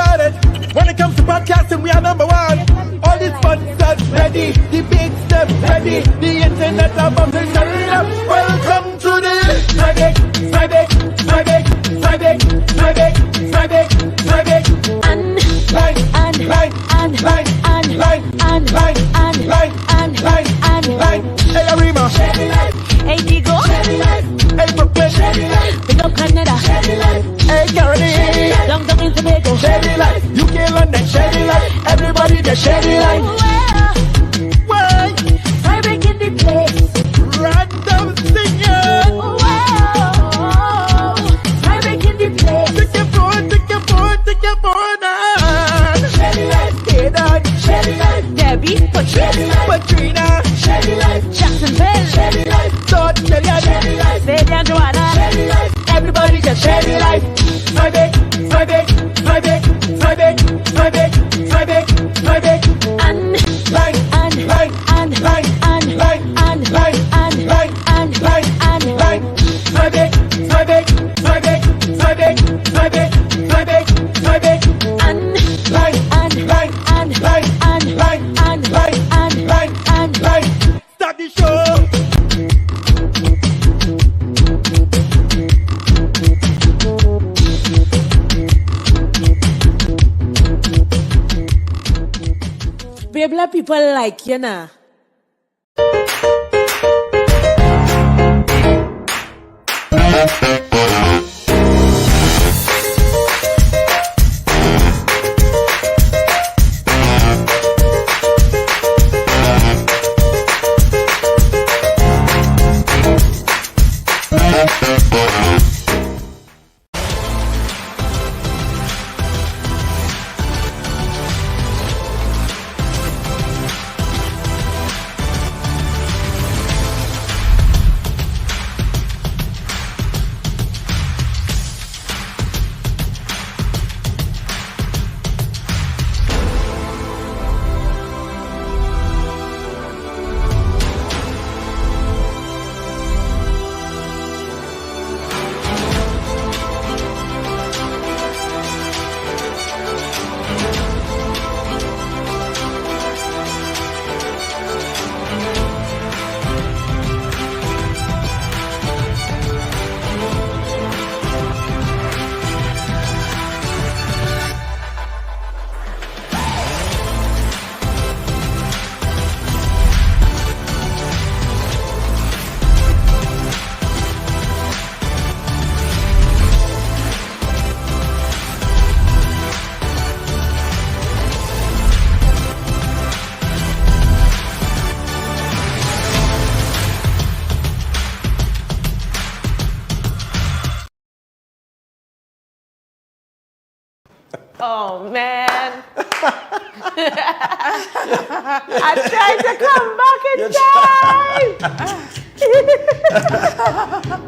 about it. When it comes to podcasting, we are number one. All these sponsors ready, the big step ready, the internet about to shut it up. Welcome to the Friday, Hey Arima, Hey Digo, hey Brooklyn, big up Canada, hey Caroline, long down in Tobago, Shady Life, UK London, Shady Life, everybody the Shady Life. Why? Friday in the place. Random singing. Friday in the place. Take your phone on. Shady Life, Hey dog, Shady Life, Debbie, Patrina, Shady Life, Jacksonville, Shady Life, Todd, Kellyanne, Shady Life, Sadie and Joanna, Shady Life, everybody just Shady Life. Friday, and line. Start the show. Babla people like you know. Oh man. I tried to come back in time.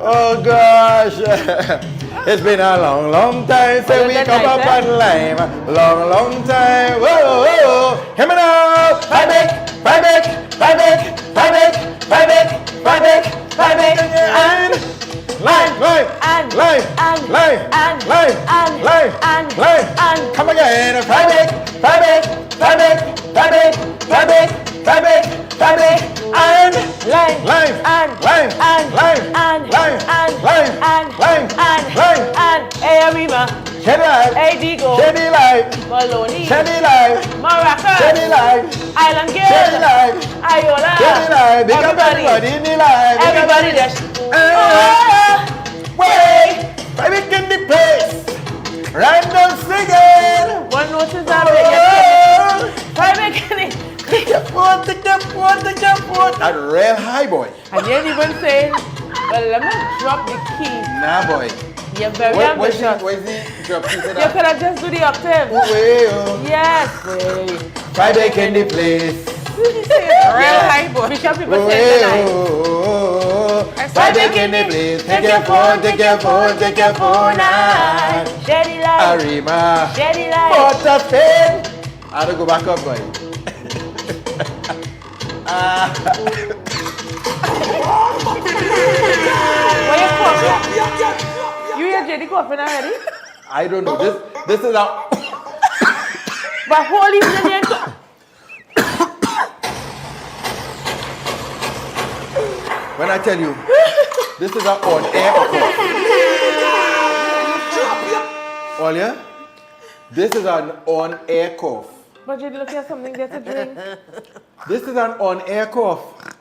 Oh gosh. It's been a long time since we come up on live. Long time. Whoa. Hear me now. Fight back. And live. Come again. Fight back. And live. Hey Arima. Shady Life. Hey Digo. Shady Life. Maloney. Shady Life. Maraca. Shady Life. Island Girl. Shady Life. Ayola. Shady Life. Big up everybody in the life. Everybody just. Way. Baby in the place. Random singing. One notice that way. Private clinic. Take your phone. That real high boy. And you ain't even saying, well, let me drop the key. Nah boy. You're very ambitious. Where's the drop key? You could have just do the octave. Yes. Friday in the place. Real high boy. Bishop people say tonight. Friday in the place. Take your phone now. Shady Life. Arima. Shady Life. What a thing. I don't go back up, boy. Why you coughing? You hear Jenny coughing already? I don't know. This is how. But holy brilliant. When I tell you, this is an on-air cough. Alyuh, this is an on-air cough. But you look at something there to drink. This is an on-air cough.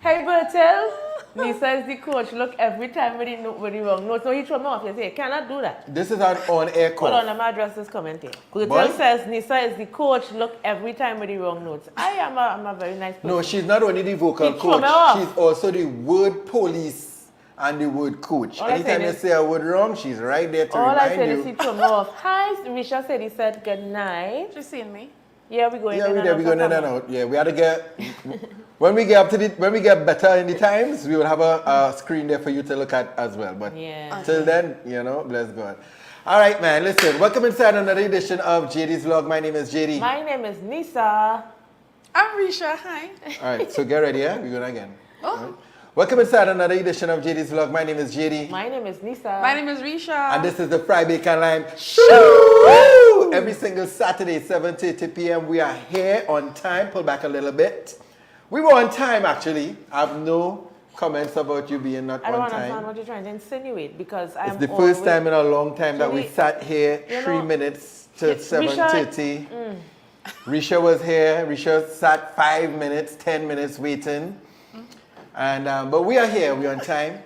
Hey, Bertel. Lisa is the coach. Look, every time with the wrong note. So he throw me off. You say, cannot do that. This is an on-air cough. Hold on, I'm address this comment here. Bertel Boy? says Nisa is the coach. Look, every time with the wrong notes. I'm a very nice person. No, she's not only the vocal He throw me coach, off. she's also the word police and the word coach. All I Anytime said you is- say a word wrong, she's right there to All I remind said you. is he throw me off. Hi, Risha said he said good night. She's seeing me. Yeah, we going Yeah, in we and there, out we going of in and camera. out. Yeah, we had to get when we get better in the times, we will have a screen there for you to look at as well. But Yeah. till then, you know, bless God. All right, man. Listen, welcome inside another edition of JD's Vlog. My name is JD. My name is Nisa. I'm Risha. Hi. All right, so get ready, yeah? We're going again. Oh. All right. Welcome inside another edition of JD's Vlog. My name is JD. My name is Nisa. My name is Risha. And this is the Fry Bacon Lime Show. Every single Saturday, 7:30 p.m. We are here on time. Pull back a little bit. We were on time, actually. I have no comments about you being not I don't on understand time. what you're trying to insinuate because I'm It's the first time in a long time that we Actually, sat here you 3 know, minutes to Risha- 7:30. Risha was here. Risha sat 5 minutes, 10 minutes waiting. And but we are here. We're on time.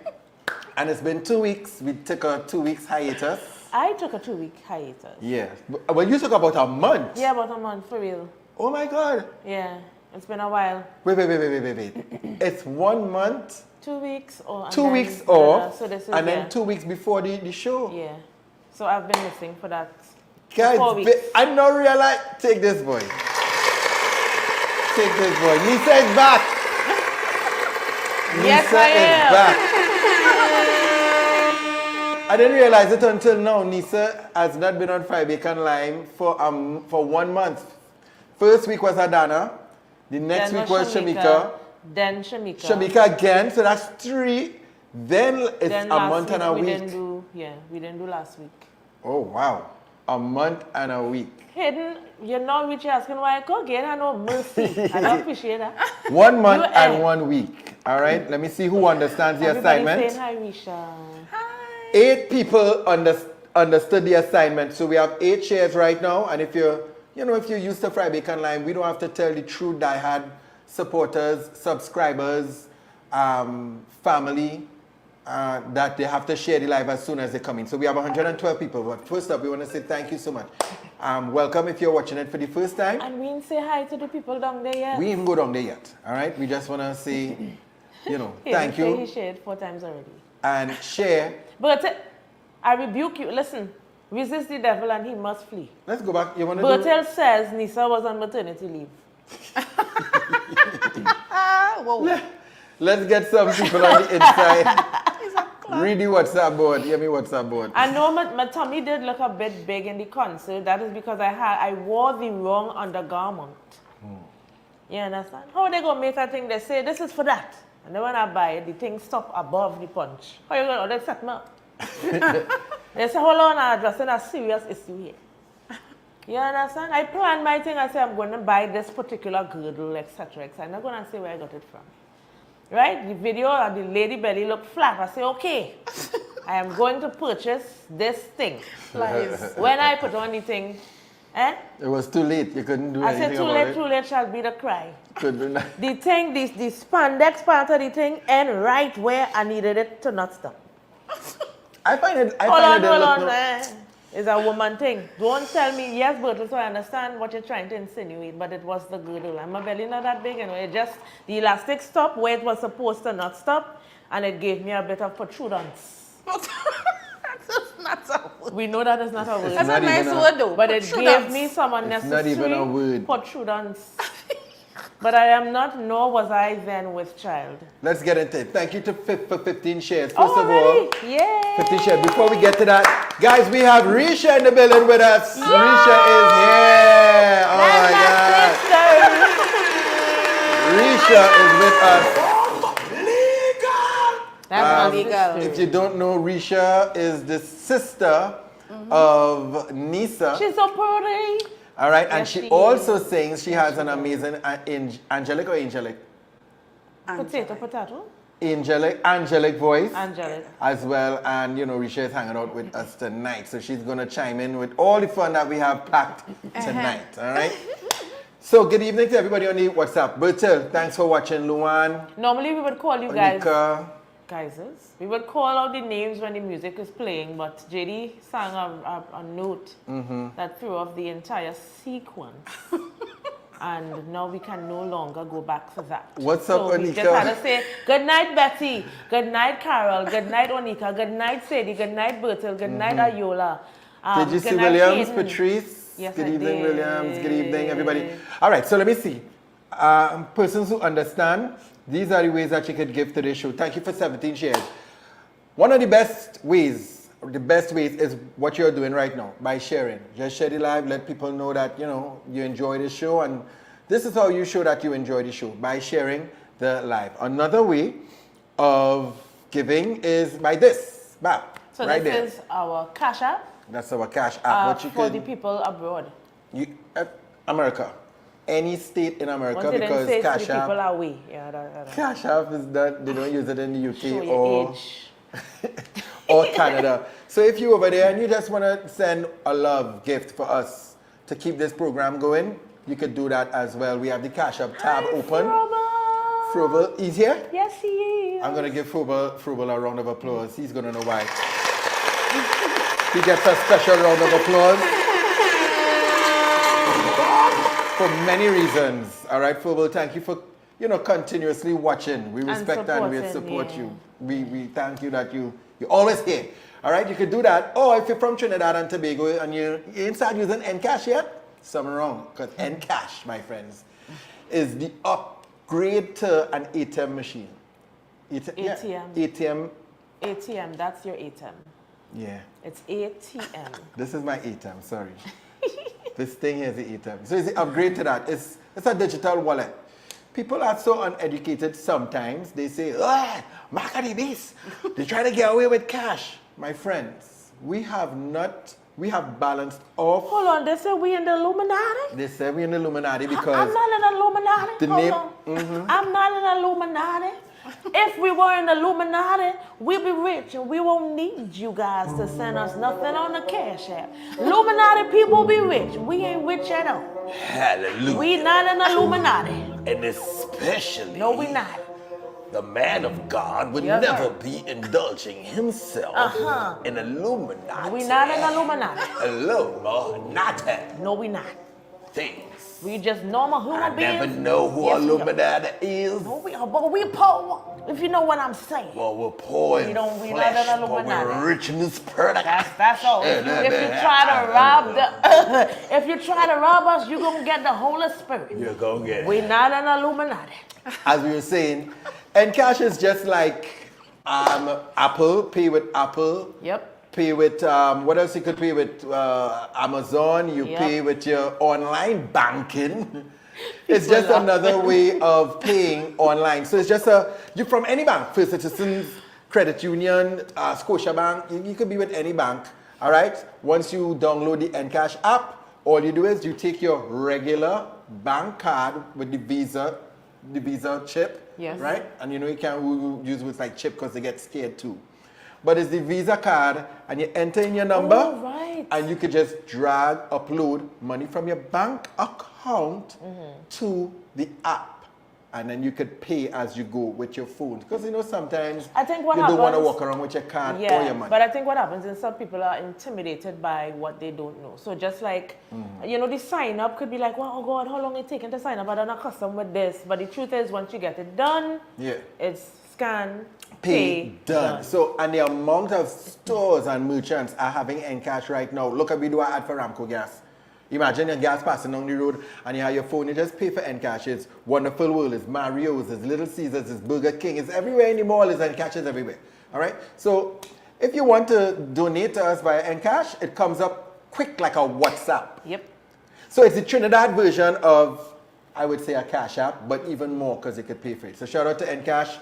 And it's been 2 weeks. We took a 2 weeks hiatus. I took a 2-week hiatus. Yeah. Well, you took about a month. Yeah, about a month for real. Oh my God. Yeah, it's been a while. Wait. It's 1 month, 2 weeks or and 2 then weeks another- off, So this is and yeah. then 2 weeks before the show. Yeah. So I've been missing for that. Guys, 4 weeks. I not realize. Take this boy. Take this boy. Nisa is back. Yes, Nisa I is am. back. I didn't realize it until now. Nisa has not been on Fry Bacon Lime for 1 month. First week was Adana. The next Then week was Shamika. Then Shamika. Shamika again, so that's 3. Then it's Then a last month and a we week. didn't do. Yeah, we didn't do last week. Oh wow, a month and a week. Hidden, you're not which you're asking why I could get. I know mercy. I don't appreciate that. 1 month You and ain't. 1 week. All right, let me see who understands the Everybody assignment. saying hi, Risha. Hi. 8 people understood the assignment, so we have 8 shares right now. And if you're used to Fry Bacon Lime, we don't have to tell the true diehard supporters, subscribers, family that they have to share the live as soon as they come in. So we have 112 people. But first up, we want to say thank you so much. Welcome if you're watching it for the first time. And we didn't say hi to the people down there yet. We didn't go down there yet. All right, we just want to say, He thank didn't say you He shared 4 times already. and share. But I rebuke you. Listen, resist the devil and he must flee. Let's go back. You want to do? Bertel says Nisa was on maternity leave. Whoa. Let's get some people on the inside. Read the WhatsApp board. Hear me WhatsApp board. I know my tummy did look a bit big in the concert. That is because I wore the wrong undergarment. You understand? How they gonna make a thing? They say this is for that, and then when I buy it, the thing stop above the punch. How you gonna? They set me up. They say, hold on, I'm addressing a serious issue here. You understand? I plan my thing. I say I'm going to buy this particular girdle, etc. I'm not going to say where I got it from. Right? The video of the lady belly looked flat. I say, okay, I am going to purchase this thing. Lies. When I put on the thing, It was too late. You couldn't do I anything said, about it. too late shall be the cry. Couldn't do nothing. The thing, the spandex part of the thing, and right where I needed it to not stop. I find it. Hold on. No, It's a woman thing. Don't tell me, yes, Bertel, so I understand what you're trying to insinuate, but it was the girdle. And my belly not that big anyway. It just, the elastic stopped where it was supposed to not stop, and it gave me a bit of protrudence. That's not a word. We know that is not a word. That's a not nice even a- word though. But it Protrudence. gave me some not unnecessary even a word. protrudence. But I am not, nor was I then with child. Let's get into it. Thank you for 15 shares. First Oh, of already? all, Yay! 15 shares. Before we get to that, guys, we have Risha in the building with us. Risha is here. Oh my God. Risha is with us. That's not legal. If you don't know, Risha is the sister of Nisa. She's so pretty. All right, and Yes, she she also is. sings she has an amazing angelic or angelic? Potato. Angelic voice Angelic. as well, and you know Risha is hanging out with us tonight, so she's gonna chime in with all the fun that we have packed tonight. All right. So good evening to everybody on the WhatsApp. Bertil, thanks for watching. Luan, Normally we would call you guys. Onika. Guys, we would call out the names when the music is playing, but JD sang a note that threw off the entire sequence. And now we can no longer go back for that. What's up, so we Onika? just had to say, good night, Betty. Good night, Carol. Good night, Onika. Good night, Sadie. Good night, Bertil. Good night, Ayola. Did you good see night, Williams, Hayden. Patrice? Yes, Good I evening, did. Williams. Good evening, everybody. All right, so let me see. Persons who understand, these are the ways that you could give to this show. Thank you for 17 shares. One of the best ways is what you're doing right now, by sharing. Just share the live, let people know that, you know, you enjoy the show, and this is how you show that you enjoy the show, by sharing the live. Another way of giving is by this, bam, So right there. this is our Cash App That's our cash app. What you for could, the people abroad. America, any state in America, Once you didn't because say it to cash the people app, away. Yeah, that. cash app is that they don't use it in the UK Show your or age. or Canada. So if you're over there and you just want to send a love gift for us to keep this program going, you could do that as well. We have the cash app tab open. Frugal, he's here? Yes, he is. I'm going to give Frugal a round of applause. He's going to know why. He gets a special round of applause. For many reasons. All right, Frugal, thank you for, you know, continuously watching. We respect and we supporting, support yeah. you. We thank you that you're always here. All right, you could do that. Or if you're from Trinidad and Tobago and you ain't started using Encash yet, something wrong. Because Encash, my friends, is the upgrade to an ATM machine. ATM. ATM. ATM, that's your ATM. Yeah. It's ATM. This is my ATM, sorry. This thing here is the ATM. So it's the upgrade to that. It's a digital wallet. People are so uneducated sometimes. They say, ah, Macadi this. They try to get away with cash. My friends, we have balanced off. Hold on, they say we in the Illuminati? They say we in the Illuminati because I'm not in the Illuminati. the Hold name- on. I'm not in the Illuminati. If we were in the Illuminati, we'd be rich and we won't need you guys to send us nothing on the cash app. Illuminati people be rich. We ain't rich at all. Hallelujah. We not in the Illuminati. And especially, No, we not. the man of God would Yes, never sir. be indulging himself in Illuminati. We not in the Illuminati. Illuminati No, we not. things. We just normal human I beings. never know who Yes, we are. Illuminati is. No, we are, but we poor. If you know what I'm saying. Well, we're poor in We not in flesh, but Illuminati. we're rich in the spirit. That's all. If you try to rob if you try to rob us, you're gonna get the Holy Spirit. You're gonna get We not an Illuminati. as we were saying, Encash is just like Apple, pay with Apple. Yep. Pay with, what else you could pay with? Amazon, you Yep. pay with your online banking. It's just another way of paying online. So it's just you from any bank, First Citizens, Credit Union, Scotiabank, you could be with any bank, all right? Once you download the Encash app, all you do is you take your regular bank card with the Visa chip, Yes. right? And you know you can't use with like chip because they get scared too. But it's the Visa card, and you enter in your number, Oh, right. and you could just upload money from your bank account to the app, and then you could pay as you go with your phone. Because you know sometimes I think what you don't want to happens- walk around with your card or Yeah, your money. but I think what happens is some people are intimidated by what they don't know. So just like, you know, the sign up could be like, well, oh God, how long it taking to sign up? I don't know custom with this. But the truth is, once you get it done, Yeah. it's scan, Pay done. So, and the amount of stores and merchants are having Encash right now. Look at we do an ad for Ramco gas. Imagine your gas passing down the road and you have your phone, you just pay for Encash. It's Wonderful World, it's Mario's, it's Little Caesars, it's Burger King, it's everywhere in the mall, it's Encash is everywhere. All right? So, if you want to donate to us via Encash, it comes up quick like a WhatsApp. Yep. So it's the Trinidad version of, I would say, a Cash App, but even more because you could pay for it. So shout out to Encash.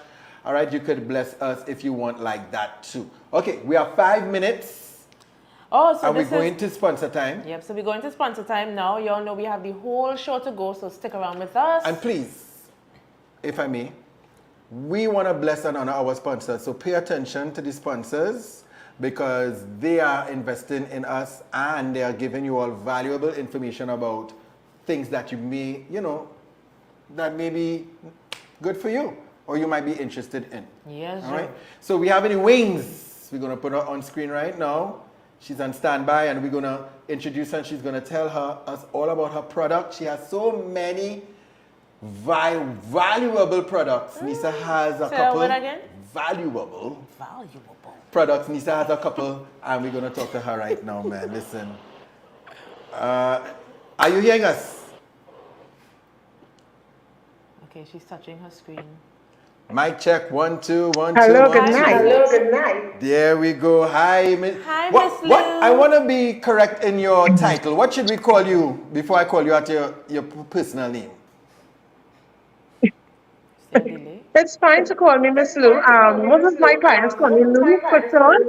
All right, you could bless us if you want like that too. Okay, we have 5 minutes. Oh, so and we're this going is... to sponsor time. Yep, so we're going to sponsor time now. Y'all know we have the whole show to go, so stick around with us. And please, if I may, we want to bless and honor our sponsors. So pay attention to the sponsors because they are investing in us and they are giving you all valuable information about things that you may, that may be good for you or you might be interested in. Yes, all right. So we have any wings. We're going to put her on screen right now. She's on standby and we're going to introduce her and she's going to tell us all about her product. She has so many valuable products. Nisa has a Say couple. that word again? Valuable Valuable. products. Nisa has a couple and we're going to talk to her right now, man. Listen. Are you hearing us? Okay, she's touching her screen. Mic check. 1 2 1 2 Hello, 1 good 2. night. Hello, good night. There we go. Hi, Miss. Hi, What? Miss What? Lou. I want to be correct in your title. What should we call you before I call you at your personal name? Still delay. It's fine to call me Miss Lou. Most of my clients call me Lou for short.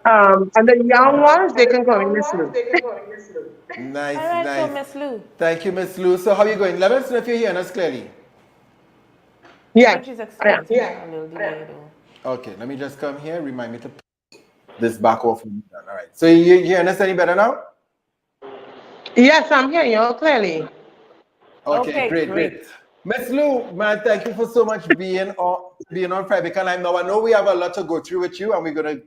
And the young ones, they can call me Miss Lou. Nice, All right, so nice. Miss Lou. Thank you, Miss Lou. So how are you going? Let us know if you're hearing us clearly. I Yeah, think she's I am. experiencing a little delay though. Okay, let me just come here. Remind me to put this back off. All right. So you hearing us any better now? Yes, I'm hearing you all clearly. Okay, great. Miss Lou, man, thank you for so much being on Friday Live. Now I know we have a lot to go through with you, and we're gonna,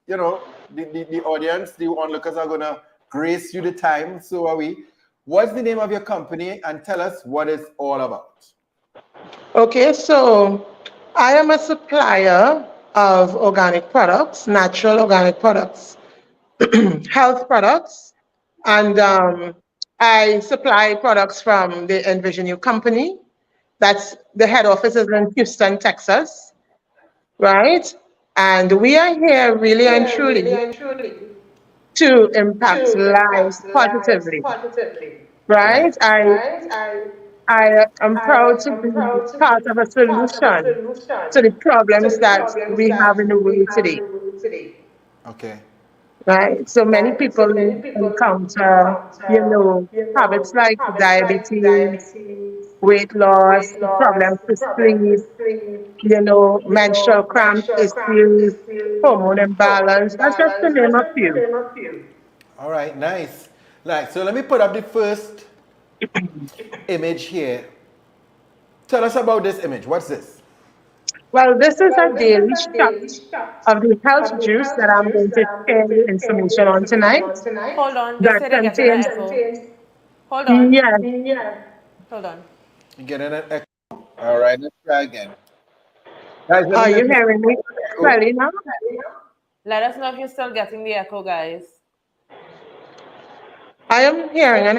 the audience, the onlookers are gonna grace you the time. So are we. What's the name of your company, and tell us what it's all about. Okay, so I am a supplier of organic products, natural organic products, health products, and I supply products from the Envision You company. That's the head office is in Houston, Texas, right? And we are here really and truly to impact lives positively, Right. right? I am proud to be part of a solution to the problems that we have in the world today, Okay. right? So many people encounter, habits like diabetes, weight loss, problems to sleep, menstrual cramp issues, hormone imbalance. That's just to name a few. All right. Nice. Like, so let me put up the first image here. Tell us about this image. What's this? Well, this is a daily shot of the health juice that I'm going to share you information on tonight. Hold on, they That say they're getting an contains, echo. Hold on, yes. hold on. You getting an echo? All right. Let's try again. Guys, let me Are know you if hearing me clearly now? Let us know if you're still getting the echo, guys. I am hearing an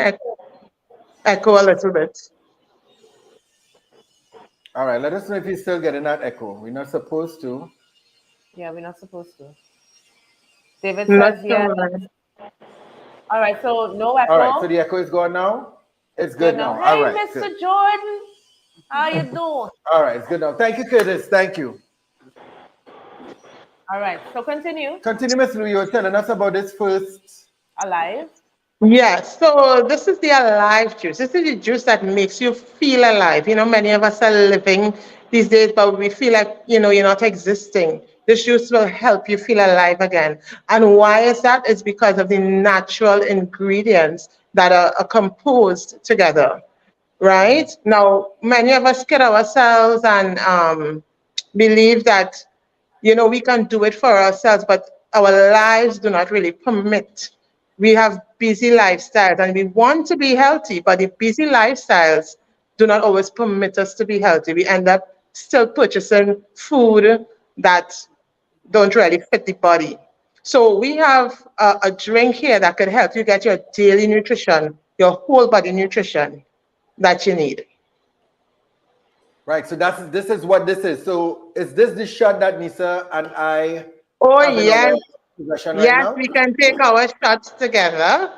echo a little bit. All right. Let us know if you're still getting that echo. We're not supposed to. Yeah, we're not supposed to. David Not says so yes. much. All right, so no echo. All right. So the echo is gone now. It's good now. Hey, All right. Mr. Good. Jordan, how you doing? All right. It's good now. Thank you, Curtis. Thank you. All right, so continue. Continue, Miss Lou. You were telling us about this first. Alive. Yes, so this is the alive juice. This is the juice that makes you feel alive. Many of us are living these days, but we feel like, you're not existing. This juice will help you feel alive again. And why is that? It's because of the natural ingredients that are composed together, right? Now, many of us kid ourselves and believe that, we can do it for ourselves, but our lives do not really permit. We have busy lifestyles and we want to be healthy, but the busy lifestyles do not always permit us to be healthy. We end up still purchasing food that don't really fit the body. So we have a drink here that could help you get your daily nutrition, your whole body nutrition that you need. Right. So this is what this is. So is this the shot that Nisa and I Oh, have in yes. our possession right Yes, now? we can take our shots together.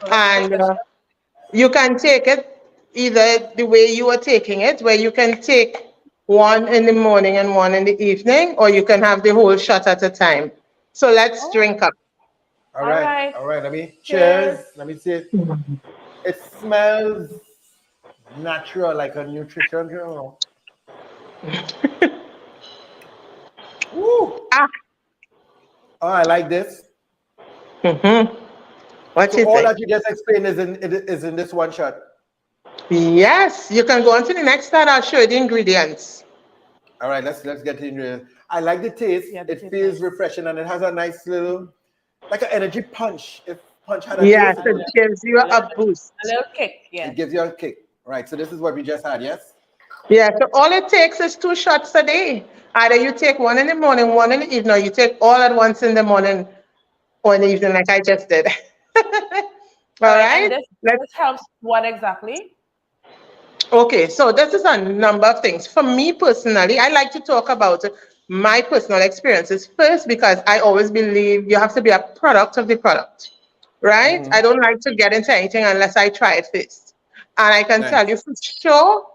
So let's take And a shot. you can take it either the way you are taking it, where you can take one in the morning and one in the evening, or you can have the whole shot at a time. So let's drink up. All All right. right. All right. Let me cheers. Cheers. Let me see it. It smells natural, like a nutrition. Woo! Ah, Oh, I like this. what So you all think? that you just explained is in this one shot. Yes, you can go on to the next slide. I'll show you the ingredients. All right, let's get into it. I like the taste. Yeah, the It taste feels nice. refreshing and it has a nice little, like an energy punch. If punch had a Yes, taste, A it little, gives you a little, a boost. a little kick. it Yes. gives you a kick. Right. So this is what we just had. Yes. Yeah, so all it takes is 2 shots a day. Either you take one in the morning, one in the evening, or you take all at once in the morning or in the evening, like I just did. All All right. And right. Let's. this helps what exactly? Okay, so this is a number of things. For me personally, I like to talk about my personal experiences first because I always believe you have to be a product of the product, right? I don't like to get into anything unless I try it first. And I can tell Nice. you for sure,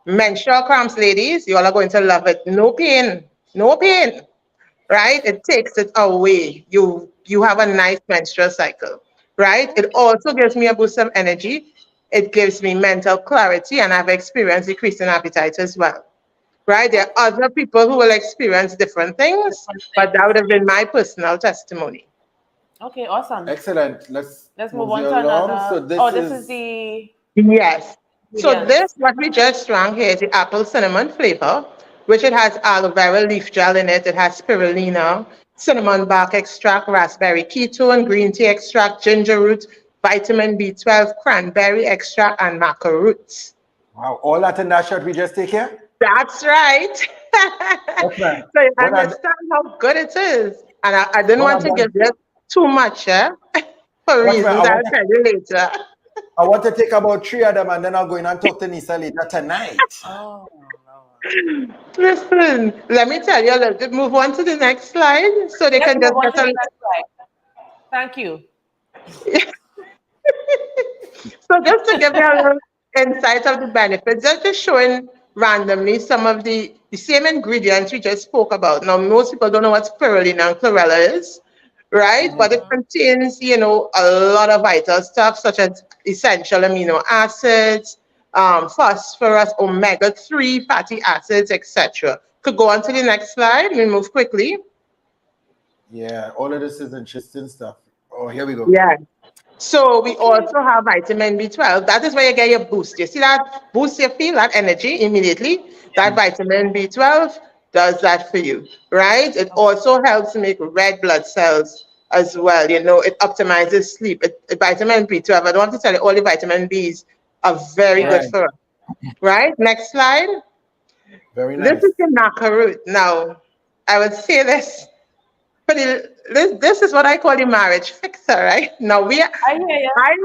menstrual cramps, ladies, you all are going to love it. No pain, no pain, right? It takes it away. You have a nice menstrual cycle, right? It also gives me a boost of energy. It gives me mental clarity, and I've experienced decreasing appetite as well, right? There are other people who will experience different things, Different but that things. would have been my personal testimony. Okay, awesome. Excellent. Let's Let's move move on you to along. another. So this Oh, this is is the Yes. So ingredients. this, what we just drank here is the apple cinnamon flavor, which it has aloe vera leaf gel in it. It has spirulina, cinnamon bark extract, raspberry ketone, green tea extract, ginger root, vitamin B12, cranberry extract, and maca roots. wow. All that in that shot we just take here. That's right. What's that? So you What are understand how good it is. And I didn't what want are to done? give you too much, for What's that? reasons I'll tell you later. I want to take about 3 of them and then I'll go in and talk to Nisa later tonight. Oh, Listen, let me tell you a little bit. Move on to the next slide so they let's can move just on get to the a. next slide. Thank you. So just to give you a little insight of the benefits, just showing randomly some of the same ingredients we just spoke about. Now, most people don't know what spirulina and chlorella is, right? But it contains, a lot of vital stuff such as essential amino acids, phosphorus, omega-3 fatty acids, etc. Could go on to the next slide. We move quickly. Yeah, all of this is interesting stuff. Oh, here we go. Yeah. So we Okay. also have vitamin B12. That is where you get your boost. You see that boost, you feel that energy immediately. That vitamin B12 does that for you, right? It also helps make red blood cells as well. It optimizes sleep. Vitamin B12, I don't want to tell you all the vitamin Bs are very good Yes. Right. for us, right? Next slide. Very This nice. is the maca root. Now, I would say this. But this is what I call the marriage fixer, right? Now I hear you. I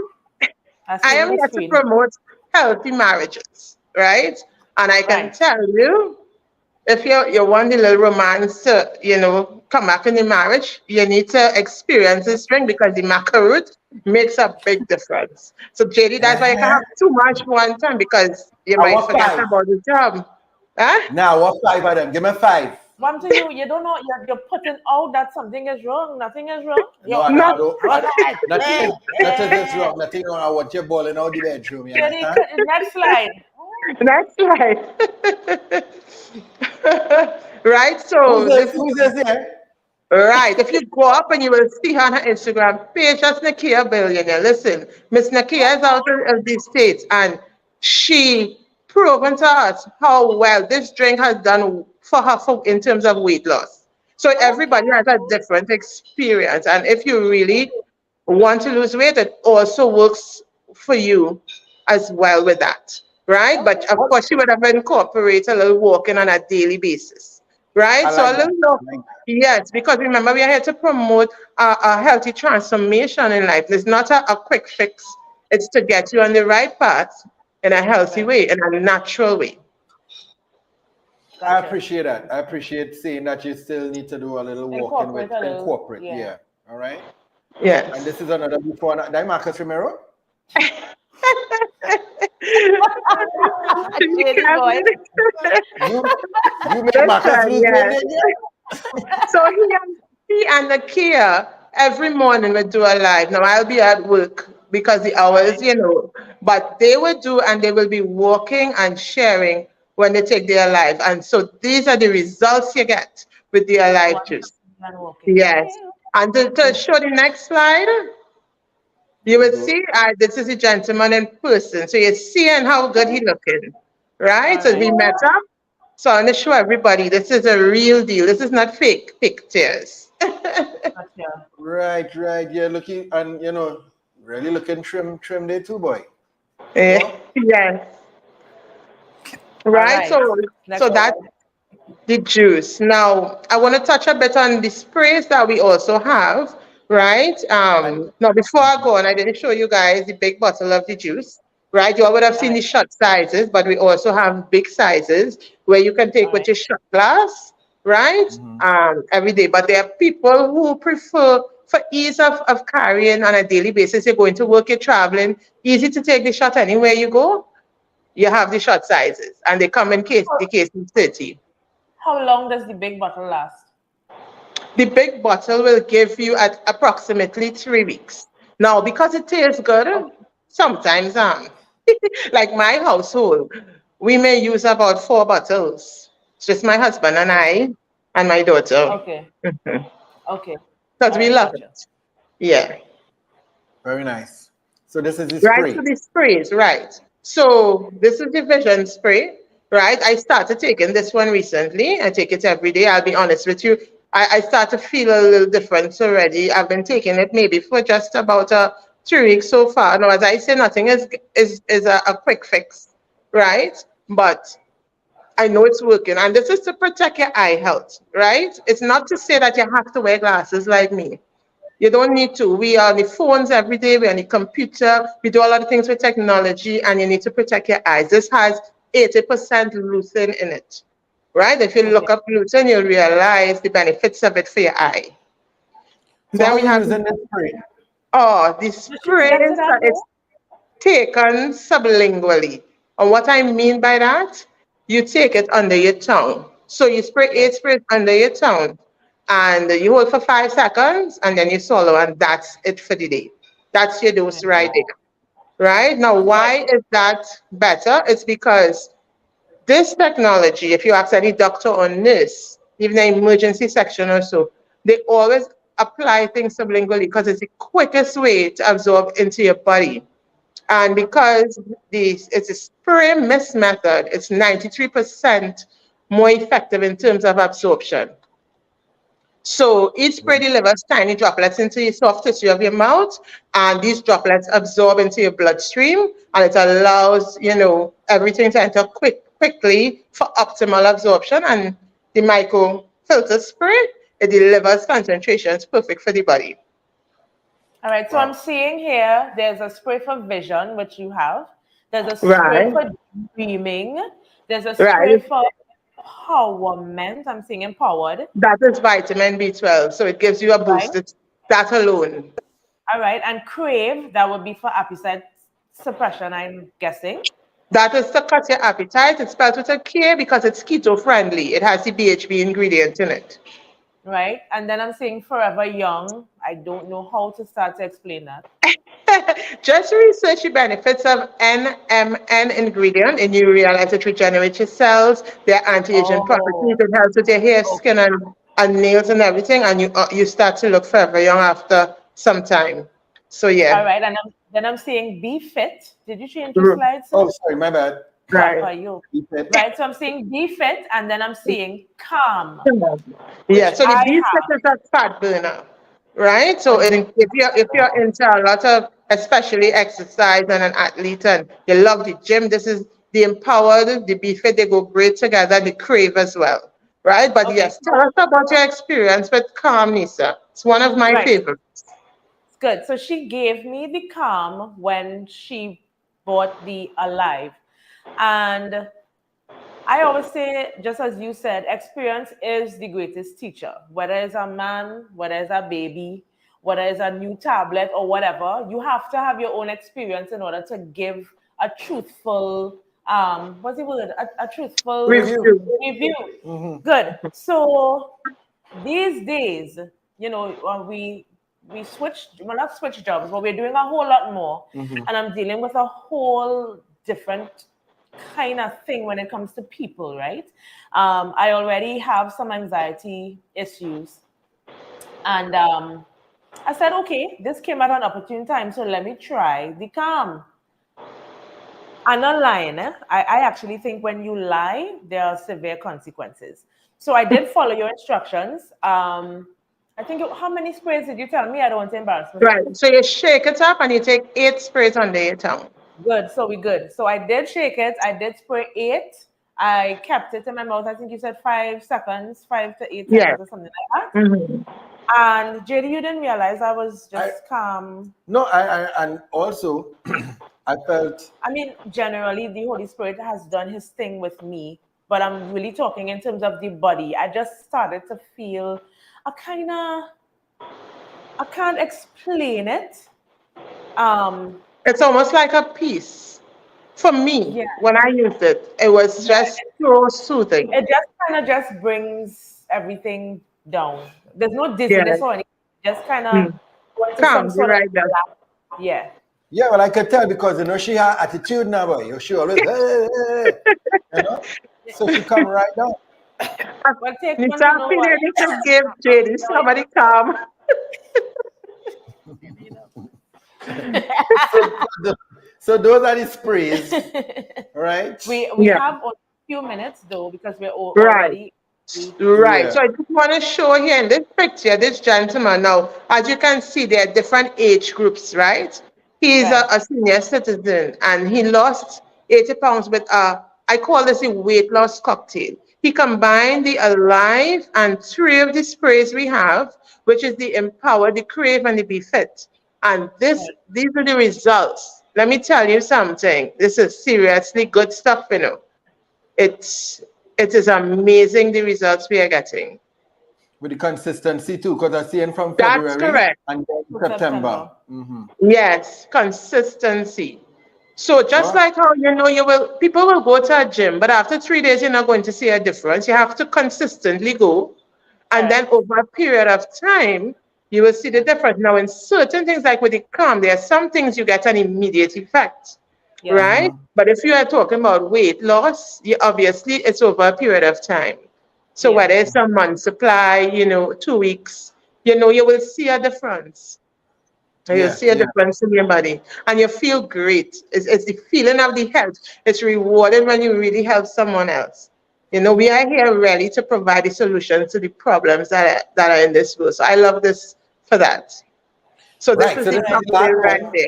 I I see it am on the here to screen. promote healthy marriages, right? And I can Right. tell you, if you want the little romance to, come back in the marriage, you need to experience this drink because the maca root makes a big difference. So JD, that's why you can't Uh-huh. have too much one time because you I might want forget 5. about the job. Huh? Now, what 5 of them? Give me 5. One to you, you don't know, you're putting out that something is wrong. Nothing is wrong. No, Yeah. I don't. No. I don't. All right. Nothing is wrong. Nothing wrong. I want you balling out the bedroom. You Jenny, understand? next slide. That's right. Right, Who's so this? this is Who's this here? right. If you go up and you will see her on her Instagram page, that's Nakia Billionaire. Listen, Miss Nakia is out of the States and she proven to us how well this drink has done for her in terms of weight loss. So everybody has a different experience. And if you really want to lose weight, it also works for you as well with that. Right? But of What? course, you would have incorporated a little walking on a daily basis. Right? I So a like that. little look. I like Yes, because remember, we are here to promote a healthy transformation in life. It's not a quick fix. It's to get you on the right path in a healthy Right. way, in a natural way. I Gotcha. appreciate that. I appreciate saying that you still need to do a little walking Incorporate with a little. incorporate. Yeah. Yeah. All right. And Yes. this is another before. That Marcus Romero. Jenny boy. You make Marcus Listen, lose weight, yes. did you? So he and the Kia every morning we do a live. Now I'll be at work because the hours, but they will do and they will be walking and sharing when they take their live. And so these are the results you get with the Alive One juice. and walking. Yes. Okay. And to show the next slide, you will see this is a gentleman in person. So you're seeing how good he looking, right? All So we right. met up. So I'm going to show everybody this is a real deal. This is not fake pictures. Gotcha. Right, right. Yeah, looking and really looking trim there too, boy. Eh, No? yes. All Right. right. So Next that's slide. the juice. Now, I want to touch a bit on the sprays that we also have, right? Right. Now, before I go on, I didn't show you guys the big bottle of the juice, right? You all would have All seen right. the shot sizes, but we also have big sizes where you can take All with right. your shot glass, right? Every day. But there are people who prefer, for ease of carrying on a daily basis, you're going to work, you're traveling, easy to take the shot anywhere you go. You have the shot sizes, and they come in the case is 30. How long does the big bottle last? The big bottle will give you at approximately 3 weeks. Now, because it tastes good, Okay. sometimes, like my household, we may use about 4 bottles. It's just my husband and Okay. I and my daughter. Okay. Because Okay. All we right. love Gotcha. it. Yeah. Very nice. So this is the Right, so spray. the sprays, right. So this is the vision spray, right? I started taking this one recently. I take it every day. I'll be honest with you. I start to feel a little different already. I've been taking it maybe for just about 3 weeks so far. Now, as I say, nothing is a quick fix, right? But I know it's working. And this is to protect your eye health, right? It's not to say that you have to wear glasses like me. You don't need to. We are on the phones every day. We're on the computer. We do a lot of things with technology, and you need to protect your eyes. This has 80% lutein in it, right? If you Okay. look up lutein, you'll realize the benefits of it for your eye. So Then how we are you have, using this spray? the So she will spray, get to that it's though. taken sublingually. And what I mean by that, you take it under your tongue. So you spray Yes. 8 sprays under your tongue, and you hold for 5 seconds, and then you swallow, and that's it for the day. That's your dose Right. right there. Right? Now, Right. why is that better? It's because this technology, if you ask any doctor or nurse, even the emergency section or so, they always apply things sublingually because it's the quickest way to absorb into your body. And because it's a spray mist method, it's 93% more effective in terms of absorption. So each spray delivers tiny droplets into the soft tissue of your mouth, and these droplets absorb into your bloodstream, and it allows, everything to enter quickly for optimal absorption. And the microfilter spray, it delivers concentrations perfect for the body. All right. So I'm Wow. seeing here there's a spray for vision, which you have. There's a spray Right, for dreaming. There's a spray right. for empowerment. I'm seeing empowered. That is vitamin B12, so it gives you a Right. boost. It's that alone. All right. And crave, that would be for appetite suppression, I'm guessing. That is to cut your appetite. It's spelled with a K because it's keto friendly. It has the BHB ingredient in it. Right. And then I'm seeing forever young. I don't know how to start to explain that. Just research the benefits of NMN ingredient and you realize it regenerates your cells, their anti-aging properties, Oh, it helps with your hair, skin, okay. and nails and everything, and you start to look forever young after some time. So All yeah, right. And then I'm seeing be fit. Did you change your slides, sir? Oh, sorry, my bad. right. Papa, you. Keep it. Right. So I'm seeing be fit, and then I'm seeing calm, Yeah, which so the I B6 have. is a fat burner, right? So A D. if you're into a lot of especially exercise and an athlete and you love the gym, this is the empowered, the B fit, they go great together, the crave as well, right? But Okay. yes, tell So us about your experience with Calm, Nisa. It's one of my right. favorites. It's good. So she gave me the calm when she bought the Alive, and I always say, just as you said, experience is the greatest teacher. Whether it's a man, whether it's a baby, whether it's a new tablet or whatever, you have to have your own experience in order to give a truthful, what's the word? A truthful Review. Review. review. Good. So these days, you know, we we switched, well, not switched jobs, but we're doing a whole lot more. And I'm dealing with a whole different kind of thing when it comes to people, right? I already have some anxiety issues. And I said, okay, this came at an opportune time, so let me try the calm. I'm not lying. I actually think when you lie, there are severe consequences. So I did follow your instructions. I think, how many sprays did you tell me? I don't want to embarrass myself. Right. So you shake it up and you take 8 sprays under your tongue. Good. So we good. So I did shake it. I did spray 8. I kept it in my mouth. I think you said 5 seconds, 5 to 8 seconds or something like that. And JD, you didn't realize I was just calm. No, and also I felt. I mean, generally, the Holy Spirit has done his thing with me, but I'm really talking in terms of the body. I just started to feel a kind of, I can't explain it. It's almost like a peace. For me, when I used it, it was just so soothing. It just kind of just brings everything down. There's no dizziness or anything. Just kind of calm, right down. Yeah. Yeah, well, I could tell because you know she had attitude now, boy. She always, you know, so she come right down. Well, take You one start to know feeling what- it to give JD somebody calm. So those are the sprays, right? We have only a few minutes though because we're already. Right. Yeah. So I just want to show here in this picture, this gentleman now, as you can see, there are different age groups, right? He's a senior citizen and he lost 80 pounds with I call this a weight loss cocktail. He combined the Alive and 3 of the sprays we have, which is the Empower, the Crave, and the Be Fit. And these are the results. Let me tell you something. This is seriously good stuff, you know. It is amazing the results we are getting. With the consistency too, because I see it from That's February correct. and then September. Yes, consistency. So just like how people will go to a gym, but after 3 days, you're not going to see a difference. You have to consistently go. And then over a period of time, you will see the difference. Now, in certain things like with the calm, there are some things you get an immediate effect, right? But if you are talking about weight loss, obviously it's over a period of time. So whether it's a month's supply, 2 weeks, you will see a difference. You'll see a difference in your body and you feel great. It's the feeling of the health. It's rewarding when you really help someone else. We are here really to provide the solutions to the problems that are in this world. So I love this for that. So this is the pathway right there.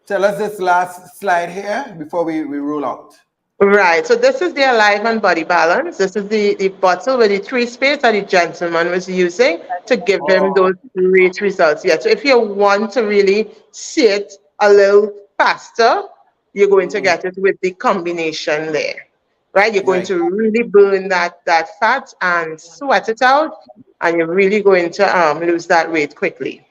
Tell us this last slide here before we roll out. Right. So this is the Alive and Body Balance. This is the bottle with the 3 sprays that the gentleman was using to give him those great results. Yeah. So if you want to really see it a little faster, you're going to get it with the combination there. Right? You're going to really burn that fat and sweat it out, and you're really going to lose that weight quickly.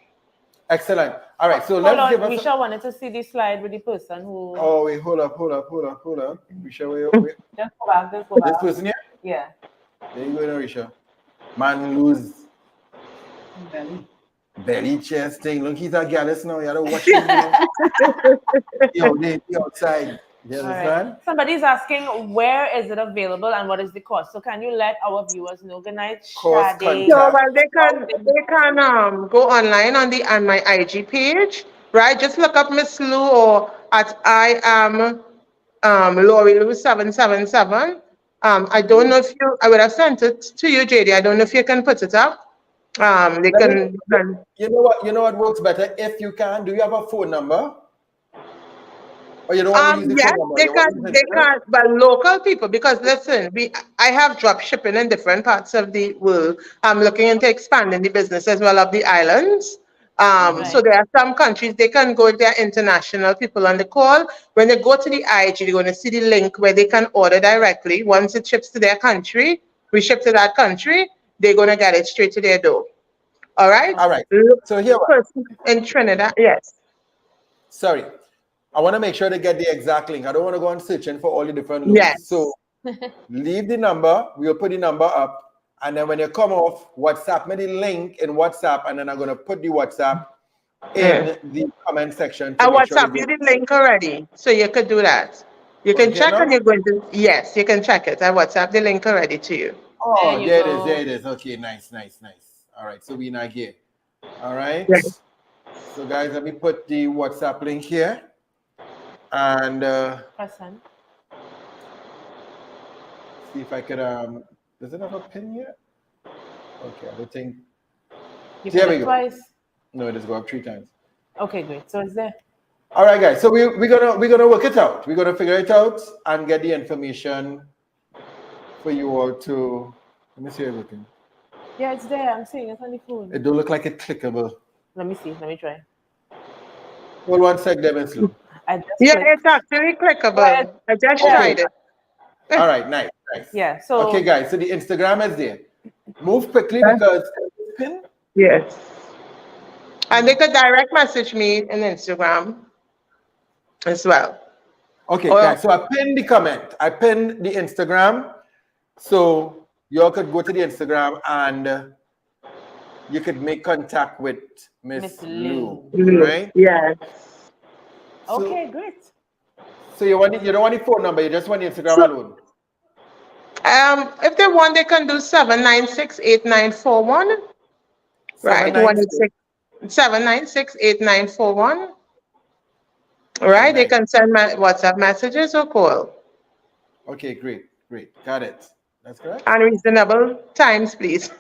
Excellent. All right, so let's give us. Risha wanted to see this slide with the person who. Oh wait, hold up. Risha, wait. Just go back. This person here? Yeah. There you go, Risha. Man lose belly chest thing. Look, he's a gallus now. You gotta watch him. They outside. You understand? Right. Somebody's asking where is it available and what is the cost. So can you let our viewers know? Good night, Shadi. So well, they can go online on my IG page, right? Just look up Miss Lou or at I am Lori Lou 777. I don't know if I would have sent it to you, JD. I don't know if you can put it up. They can. You know what works better if you can. Do you have a phone number? Or you don't want to use the phone number? They can, but local people, because listen, I have drop shipping in different parts of the world. I'm looking into expanding the business as well of the islands. So there are some countries, they can go, there are international people on the call. When they go to the IG, they're going to see the link where they can order directly. Once it ships to their country, we ship to that country, they're going to get it straight to their door. All right? All right. So here in Trinidad, yes. Sorry. I want to make sure they get the exact link. I don't want to go on searching for all the different links. Yes. So leave the number. We'll put the number up. And then when you come off, WhatsApp me the link in WhatsApp, and then I'm gonna put the WhatsApp in the comment section to I make sure it WhatsApp you goes. the link already, so you could do that. You can Okay, check and now? you're going to, yes, you can check it. I WhatsApp the link already to you. Oh, There you there it is, go. there it is. Okay, nice, nice, nice. All right, so we not here. All right. Yeah. So guys, let me put the WhatsApp link here. And Person. see if I could does it have a pin here? Okay, I don't think. You There put we it go. twice. No, it just go up 3 times. Okay, great. So it's there. All right, guys. So we're gonna work it out. We're gonna figure it out and get the information for you all to. Let me see everything. Yeah, it's there. I'm seeing it on the phone. It don't look like it's clickable. Let me see. Let me try. Hold one sec, there, Miss Lou. I just Yeah, clicked. it's actually clickable. I just Okay. tried it. All right, nice, nice. Yeah. So Okay, guys. So the Instagram is there. Move quickly because pin. Yes. And they could direct message me in Instagram as well. Okay, Or guys. So I pinned the comment. I pinned the Instagram. So y'all could go to the Instagram and you could make contact with Miss Miss Lou, Lou. right? yes. So, okay, great. so you don't want the phone number. You just want the Instagram So, alone. If they want, they can do 7968941. Right, 796. 7968941. Okay, Right, they nice. can send my WhatsApp messages or call. Okay, great, great. Got it. That's correct. And reasonable times, please.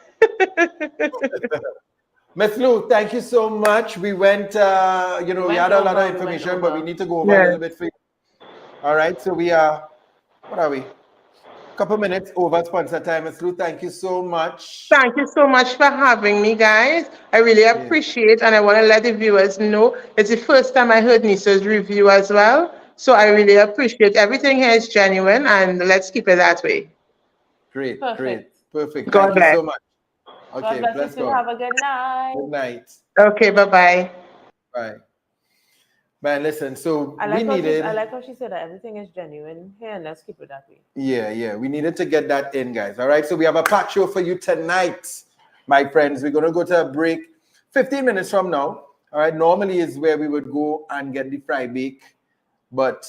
Miss Lou, thank you so much. We went, we Went had a lot over, of we went information, but we over. need to go over a Yeah. little bit for you. All right, so we are, what are we? Couple minutes over sponsor time. Miss Lou, thank you so much. Thank you so much for having me, guys. I really appreciate, and I want to let the viewers know it's the first time I heard Nisa's review as well. So I really appreciate everything here is genuine, and let's keep it that way. Great, Perfect. great, perfect. God Thank you bless. so much. God Okay, bless bless you too. God. Have a good night. Good night. Okay, bye-bye. Bye. Man, listen, so I we like needed, how she said that everything is genuine here, and let's keep it that way. yeah, we needed to get that in, guys. All right, so we have a packed show for you tonight, my friends. We're going to go to a break 15 minutes from now. All right, normally is where we would go and get the fry bake, but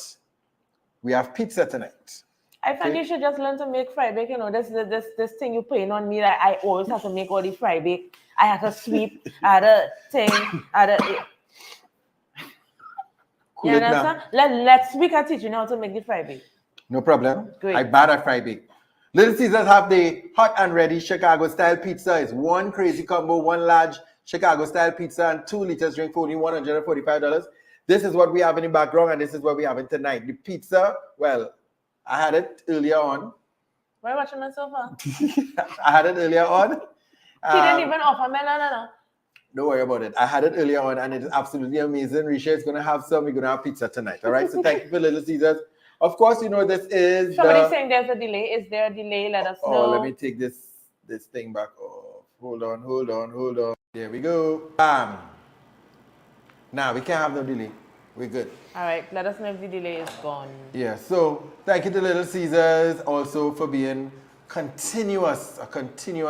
we have pizza tonight. I find you should just learn to make fry bake. You know, this thing you putting on me that I always have to make all the fry bake. I had to sweep, I had a thing, I had a. Cool You it now. understand? We can teach you now how to make the fry bake. No problem. Great. I bad at fry bake. Little Caesars have the hot and ready Chicago style pizza. It's one crazy combo, one large Chicago style pizza and 2 liters drink for only $145. This is what we have in the background, and this is what we have in tonight. The pizza, well, I had it earlier on. Why are you watching my sofa? I had it earlier on. He didn't even offer me no. Don't worry about it. I had it earlier on, and it is absolutely amazing. Risha is going to have some. We're going to have pizza tonight. All right. So thank you for Little Caesars. Of course, you know this is. Somebody's saying there's a delay. Is there a delay? Let us know. Oh, let me take this thing back off. Hold on. There we go. Bam. Now we can't have no delay. We're good. All right. Let us know if the delay is gone. Yeah. So thank you to Little Caesars also for being a continuous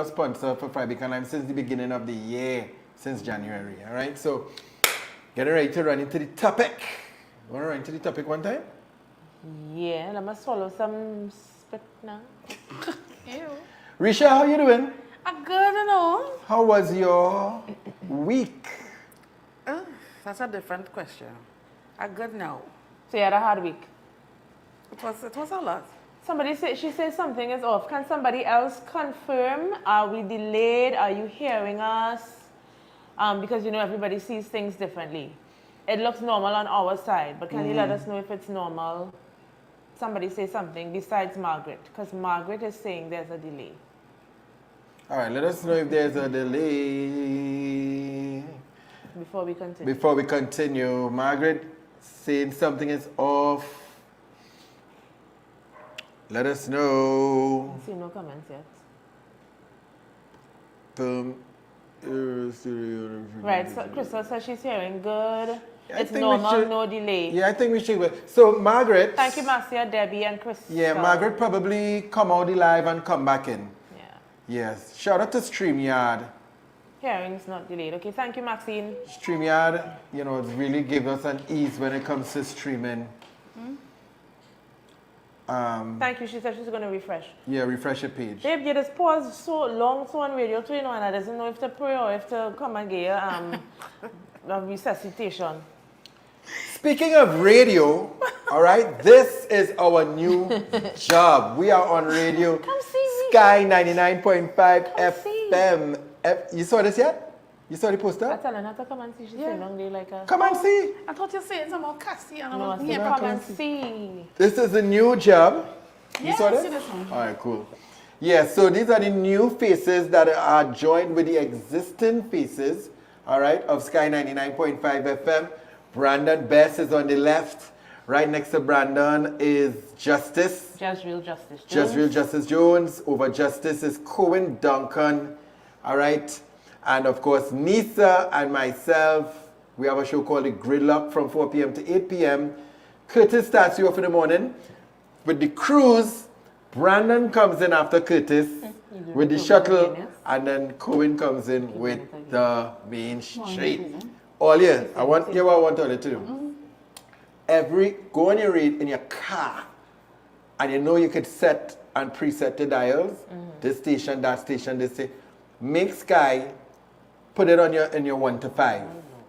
sponsor for Fry Bacon Lime since the beginning of the year, since January. All right. So getting ready to run into the topic. You want to run into the topic one time? Yeah. Let me swallow some spit now. Ew. Risha, how you doing? I'm good, you know. How was your week? That's a different question. I'm good now. So you had a hard week. It was a lot. She says something is off. Can somebody else confirm? Are we delayed? Are you hearing us? Because you know everybody sees things differently. It looks normal on our side, but can you let us know if it's normal? Somebody say something besides Margaret, because Margaret is saying there's a delay. All right, let us know if there's a delay. Before we continue. Before we continue, Margaret saying something is off. Let us know. I see no comments yet. Right, so Crystal says she's hearing good. I It's think we normal, should- no delay. Yeah, I think we should. So Margaret. Thank you, Marcia, Debbie, and Crystal. Yeah, Margaret probably come out the live and come back in. Yeah. Yes. Shout out to StreamYard. Hearing's not delayed. Okay, thank you, Maxine. StreamYard, you know, it's really gives us an ease when it comes to streaming. Thank you. She said she's going to refresh. Yeah, refresh your page. Babe, you just paused so long so on radio too, you know, and I doesn't know if to pray or if to come and get a resuscitation. Speaking of radio, all right, this is our new job. We are on radio. Come see me. Sky 99.5 Come see. FM. You saw this yet? You saw the I poster? tell her not to come and see. She's saying long day like a... Come and see. I thought you said something about Cassie and I No, I was said here. come and see. This is a new job. You Yeah, saw I this? see this one. All right, cool. Yeah, so these are the new faces that are joined with the existing faces, all right, of Sky 99.5 FM. Brandon Best is on the left. Right next to Brandon is Justice. Just real justice. Just Real Justice Jones. Over Justice is Cohen Duncan. All right. And of course, Nisa and myself. We have a show called The Gridlock from 4 p.m. to 8 p.m. Curtis starts you off in the morning. With the cruise, Brandon comes in after Curtis with the shuttle. And then Cohen comes in with the main street. All year, I want to tell you to do. Go on your read in your car, and you know you could set and preset the dials. This station, that station, this station. Make Sky, put it on in your 1 to 5.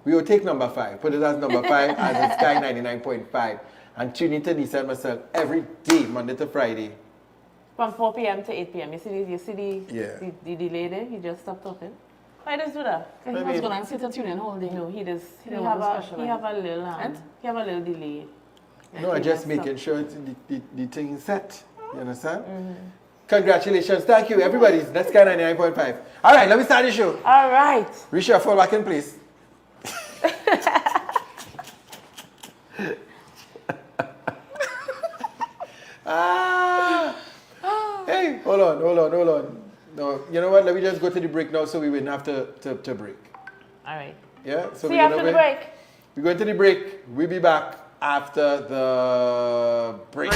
We will take number 5, put it as number 5 as in Sky 99.5, and tune into Nisa and myself every day, Monday to Friday. From 4 p.m. to 8 p.m. You see Yeah. the delay there? He just stopped talking. Why does do that? He was going to sit and tune in all day. No, he does. He don't have want a to he have a little And? he have a little delay. No, I He just messed making up. sure the thing is set. You understand? Congratulations. Thank you, everybody. That's Sky 99.5. All right, let me start the show. All right. Risha, fall back in, please. Hey, hold on. No, you know what? Let me just go to the break now so we wouldn't have to break. All right. Yeah? So See you after the break. We're going to the break. We'll be back after the break.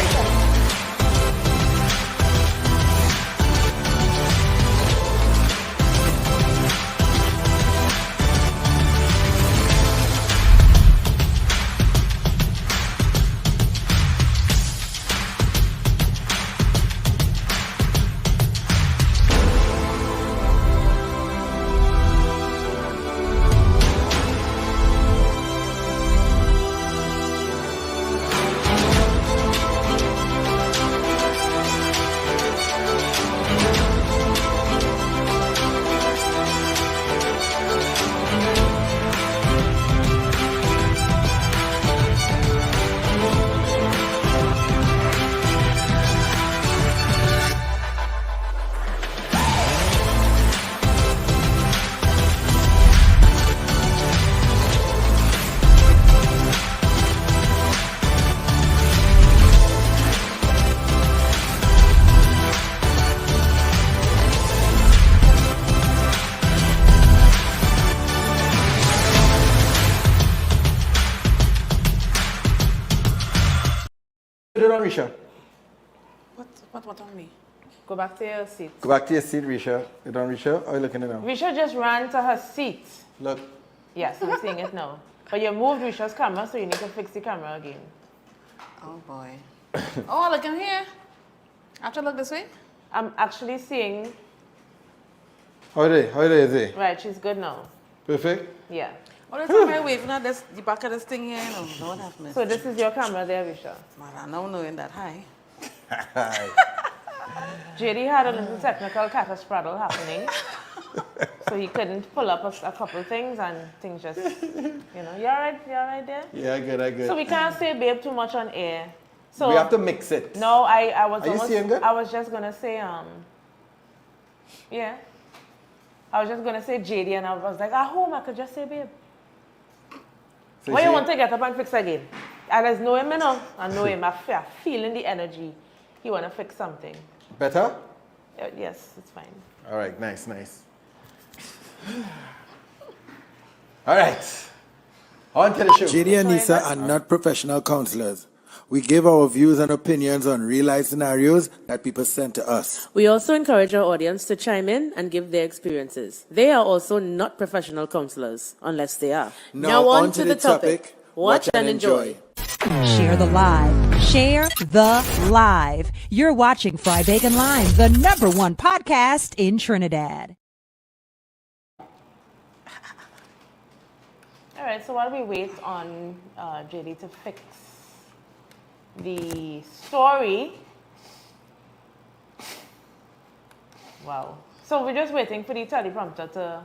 Put it on, Risha. What on me? Go back to your seat. Go back to your seat, Risha. You done, Risha? How are you looking at it now? Risha just ran to her seat. Look. Yes, I'm seeing it now. But you moved Risha's camera, so you need to fix the camera again. Oh boy. Oh, look in here. I have to look this way? I'm actually seeing. How is it? Right, she's good now. Perfect? Yeah. Oh, that's why I'm waving at this, the back of this thing here. No, what happened? So this is your camera there, Risha. Man, I don't know in that high. JD had a little technical cataspraddle happening. So he couldn't pull up a couple things and things just, you know. You all right there? Yeah, I good. So we can't say babe too much on air. So We have to mix it. No, I was Are you almost, seeing good? I was just gonna say yeah. I was just gonna say JD and I was like, at home I could just say babe. So Why you see- want to get up and fix again? I just know him, you know. I know him. I'm feeling the energy. He want to fix something. Better? Yes, it's fine. All right, nice. All right, on to the show. JD and Nisa are not professional counselors. We give our views and opinions on real-life scenarios that people send to us. We also encourage our audience to chime in and give their experiences. They are also not professional counselors, unless they are. Now on to the topic. Watch and enjoy. Share the live. Share the live. You're watching Fry Bacon Live, the #1 podcast in Trinidad. All right, so while we wait on JD to fix the story. Wow. So we're just waiting for the teleprompter to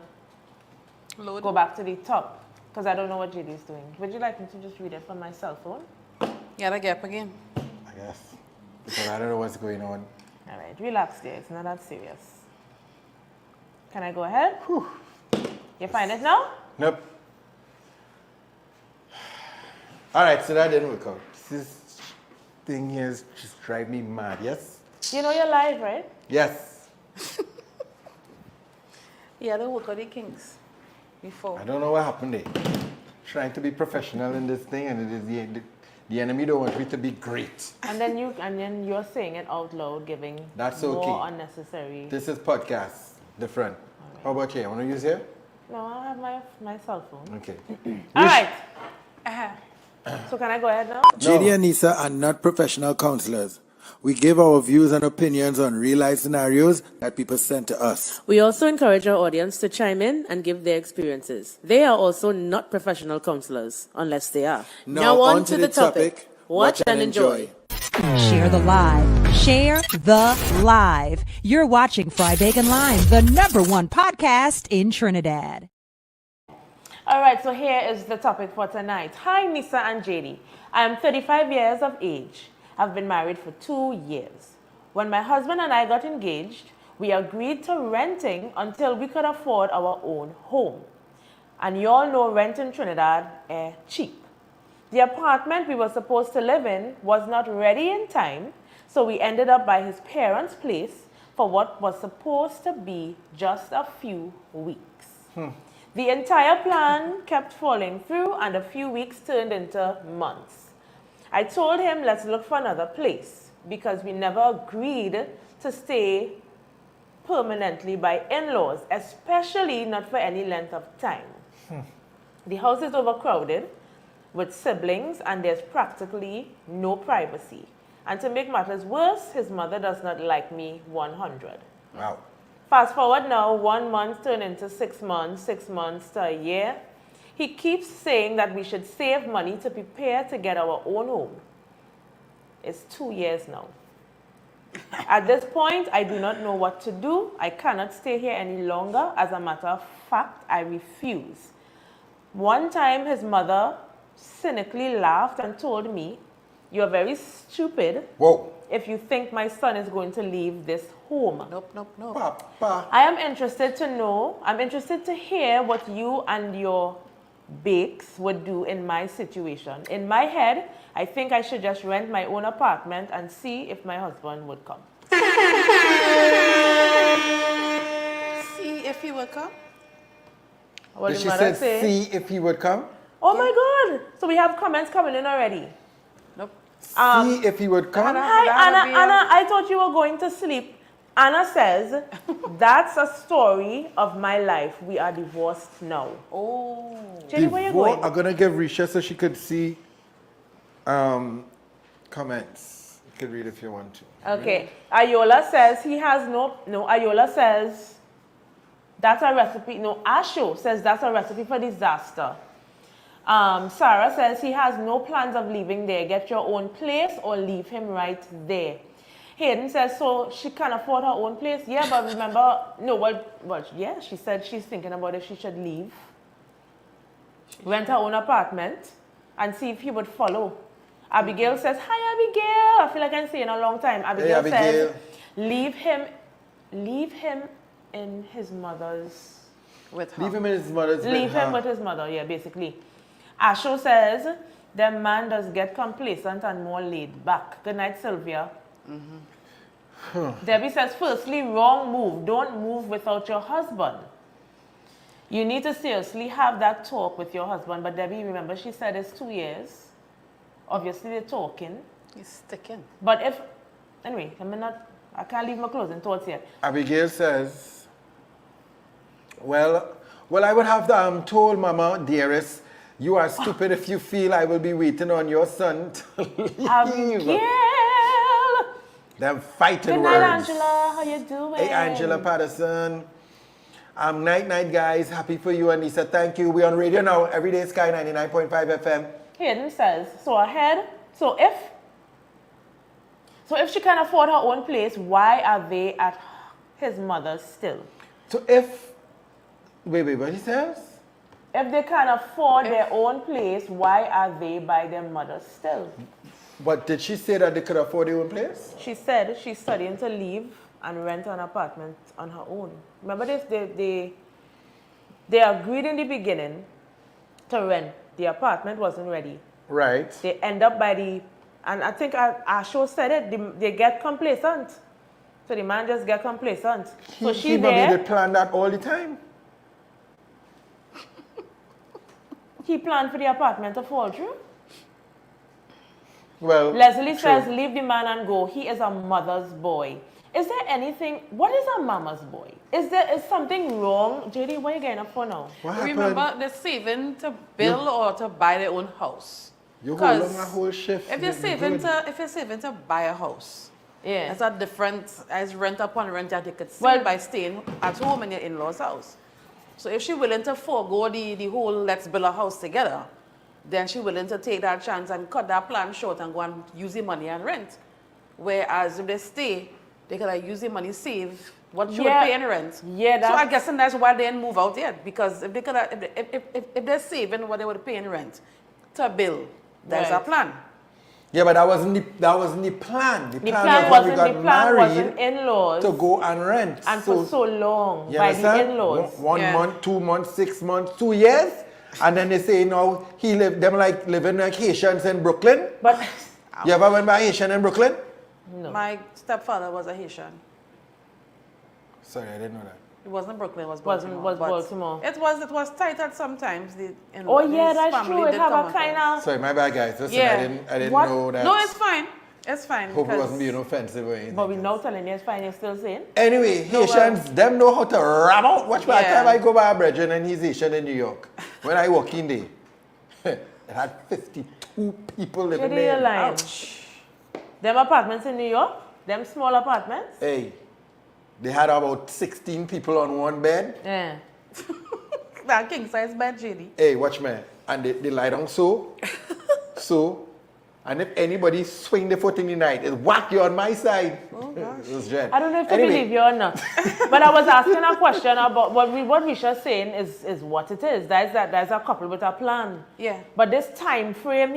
Load. go back to the top because I don't know what JD is doing. Would you like me to just read it from my cell phone? Yeah, the gap again. I guess. Because I don't know what's going on. All right, relax there. It's not that serious. Can I go ahead? Whew. You find it now? Nope. All right, so that didn't work out. This thing here is just drive me mad, yes? You know you're live, right? Yes. Yeah, don't work on the kinks before. I don't know what happened there. Trying to be professional in this thing, and it is the enemy don't want me to be great. And then you're saying it out loud, giving That's more okay. unnecessary. This is podcast, different. Right. How about you? Want to use here? No, I have my cell phone. Okay. All right. Uh-huh. So can I go ahead now? JD and Nisa are not professional counselors. We give our views and opinions on real-life scenarios that people send to us. We also encourage our audience to chime in and give their experiences. They are also not professional counselors, unless they are. Now on to the topic. Watch and enjoy. Share the live. Share the live. You're watching Fry Bacon Live, the #1 podcast in Trinidad. All right, so here is the topic for tonight. Hi, Nisa and JD. I am 35 years of age. I've been married for 2 years. When my husband and I got engaged, we agreed to renting until we could afford our own home. And you all know rent in Trinidad is cheap. The apartment we were supposed to live in was not ready in time, so we ended up by his parents' place for what was supposed to be just a few weeks. The entire plan kept falling through, and a few weeks turned into months. I told him, let's look for another place, because we never agreed to stay permanently by in-laws, especially not for any length of time. The house is overcrowded with siblings, and there's practically no privacy. And to make matters worse, his mother does not like me 100. Wow. Fast forward now, 1 month turned into 6 months, 6 months to a year. He keeps saying that we should save money to prepare to get our own home. It's 2 years now. At this point, I do not know what to do. I cannot stay here any longer. As a matter of fact, I refuse. One time, his mother cynically laughed and told me, "You're very stupid Whoa. if you think my son is going to leave this home." Nope. Papa. I'm interested to hear what you and your bakes would do in my situation. In my head, I think I should just rent my own apartment and see if my husband would come. See if he will come. What Did did she mother said say? see if he would come? Oh my God! So we have comments coming in already. Nope. See if he would come? Anna- Hi, That'll Anna. be Anna, I thought you were going to sleep. Anna says, that's a story of my life. We are divorced now. Oh. Jenny, where you Before- going? I'm gonna give Risha so she could see comments. You could read if you want to. Okay. Ayola says he has no, Ayola says that's a recipe. No, Asho says that's a recipe for disaster. Sarah says he has no plans of leaving there. Get your own place or leave him right there. Hayden says, so she can afford her own place. Yeah, but remember, yeah, she said she's thinking about if she should leave, rent her own apartment, and see if he would follow. Abigail says, hi, Abigail. I feel like I'm saying a long time. Abigail says, leave him in his mother's. With her. Leave him in his mother's bed. Leave him with his mother, yeah, basically. Asho says, the man does get complacent and more laid back. Good night, Sylvia. Debbie says, firstly, wrong move. Don't move without your husband. You need to seriously have that talk with your husband. But Debbie, remember, she said it's 2 years Obviously, they're talking. He's sticking. But if, anyway, I can't leave my closing thoughts yet. Abigail says, well, I would have told Mama, dearest, you are stupid if you feel I will be waiting on your son to leave. Abigail! Them fighting Good words. night, Angela. How you doing? Hey, Angela Patterson. Night, guys. Happy for you, Anissa. Thank you. We're on radio now. Everyday Sky 99.5 FM. Hayden says, so if she can afford her own place, why are they at his mother's still? So if, wait, what he says? If they can afford their own place, why are they by their mother's still? But did she say that they could afford their own place? She said she's studying to leave and rent an apartment on her own. Remember this? They agreed in the beginning to rent. The apartment wasn't ready. Right. They end up and I think Asho said it, they get complacent. So the man just get complacent. So He probably did plan that all the time. He planned for the apartment to fall through. Well, Leslie true. says, leave the man and go. He is a mother's boy. Is there anything, what is a mama's boy? Is something wrong? JD, what are you getting up for now? What happened? Remember, they're saving to build or to buy their own house. You hold on a whole shift. If you're saving to buy a house, Yeah. it's a different as rent upon rent that you could see by staying at home in your in-laws' house. So if she's willing to forego the whole let's build a house together, then she's willing to take that chance and cut that plan short and go and use the money and rent. Whereas if they stay, they could use the money save what she would pay in rent. Yeah, so I guess that's why they didn't move out yet, because if they could if they're saving what they would pay in rent to build, there's a plan. Yeah, but that wasn't the plan. The plan wasn't in-laws to go and rent. And for so long you by understand? the in-laws. One month, 2 months, 6 months, 2 years. And then they say now them like living like Haitians in Brooklyn. But you ever went by Haitian in Brooklyn? No. My stepfather was a Haitian. Sorry, I didn't know that. It wasn't Brooklyn, it was Baltimore. Baltimore. Was Baltimore. It was tight at sometimes. Oh yeah, that's true. It have a kind of. Sorry, my bad, guys. Listen, I didn't know that. No, it's fine. It's fine. Hope it wasn't being offensive or anything. But we now telling you it's fine. You're still saying. Anyway, Haitians, them know how to ram out. Watch by the time I go by a brethren and he's Haitian in New York. When I walk in there, it had 52 people living there. Ouch. Them apartments in New York, them small apartments. Hey, they had about 16 people on one bed. Yeah. That king size bed, JD. Hey, watch me. And they lie down so. And if anybody swing the foot in the night, it whack you on my side. Oh, gosh. It was dread. I don't know if to believe you or not. But I was asking a question about what Risha's saying is what it is. There's a couple with a plan. Yeah. But this time frame,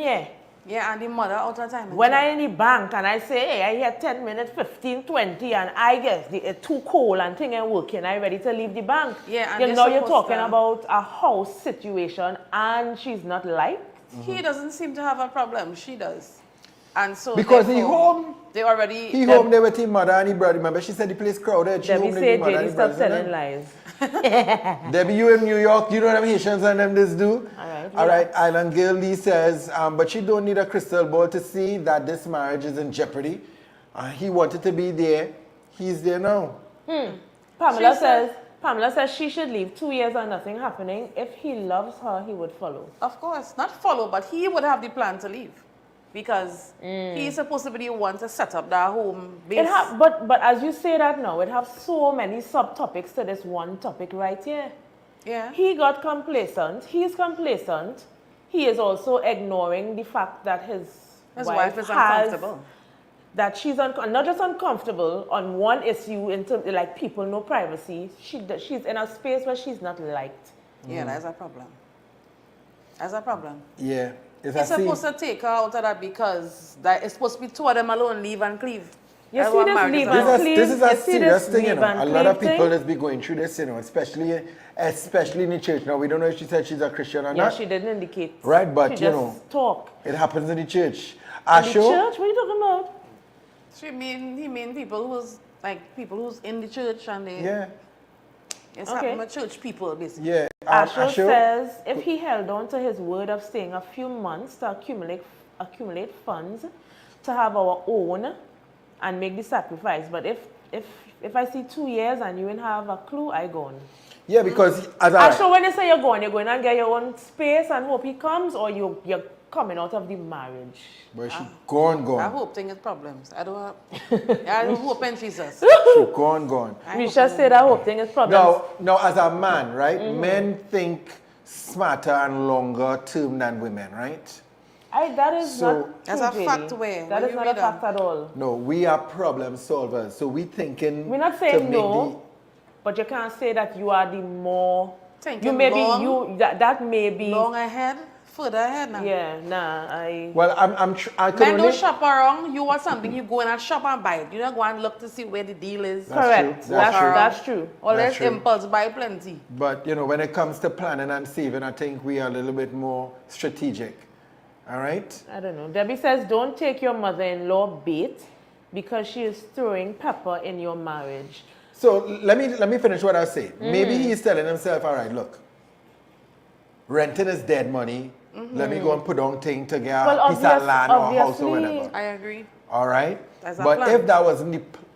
Yeah, and the mother out of time. When I in the bank and I say, hey, I had 10 minutes, 15, 20, and I guess it's too cold and thing ain't working, I ready to leave the bank. Yeah, and you're talking about a house situation and she's not liked. He doesn't seem to have a problem. She does. And so because he home. They already. He home there with his mother and his brother. Remember, she said the place crowded. She Debbie home there with said, his mother and JD, his stop brother. telling lies. Debbie, you in New York, you know what them Haitians and them this do? All right. Island Girl Lee says, but she don't need a crystal ball to see that this marriage is in jeopardy. He wanted to be there. He's there now. Pamela says she should leave 2 years and nothing happening. If he loves her, he would follow. Of course, not follow, but he would have the plan to leave. Because he's supposed to be the one to set up that home base. But as you say that now, it have so many subtopics to this one topic right here. Yeah. He got complacent. He's complacent. He is also ignoring the fact that his wife is uncomfortable. That she's not just uncomfortable on one issue, in terms like people know privacy. She's in a space where she's not liked. Yeah, that's a problem. That's a problem. Yeah. He's supposed to take her out of that because it's supposed to be two of them alone, leave and cleave. You see this leave and cleave? This is a serious thing, you know. A lot of people thing? that's be going through this, you know, especially in the church. Now, we don't know if she said she's a Christian or Yeah, not. she didn't indicate. Right, but, she you just know, talk. It happens in the church. In the church? What are you talking about? He mean people who's in the church and they... Yeah. It's happening with church people, basically. Yeah. Asho says if he held on to his word of staying a few months to accumulate accumulate funds to have our own and make the sacrifice. But if I see 2 years and you ain't have a clue, I gone. Yeah, because as And so when you say you're going and get your own space and hope he comes, or you're coming out of the marriage. But she gone. I hope thing is problems. I don't hope in Jesus. She gone. We should say that hope thing is problems. Now, as a man, right? Men think smarter and longer term than women, right? That is So- not That's true, a fact JD. way. That When is you not a read fact at all. No, we are problem solvers. So we thinking. We're not to saying make no, but you can't say that you are the more. Thinking You may be long. that may be. Long ahead, further ahead now. Yeah, nah. Well, I could Men only. don't shop around. You want something, you go in and shop and buy it. You don't go and look to see where the deal is. Correct. true. That's true. That's true. Or That's less true. impulse buy plenty. But when it comes to planning and saving, I think we are a little bit more strategic. All right. I don't know. Debbie says, don't take your mother-in-law bait because she is throwing pepper in your marriage. So let me finish what I say. Maybe he's telling himself, all right, look, renting is dead money. Let me go and put on thing to get a piece of land or a house or obviously- whatever. I agree. All right. That's our But plan.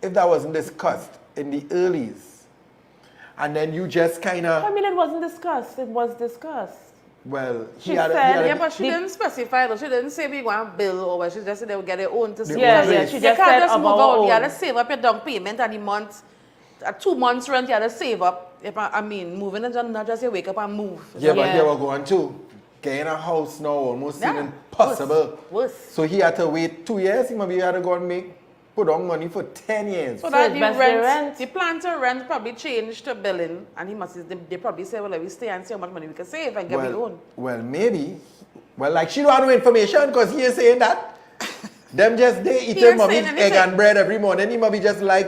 if that wasn't discussed in the earlies, and then you just kind I of, mean, it wasn't discussed. It was discussed. well, She said- Yeah, but she didn't specify though. She didn't say we want to bill or she just said they will get their own to see. Yeah, own yeah. place. She You just can't said just of move our out. You own. gotta save up your down payment and the month, 2 months rent, you gotta save up. If I mean, moving is not just you wake up and move. yeah, but Yeah. they were going to get in a house now almost Yeah. seem impossible. Worse. So he had to wait 2 years. He maybe had to go and put on money for 10 years. So that it's the best they rent, rent. the plan to rent probably changed to billing, and they probably say, well, let me stay and see how much money we can save and get we own. Well, maybe. Well, like she don't have no information because he is saying that. Them just they eat He their ain't mommy's saying egg anything. and bread every morning. He might be just like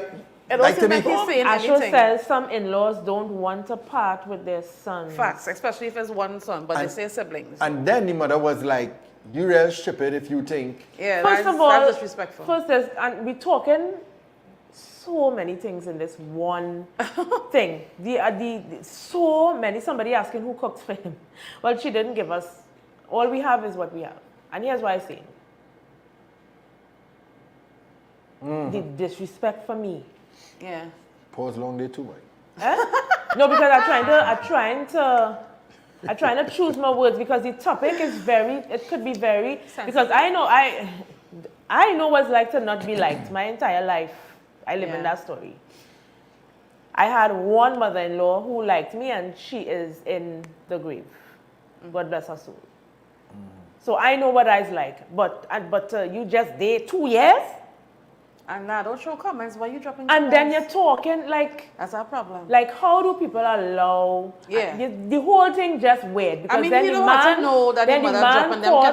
It to doesn't be make you home. saying Asho anything. says some in-laws don't want to part with their sons. Facts, especially if it's one son, but And- they say siblings. And then the mother was like, "You real stupid if you think." Yeah, First that's, of all, that's disrespectful. and we're talking so many things in this one thing. So many. Somebody asking who cooks for him. Well, she didn't give us. All we have is what we have. And here's what I say. The disrespect for me. Yeah. Pause long day too, boy. No, because I'm trying to choose my words because the topic is it could be very, because I know what it's like to not be liked my entire life. I live in Yeah. that story. I had one mother-in-law who liked me and she is in the grave. God bless her soul. So I know what it's like, but you just did 2 years And now don't show comments while you dropping and then comments. you're talking like, That's our problem. like, how do people allow? Yeah. The whole thing just weird because I mean, then you the don't man, have to know that the then mother man dropping them thought-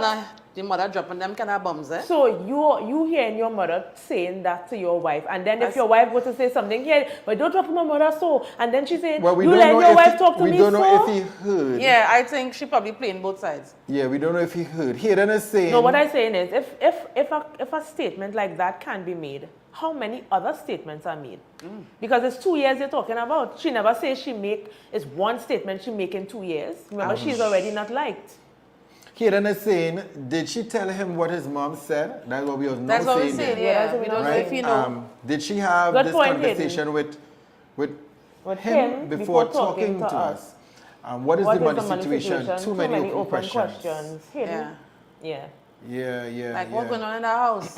kind of bums, eh? So you hearing your mother saying that to your wife, and then if That's- your wife were to say something here, but don't talk to my mother so, and then she saying, Well, we you don't let know your if wife talk to we me don't know so. if he heard. Yeah, I think she probably playing both sides. Yeah, we don't know if he heard. Hayden is saying. No, what I'm saying is, if a statement like that can be made, how many other statements are made? Because it's 2 years you're talking about. She never says it's one statement she make in 2 years. Remember, she's already not liked. Hayden is saying, did she tell him what his mom said? That's what we was not That's what we're saying. saying, there. Yeah, yeah. that's what We we're don't know saying. if you know. Did she have Good this point, conversation with With him before talking to us? What is What the money situation? situation? Too many open questions. Hidden. Yeah. Yeah. Yeah. Like, what's going on in the house?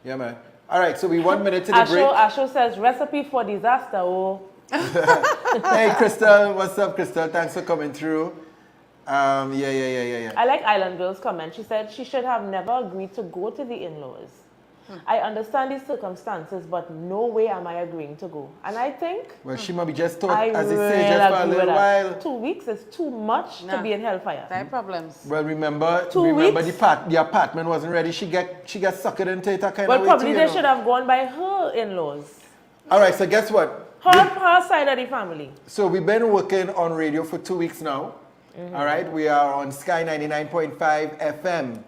Yeah, man. All right, so we 1 minute to the break. Asho says, recipe for disaster, oh. Hey, Crystal. What's up, Crystal? Thanks for coming through. Yeah. I like Island Girl's comment. She said she should have never agreed to go to the in-laws. I understand these circumstances, but no way am I agreeing to go. And I think Well, she might be just thought, I as they really say, just for a agree with little that. while. 2 weeks is too much to Nah. be in hellfire. There are problems. Well, remember 2 weeks? the apartment wasn't ready. She got suckered into it a kind Well, of way probably too, they you know. should have gone by her in-laws. All right, so guess what? Her side of the family. So we've been working on radio for 2 weeks now. All right, we are on Sky 99.5 FM.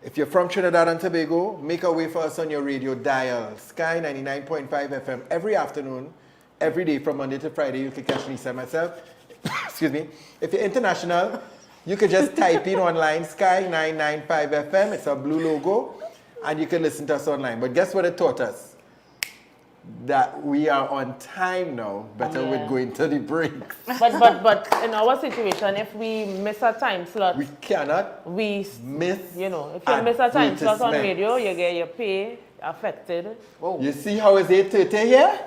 If you're from Trinidad and Tobago, make a way for us on your radio dial. Sky 99.5 FM every afternoon, every day from Monday to Friday. You can catch Lisa and myself. Excuse me. If you're international, You could just type in online Sky 995 FM. It's a blue logo. And you can listen to us online. But guess what it taught us? That we are on time now. Better with going to the breaks. But in our situation, if we miss a time slot, We cannot miss. You know, if you miss a time slot on advertisement. radio, you get your pay affected. You see how it's 8:30 here?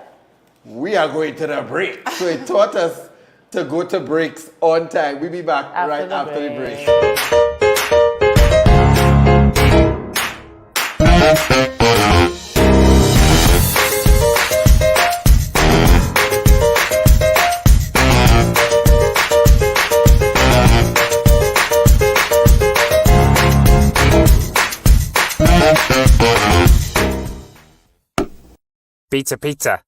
We are going to the break. So it taught us to go to breaks on time. We'll be back right after the break. Pizza, pizza.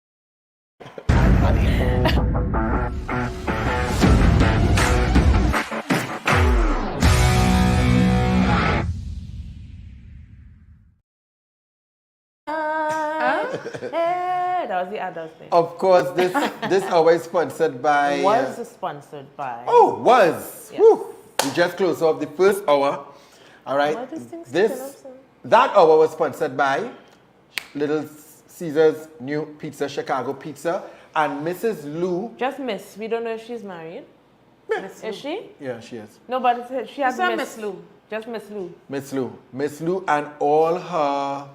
That was the adult thing. Of course, this hour is sponsored by... Was sponsored by. Oh, was. Yes. Whew. We just closed off the first hour. All right. Why this thing sticking up, son? That hour was sponsored by Little Caesar's new pizza, Chicago Pizza, and Mrs. Lou. Just Miss. We don't know if she's married. Is she? Yeah, she is. No, but she has It's Miss Miss Lou. Just Miss Lou. Miss Lou, and all her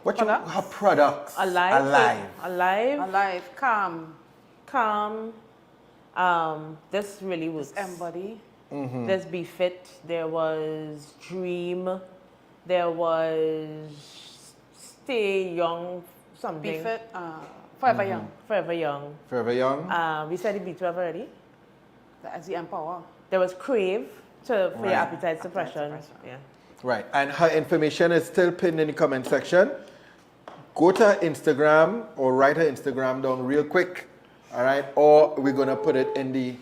her products. Alive. Alive, calm, This really was embody. There's Be Fit. There was Dream. There was Stay Young. Something. Be fit, forever young. Forever Young. Forever Young. We said the B12 already. As the empower. There was Crave for Right. your appetite suppression. Yeah. Right, and her information is still pinned in the comment section. Go to her Instagram or write her Instagram down real quick, all right? Or we're gonna put it in the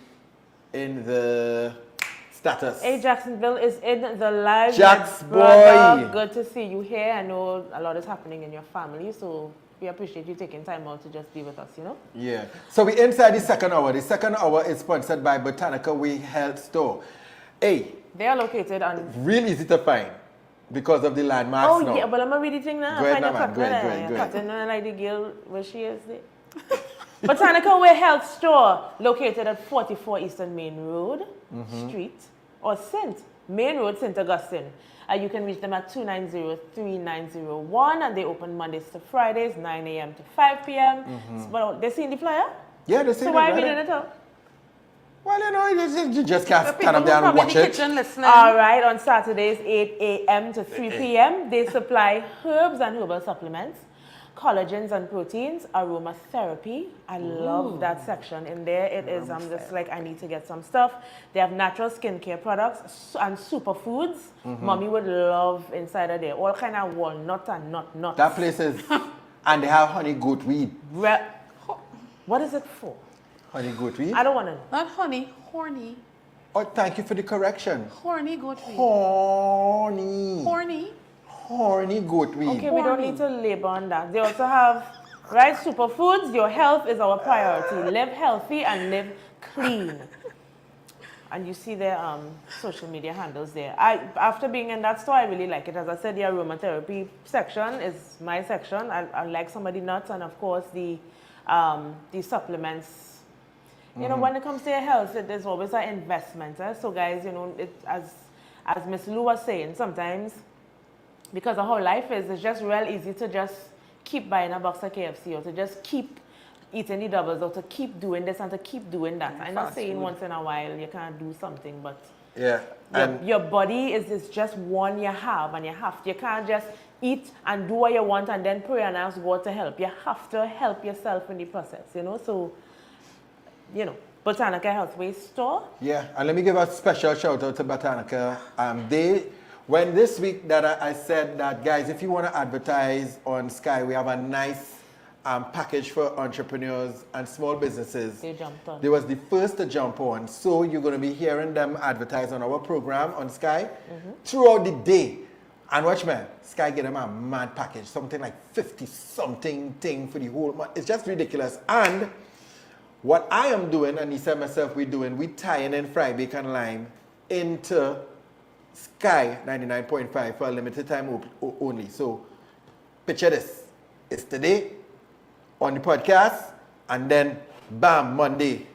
status. Hey, Jacksonville is in the live. Jax my brother. boy. Good to see you here. I know a lot is happening in your family, so we appreciate you taking time out to just be with us, you know? Yeah. So we're inside the second hour. The second hour is sponsored by Botanica Way Health Store. Hey, They are located on... real easy to find because of the landmarks Oh, now. yeah, but I'm going to read the thing now. Go ahead, Find your now, man. cut Go ahead, there. go ahead, go ahead. Cut in, like the girl where she is there. Botanica Way Health Store, located at 44 Eastern Main Road, Street, or Main Road, St. Augustine. You can reach them at 290-3901, and they open Mondays to Fridays, 9 a.m. to 5 p.m. But they seen the flyer? Yeah, they see So it, why right? we didn't tell? Well, you know, you just can't The stand people up who there and probably in watch the it. kitchen listening. All right, on Saturdays, 8 a.m. to 3 p.m., they supply herbs and herbal supplements, collagens and proteins, aromatherapy. I love that section in there. It is, I'm just like, I need to get some stuff. They have natural skincare products and superfoods. Mommy would love inside of there. All kind of walnut and nuts. That place is, and they have honey goat weed. What is it for? Honey goat weed? I don't want to know. Not honey, horny. Oh, thank you for the correction. Horny goat weed. Horny. Horny goat weed. Okay, we don't need to labor on that. They also have, right, superfoods. Your health is our priority. Live healthy and live clean. And you see their social media handles there. After being in that store, I really like it. As I said, the aromatherapy section is my section. I like some of the nuts and, of course, the supplements. You know, when it comes to your health, there's always an investment. So, guys, you know, as Miss Lou was saying, sometimes, because of how life is, it's just real easy to just keep buying a box of KFC or to just keep eating the doubles or to keep doing this and to keep doing that. I'm not saying once in a while you can't do something, but Yeah. your body is just one you have, and you can't just eat and do what you want and then pray and ask God to help. You have to help yourself in the process, you know. So, you know, Botanica Healthway Store. Yeah, and let me give a special shout out to Botanica. When this week that I said that, guys, if you want to advertise on Sky, we have a nice package for entrepreneurs and small businesses. They jumped on. They was the first to jump on. So you're going to be hearing them advertise on our program on Sky throughout the day. And watch, man, Sky get them a mad package, something like 50-something thing for the whole month. It's just ridiculous. And what I am doing, and Nisa and myself, we tying in fried bacon lime into Sky 99.5 for a limited time only. So picture this. It's today on the podcast, and then bam, Monday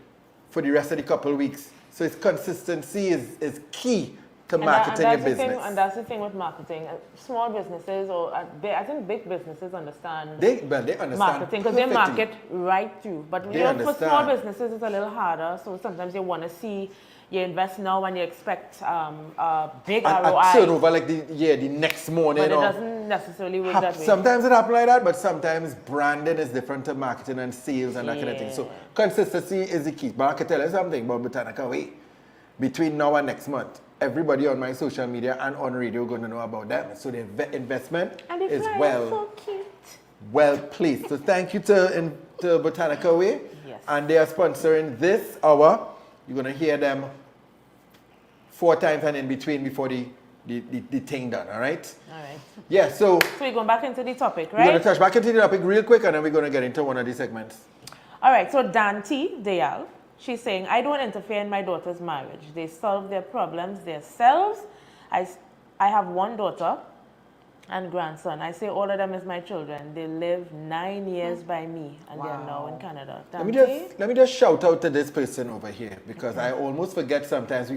for the rest of the couple of weeks. So it's consistency is key to marketing your business. And that's the thing with marketing. Small businesses, or I think big businesses understand They understand marketing because they perfectly. market right through. But They for small understand. businesses, it's a little harder. So sometimes you want to see, you invest now and you expect a big ROI. A turnover like the next morning. But it or doesn't necessarily work that way. Sometimes it happens like that, but sometimes branding is different to marketing and sales and that kind of thing. So consistency is the key. But I can tell you something about Botanica Way. Between now and next month, everybody on my social media and on radio going to know about them. So the investment And the is flyer is so cute. well placed. So thank you to Botanica Way. Yes. And they are sponsoring this hour. You're going to hear them 4 times and in between before the thing done, all right? All right. Yeah, so So we're going back into the topic, we're going right? to touch back into the topic real quick, and then we're going to get into one of these segments. All right, so Dante Dayal, she's saying, I don't interfere in my daughter's marriage. They solve their problems themselves. I have one daughter and grandson. I say all of them is my children. They live 9 years by me, and they are now in Canada. Let me just shout out to this person over here, because I almost forget sometimes.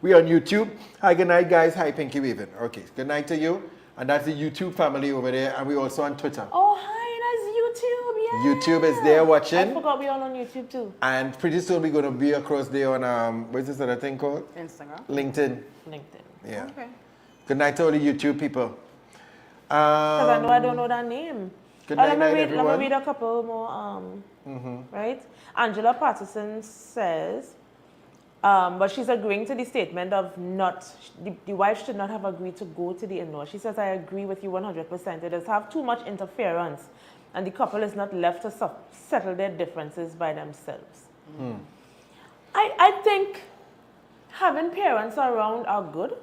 We on YouTube. Hi, good night, guys. Hi, Pinky Waving. Okay, good night to you. And that's the YouTube family over there, and we're also on Twitter. Oh, hi, that's YouTube, yeah. YouTube is there watching. I forgot we're all on YouTube too. And pretty soon we're going to be across there on, what is this other thing called? Instagram. LinkedIn. LinkedIn. Yeah. Okay. Good night to all the YouTube people. Because I don't know that name. Good Let night, me everyone. read a couple more, right? Angela Patterson says, but she's agreeing to the statement of the wife should not have agreed to go to the in-law. She says, I agree with you 100%. It does have too much interference, and the couple is not left to settle their differences by themselves. I think having parents around are good.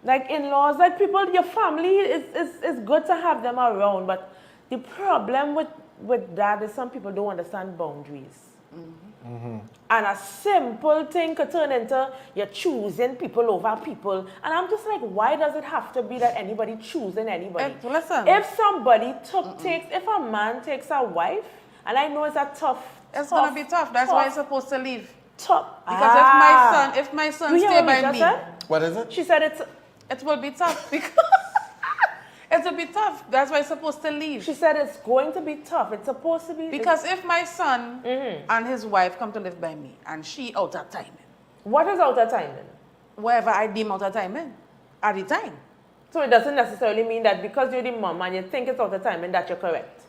Like in-laws, like people, your family is good to have them around, but the problem with that is some people don't understand boundaries. And a simple thing could turn into you're choosing people over people. And I'm just like, why does it have to be that anybody choosing anybody? Listen. If somebody if a man takes a wife, and I know it's a tough, It's gonna be tough. That's why it's supposed to leave. tough. Because if my son You hear stay what by Misha me, said? What is it? She said it will be tough because it will be tough. That's why it's supposed to leave. She said it's going to be tough. It's supposed to be. Because if my son and his wife come to live by me and she out of timing, What is out of timing? wherever I deem out of timing, at the time. So it doesn't necessarily mean that because you're the mom and you think it's out of timing that you're correct.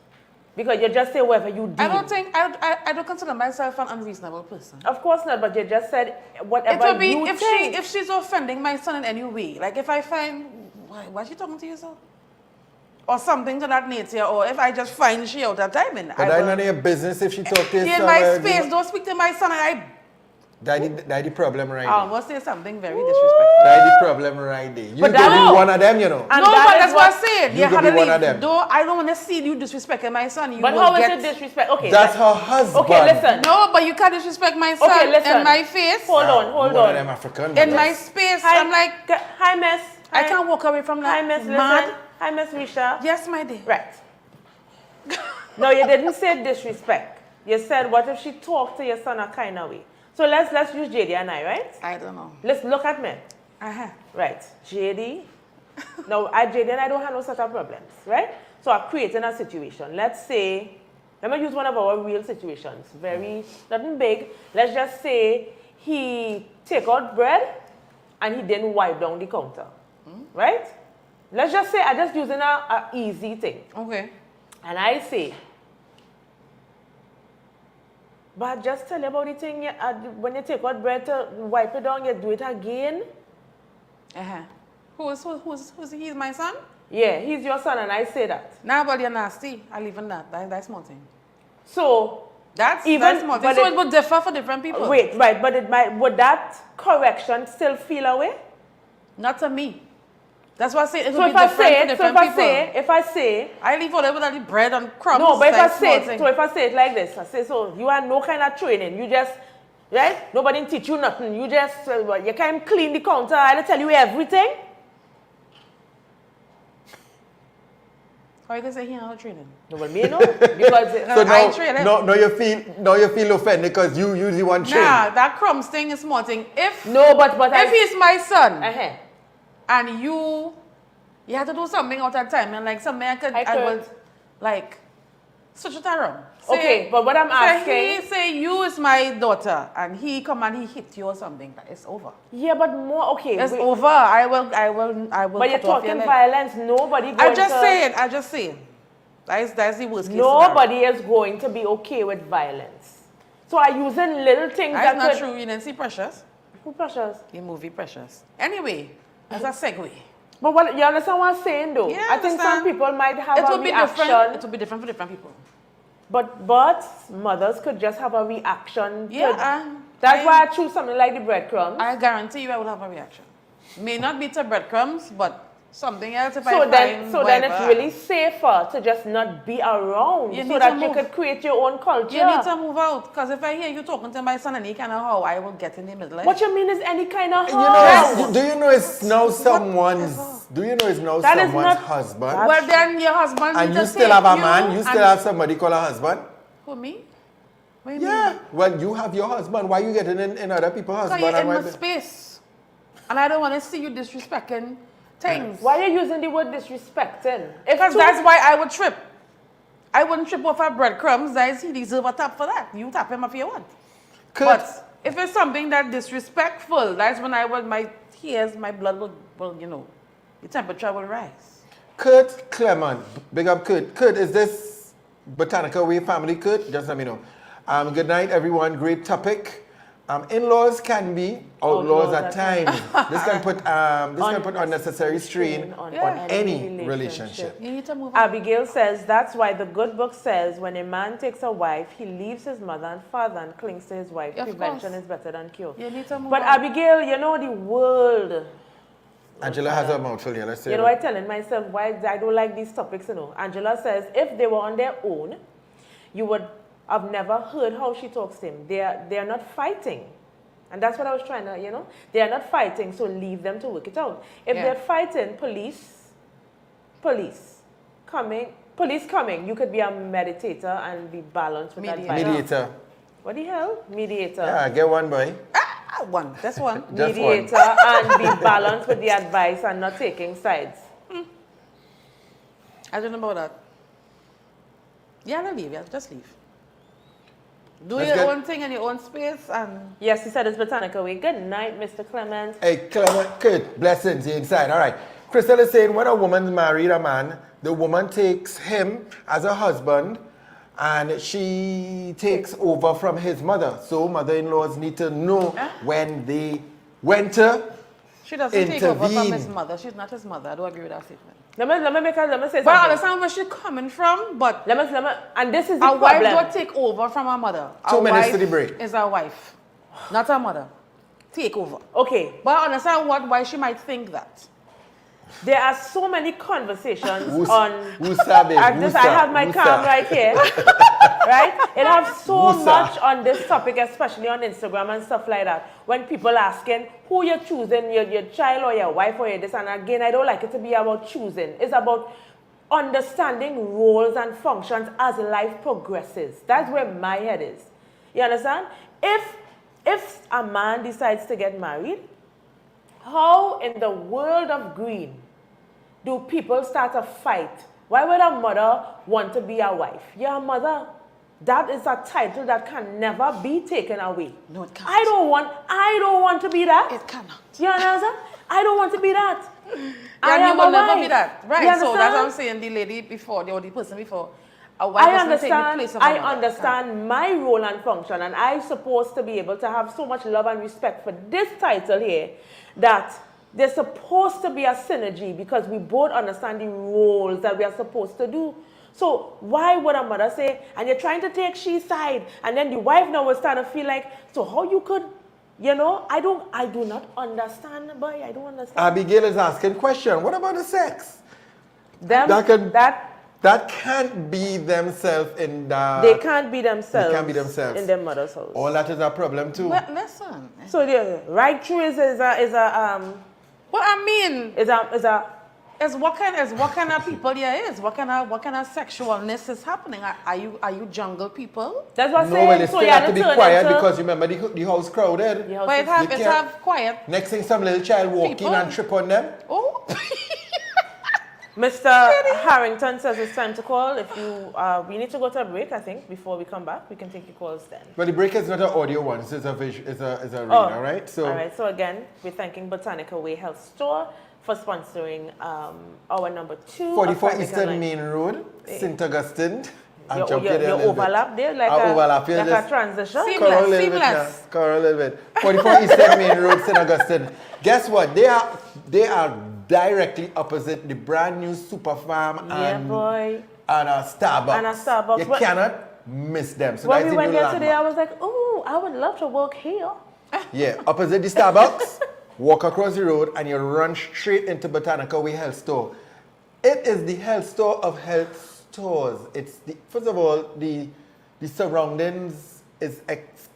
Because you just say whatever you do. I don't consider myself an unreasonable person. Of course not, but you just said whatever It will be you think. if she's offending my son in any way. Like if I find why is she talking to you so? Or something to that nature, or if I just find she out of timing. But I none of your business if she talk to his in son. my space, don't speak to my son, and That's the problem right I there. almost say something very disrespectful. That's the problem right there. You But could that- be one of them, you know. And No, that but is that's what I said. You You could had to be one leave. of them. Though I don't want to see you disrespecting my son. You But will how is get... it disrespect? Okay. That's her husband. Okay, listen. No, but you can't disrespect my son Okay, listen. in my face. Hold on, hold One of on. them African. In my space, Hi, I'm like, hi, Miss. I can't walk away from that. Hi, Miss. Mad. Listen. Hi, Miss Risha. Yes, my dear. Right. No, you didn't say disrespect. You said, what if she talked to your son a kind of way? So let's use JD and I, right? I don't know. Let's look at me. Uh-huh. Right. JD. Now, JD and I don't have no such a problems, right? So I'm creating a situation. Let's say, let me use one of our real situations. Nothing big. Let's just say he take out bread and he didn't wipe down the counter, right? Let's just say I'm just using a easy thing. Okay. And I say, but just tell you about the thing, when you take out bread to wipe it down, you do it again. Uh-huh. Who's he? He's my son? Yeah, he's your son, and I say that. Nah, but you're nasty. I'll even that. That's small thing. So, That's even small thing. So it would differ for different people. Wait, right, but would that correction still feel away? Not to me. That's why I say it So would if be I different say for it, different people. if I say, I leave whatever that the bread and crumbs. no, but if I like say small it, thing. so if I say it like this, I say, so you had no kind of training, you just Right? Nobody teach you nothing. You just, you can't clean the counter. I tell you everything. How you can say he ain't training? No, but me no. Because So I train him. now you feel offended because you usually want train. Nah, that crumbs thing is small thing. If if he's my son, uh-huh. and you have to do something out of time, and like something I would like switch it around. Okay, but what I'm asking, say you is my daughter, and he come and he hit you or something. It's over. yeah, but more okay. It's over. I will. But you're cut off your talking leg. violence. Nobody. I'm just saying. That's the worst case Nobody is going to be okay with violence. So are using little things scenario. that That's could... not true. You didn't see Precious? Who Precious? The movie Precious. Anyway, that's a segue. But what you understand what I'm saying though? Yeah, I think some people might have it a will be reaction. different. It will be different for different people. But mothers could just have a reaction. Yeah, That's why I choose something like the breadcrumbs. I guarantee you I will have a reaction. May not be to breadcrumbs, but something else if so I then find it's really safer to just not be around You so need that to you move. could create your own culture. You need to move out, because if I hear you talking to my son and he kind of how, I will get in the middle. What you mean is any kind of You harm? know, do you know it's now someone's That is not- husband? Well, then your husband And need you to still take have a you man? You and- still have somebody called a husband? Who, me? What do you Yeah. mean? Well, you have your husband. Why you getting in other people's Because husband? you're in and why my space. And I don't want to see you disrespecting things. Why are you using the word disrespecting? Because that's why I would trip. I wouldn't trip off our breadcrumbs. He deserve a tap for that. You tap him if you want. But if it's something that disrespectful, that's when I would, my blood will, the temperature will rise. Kurt Clement, big up Kurt. Kurt, is this Botanical Way family, Kurt? Just let me know. Good night, everyone. Great topic. In-laws can be outlaws at times. This can put unnecessary strain on any relationship. You need to move on. Abigail says that's why the good book says when a man takes a wife, he leaves his mother and father and clings to his wife. Of Prevention course. is better than cure. You need to move But on. Abigail, you know the world. Angela has a mouthful here. Let's say You know, I'm telling myself why I don't like these topics, Angela says if they were on their own, you would have never heard how she talks to him. They are not fighting. And that's what I was trying to, They are not fighting, so leave them to work it out. If they're fighting, police coming, you could be a meditator and be balanced with that fight. Mediator. What the hell? Mediator. Yeah, get one, boy. One. That's one. Just Mediator and be balanced with the advice and not taking sides. I don't know about that. Yeah, no, leave. Yeah, just leave. Do Let's your get- own thing in your own space and... Yes, he said it's Botanical Way. Good night, Mr. Clement. Hey, Clement, Kurt, blessings, you inside. All right. Crystal is saying when a woman married a man, the woman takes him as a husband and she takes over from his mother. So mother-in-laws need to know when they went to She doesn't take over from intervene. his mother. She's not his mother. I don't agree with that statement. Let me say something. But I understand where she's coming from, but and this is the a wife problem. don't take over from her mother. 2 minutes wife to the break. is a wife, not her mother. Take over. Okay, But I understand why she might think that. there are so many conversations Who's- on... who's sabe? I Who's have my who's cam sabe? right here. Right? It has so Who's much sabe? on this topic, especially on Instagram and stuff like that. When people asking who you're choosing, your child or your wife or your this, and again, I don't like it to be about choosing. It's about understanding roles and functions as life progresses. That's where my head is. You understand? If a man decides to get married, how in the world of green do people start a fight? Why would a mother want to be a wife? You're a mother. That is a title that can never be taken away. No, it can't. I don't want to be that. It cannot. You understand? I don't want to be that. I And am you will a never wife. be that. Right. You So that's what I'm understand? saying. The lady before, or the person before, a wife I doesn't take the understand. place of a I mother. understand my role and function, and I'm supposed to be able to have so much love and respect for this title here that there's supposed to be a synergy because we both understand the roles that we are supposed to do. So why would a mother say, and you're trying to take she's side, and then the wife now will start to feel like, so how you could, I do not understand, boy, I don't understand. Abigail is asking question. What about the sex? Them, that can- that that can't be themselves in the... They can't be themselves. They can't be themselves. In their mother's house. All that is a problem too. But listen. So the right through is a What I mean is a is what kind of people there is? What kind of sexualness is happening? Are you jungle people? that's what I'm No, saying. well, it's so still you have to be turn quiet into- because remember the house crowded. the house But is- it can't- have quiet. Next thing, some little child walk in People. and trip on them. Oh. Mr. Harrington says it's time to call. If you, we need to go to a break, I think. Before we come back, we can take your calls then. But the break is not an audio one, so it's a read, Oh, all right? So all right. So again, we're thanking Botanica Way Health Store for sponsoring our number 2. 44 of Eastern Line. Main Road, St. Augustine. You overlap there like overlap here, like just a transition. See- cover a little bit now. Seamless. Cover a little bit. 44 Eastern Main Road, St. Augustine. Guess what? They are directly opposite the brand new Super Farm Yeah, and boy. Starbucks. And a Starbucks. You But- cannot miss them. So When that's we the went new there today, I landmark. was like, ooh, I would love to work here. Yeah, opposite the Starbucks, walk across the road and you run straight into Botanica Way Health Store. It is the health store of health stores. It's the, first of all, the surroundings is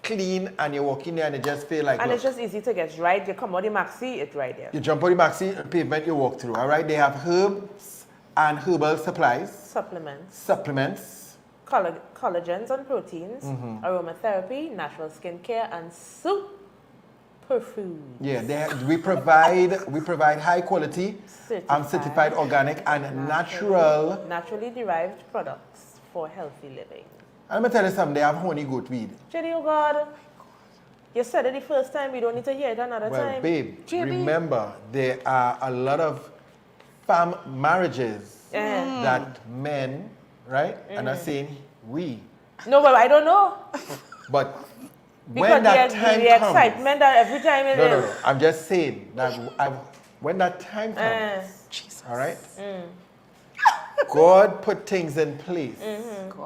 clean and you walk in there and you just feel like, And look, it's just easy to get right. You come out the maxi, it's right there. you jump on the maxi pavement, you walk through, all right? They have herbs and herbal supplies, supplements, Collagens and proteins, Mm-hmm. aromatherapy, natural skincare, and superfood. Yeah, we provide high quality, certified organic and natural. Naturally derived products for healthy living. I'm gonna tell you something, they have honey goat weed. Jenny, oh God. You said it the first time, we don't need to hear it another Well, time. babe, JB. remember, there are a lot of farm marriages Yeah. that men, right, are not saying we. No, but I don't know. But Because when that time the comes, excitement that every time it no, is. I'm just saying that when that time Uh, comes, all right, God put things in place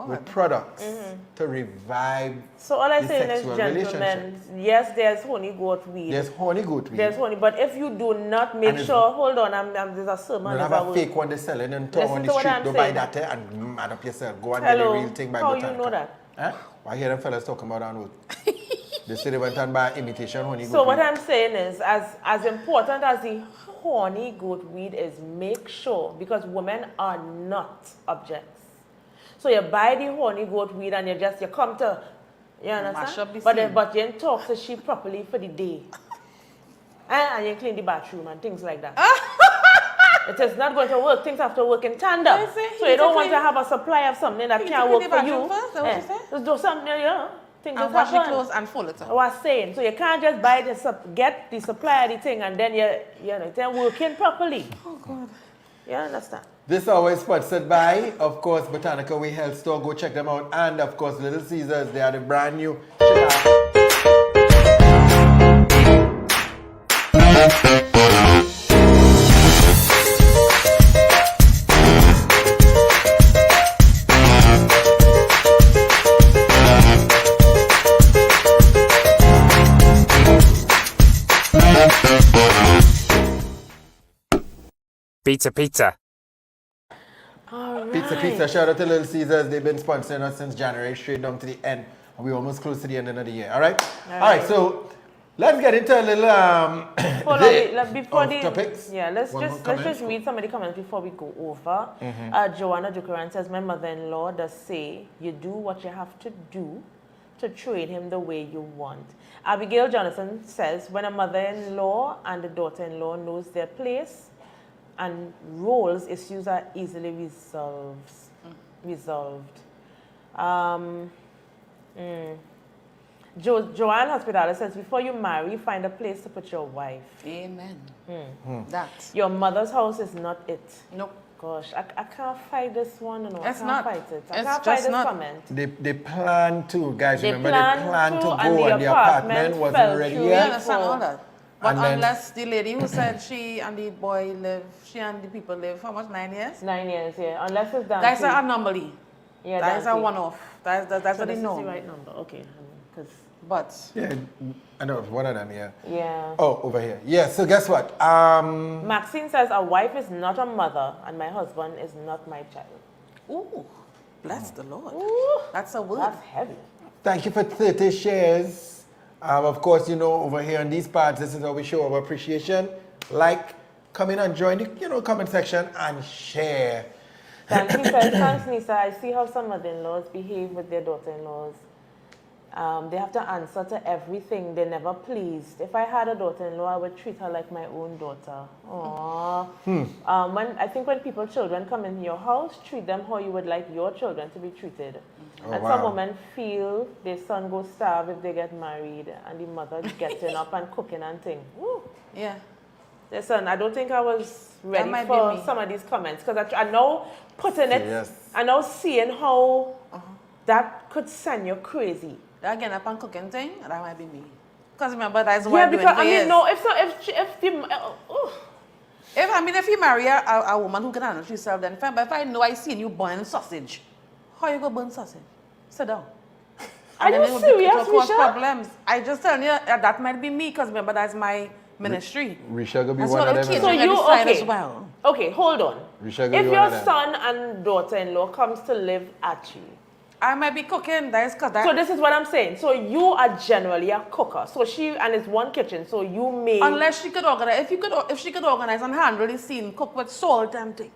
with products to revive. So all I'm the saying is, sexual gentlemen, yes, there's honey goat weed. There's honey goat weed. There's honey, but if you do not make And it's- sure, hold on, there's a sermon. You there's have a word. fake one they're selling in town Listen on to the what street. I'm Don't buy saying. that and mad up yourself. Go and Hello. get the real thing by How Botanica. you know that? Huh? I hear them fellas talking about that road. They say they went and buy imitation honey So goat what weed. I'm saying is, as important as the honey goat weed is, make sure, because women are not objects. So you buy the honey goat weed and you come to, you Mash understand? up the But scene. but you talk to she properly for the day. And you clean the bathroom and things like that. It is not going to work. Things have to work in tandem. I see. So you don't You want to clean- have a supply of something that You can't clean work the for you. bathroom first, is that what you say? Just do something, things And just wash the happen. clothes and fold it I up. was saying, so you can't just buy get the supply of the thing and then it's not working properly. Oh God. You understand? This hour is sponsored by, of course, Botanica Way Health Store. Go check them out. And, of course, Little Caesars. They are the brand new. Pizza. All right. Pizza. Shout out to Little Caesars. They've been sponsoring us since January, straight down to the end. And we're almost close to the end of the year. All right? All right. So let's get into a little Hold on, before of the topics. yeah, let's One more just comment. read some of the comments before we go over. Joanna Dukaran says, my mother-in-law does say you do what you have to do to train him the way you want. Abigail Jonathan says, when a mother-in-law and a daughter-in-law knows their place and roles, issues are easily resolved. Joanne Hospitaler says, before you marry, find a place to put your wife. Amen. That. Your mother's house is not it. Nope. Gosh, I can't fight this one. No, It's I can't not. fight it. I It's can't fight just this not. comment. They plan to, guys, They remember planned they planned to to, go and the and the apartment apartment wasn't fell ready through. We yet. understand all that. But And then- unless the lady who said she and the boy live, she and the people live, how much, 9 years? 9 years, yeah. Unless it's done. That's an anomaly. Yeah, That is a Dante. one-off. That's So what they this is the know. right number. Okay. Because But Yeah, I know, one of them, yeah. yeah. Oh, over here. Yeah, so guess what? Maxine says a wife is not a mother and my husband is not my child. Ooh, bless the Lord. Ooh, That's a word. that's heavy. Thank you for 30 shares. Of course, you know, over here in these parts, this is how we show our appreciation. Like, come in and join the comment section and share. Thanks, Nisa. I see how some mother-in-laws behave with their daughter-in-laws. They have to answer to everything. They're never pleased. If I had a daughter-in-law, I would treat her like my own daughter. I think when children come into your house, treat them how you would like your children to be treated. And some women feel their son goes starve if they get married, and the mother getting up and cooking and things. Yeah. Listen, I don't think I was ready for some of these comments because I know putting it, Yes. I know seeing how that could send you crazy. Again, upon cooking thing, that might be me. Because remember, that's what I'm doing because for years. If you marry a woman who can handle herself, then fine. But if I know I seen you burning sausage, how you go burn sausage? Sit down. Are you serious, It will cause Risha? problems. I just tell you that might be me, because remember, that's my ministry. Risha gonna be That's one what of the them. kids So are you, decide okay. as well. Okay, hold on. Risha gonna If be one your of them. son and daughter-in-law comes to live at you, I might be cooking, that is because so this is what I'm saying. So you are generally a cooker. So and it's one kitchen. So you may. unless she could organize, if she could organize and handle the scene, cook with salt and thing.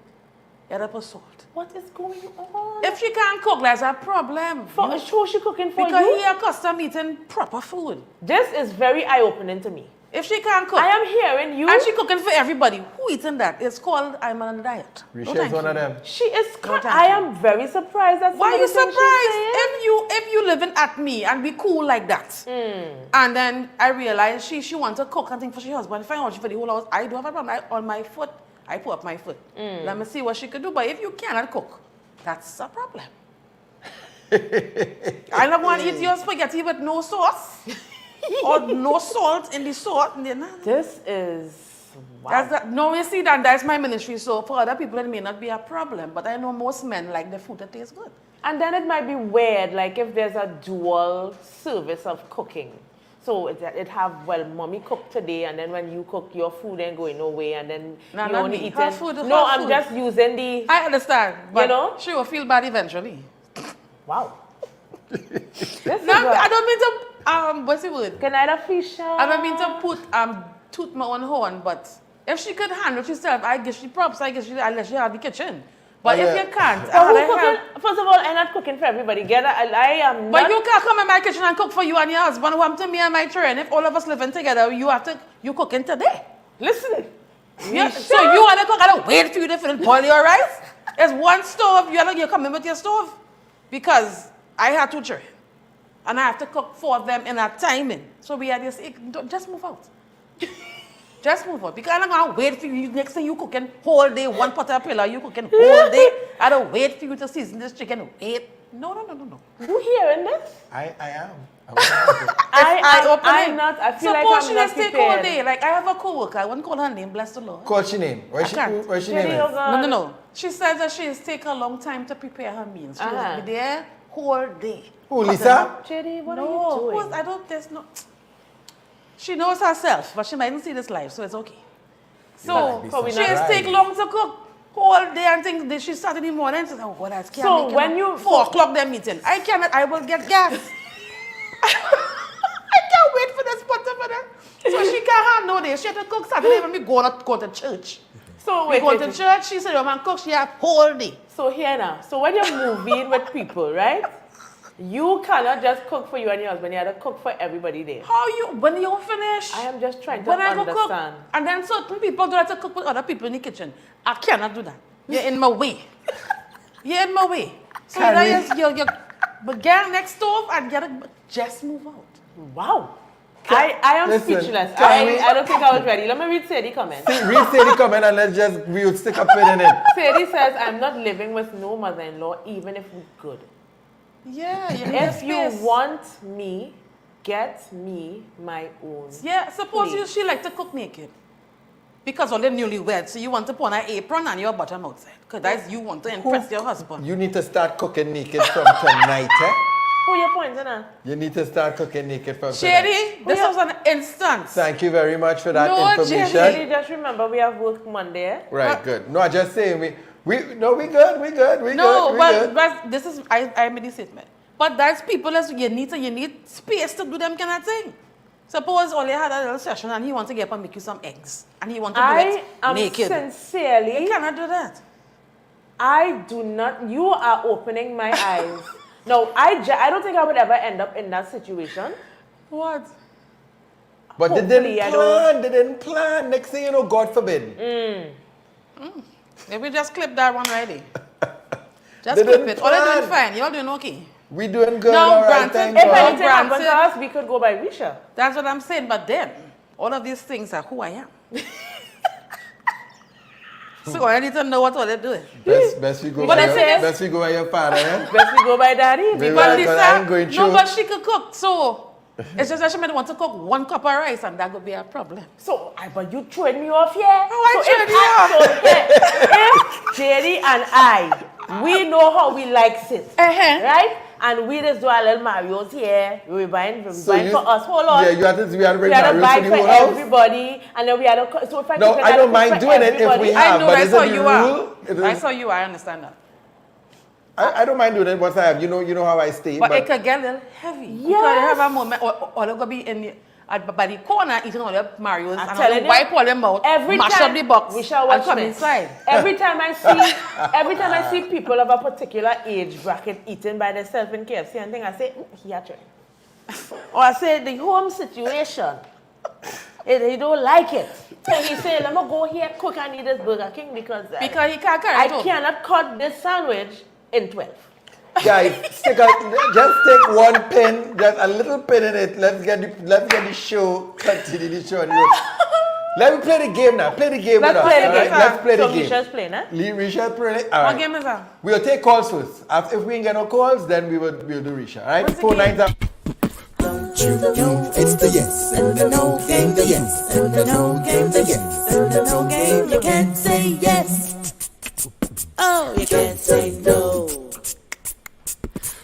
Yeah, put salt. What is going on? If she can't cook, that's a problem. Who's she cooking for Because you? he accustomed eating proper food. This is very eye-opening to me. If she can't cook, I am hearing you. and she cooking for everybody, who eating that? It's called I'm on a diet. No, Risha thank is one you. of them. She is. No, thank I you. am very surprised at some Why of are you the things she's surprised? saying. If you living at me and be cool like that, and then I realize she wants to cook and think for her husband, find out she for the whole house, I don't have a problem. On my foot, I put up my foot. Let me see what she could do. But if you cannot cook, that's a problem. I don't want to eat your spaghetti with no sauce or no salt in the salt. This is wow. No, you see that's my ministry. So for other people, it may not be a problem. But I know most men like the food that tastes good. And then it might be weird, like if there's a dual service of cooking. So it have, well, mommy cooked today, and then when you cook, your food ain't going nowhere, and then No, you not only me. eat Her it. food, No, her I'm food. just using the. I understand, but she will feel bad eventually. Wow. This is I don't mean to what's the word? Can I have fish? I don't mean to put toot my own horn, but if she could handle herself, I guess she props. I guess unless she have the kitchen. But if you can't, First of all, I'm not cooking for everybody. I am not. But you can't come in my kitchen and cook for you and your husband. Who to me and my children? If all of us living together, you cooking today. Listen. Yeah, so you want to cook? I don't wait for you to finish boil your rice. It's one stove. You come in with your stove, because I have 2 children, and I have to cook 4 of them in a timing. So we are just move out. Just move out, because I'm not going to wait for you. Next thing you cooking whole day, 1 pot of pillar, you cooking whole day. I don't wait for you to season this chicken. Wait. No. Who hearing this? I am. I'm not. I feel like Suppose I'm she not just take prepared. all day. Like I have a co-worker. I won't call her name, bless the Lord. What's she name? Where's she name? Jenny Ogan. No. She says that she has taken a long time to prepare her meals. She will be there whole day. Who, Lisa? Jenny, what No, are you doing? I don't. There's no. She knows herself, but she mightn't see this live, so it's okay. So she has take long to cook whole day and think she start in the morning. So, oh God, I can't. So when you 4 o'clock they're meeting, I cannot. I will get gas. I can't wait for this butter for that. So she can't have no day. She had to cook Saturday when we go to church. So We go to church. She said, "Your man cook." She have whole day. So here now. So when you're moving with people, right? You cannot just cook for you and your husband. You have to cook for everybody there. When you finish? I am just trying to When I go cook, understand. and then certain people don't have to cook with other people in the kitchen. I cannot do that. You're in my way. You're in my way. So you're but get next stove and just move out. Wow. I am Listen, speechless. can we- I don't think I was ready. Let me read Sadie comment. Read Sadie comment and we'll stick a pin in it. Sadie says, I'm not living with no mother-in-law even if we good. Yeah, If you want me, get me my own. Yeah, suppose plate. she like to cook naked. Because all the newlyweds, so you want to put on an apron and your bottom outside. Because that's you want to impress your husband. You need to start cooking naked from tonight, Who you pointing at? You need to start cooking naked from tonight. Shady, this was an instance. Thank you very much for that No, information. Sadie, just remember we have work Monday. Right, good. No, I just saying We good. We No, good. but this is I made this statement. But there's people as you need space to do them kind of thing. Suppose Ole had a little session and he wants to get up and make you some eggs and he wants to do it naked. Sincerely, You cannot do that. I do not. You are opening my eyes. No, I don't think I would ever end up in that situation. What? But they Hopefully, I don't- didn't plan. Next thing you know, God forbid. Maybe just clip that one ready. Just They clip didn't it. All you're doing plan. fine. You're doing okay. We doing good, No, all right, granted, thank If God. God. anything happens to Granted. us, we could go by Risha. That's what I'm saying. But then, all of these things are who I am. So I need to know what all they're doing. Best we go But by I your, say- best we go by your father, eh? Best we go by Daddy. Maybe But I Lisa, ain't going no, through. but she could cook. So it's just that she might want to cook 1 cup of rice and that could be a problem. So, but you throwing me off here. I so throwing you off. If JD and I, we know how we like it, right? And we just do our little Mario's here. We buying for us. Hold on. Yeah, we had to bring We had to Marios buy to the for whole house. everybody, and then we had to. So if I No, cook, I gotta don't cook mind for doing it if everybody. we I have, know but that's is it how the you rule? are. It That's is- how you are. I understand that. I don't mind doing it once I have. You know how I stay. But it could get a little heavy. Because you have a moment, or they're going to be in the, by the corner eating all the Marios and telling I'll you, wipe all them out, Every mash time up the box, we shall and watch come me. inside. Every time I see people of a particular age bracket eating by themselves in KFC and thing, I say, he actually. Or I say the home situation. He don't like it. So he say, let me go here, cook and eat this Burger King because Because he can't carry I it home. cannot cut this sandwich in 12. Guys, just take one pin, just a little pin in it. Let's get the show, continue the show. Let me play the game now. Play the game with us. play the all right? game. Let's play the So game. Risha's playing, eh? Risha play. All What right. game is that? We'll take calls first. If we ain't get no calls, then we'll do Risha. All right? What's the 4 9 game? You know it's the yes and the no game, the yes and the no game, the yes and the no game. You can't say yes. Oh, you can't say no.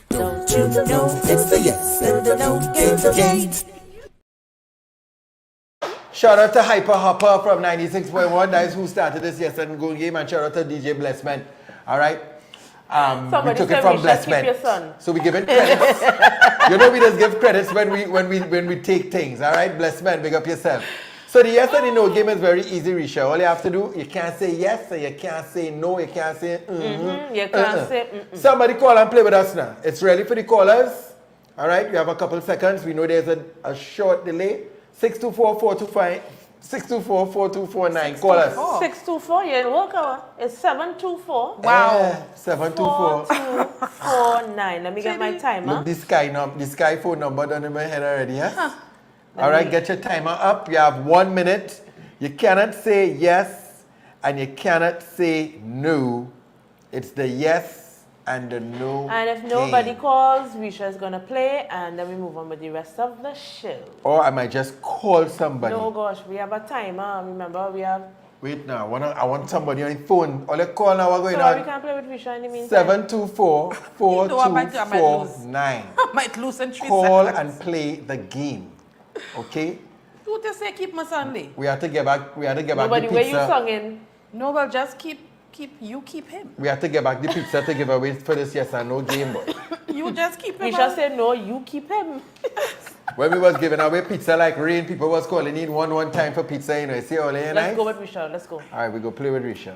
Don't you know it's the yes and the no game, the game. Shout out to Hyper Hopper from 96.1. That is who started this yes and go game. And shout out to DJ Blessman. All right? We Somebody took said it from we should keep Blessman. your son. So we give it credits. You know we just give credits when we take things. All right? Blessman, big up yourself. So the yes and the no game is very easy, Risha. All you have to do, you can't say yes and you can't say no. You can't say You can't say Somebody call and play with us now. It's ready for the callers. All right, you have a couple seconds. We know there's a short delay. 624-425, 624-4249. Call us. 624, you didn't work out. It's 724. Wow. 724. 4249. Let me get my timer. Look, this guy phone number done in my head already, huh? All right, get your timer up. You have 1 minute. You cannot say yes and you cannot say no. It's the yes and the no. And if nobody calls, Risha is going to play and then we move on with the rest of the show. Or I might just call somebody. No, gosh, we have a timer. Remember, we have. Wait now, I want somebody on the phone. Or let's call now, we're So going we on. can't play with Risha in the meantime. 724-4249. I might lose in 3 Call seconds. and play the game. Okay? You just say keep my Sunday. We have to get back Nobody, the where you pizza. singing? No, well, just keep him. We have to get back the pizza to give away for this yes and no game, boy. You just keep him. Risha said, no, you keep him. When we was giving away pizza like rain, people was calling in one time for pizza, you know. You see all in Let's go with Risha. Let's go. All right, we go play with Risha.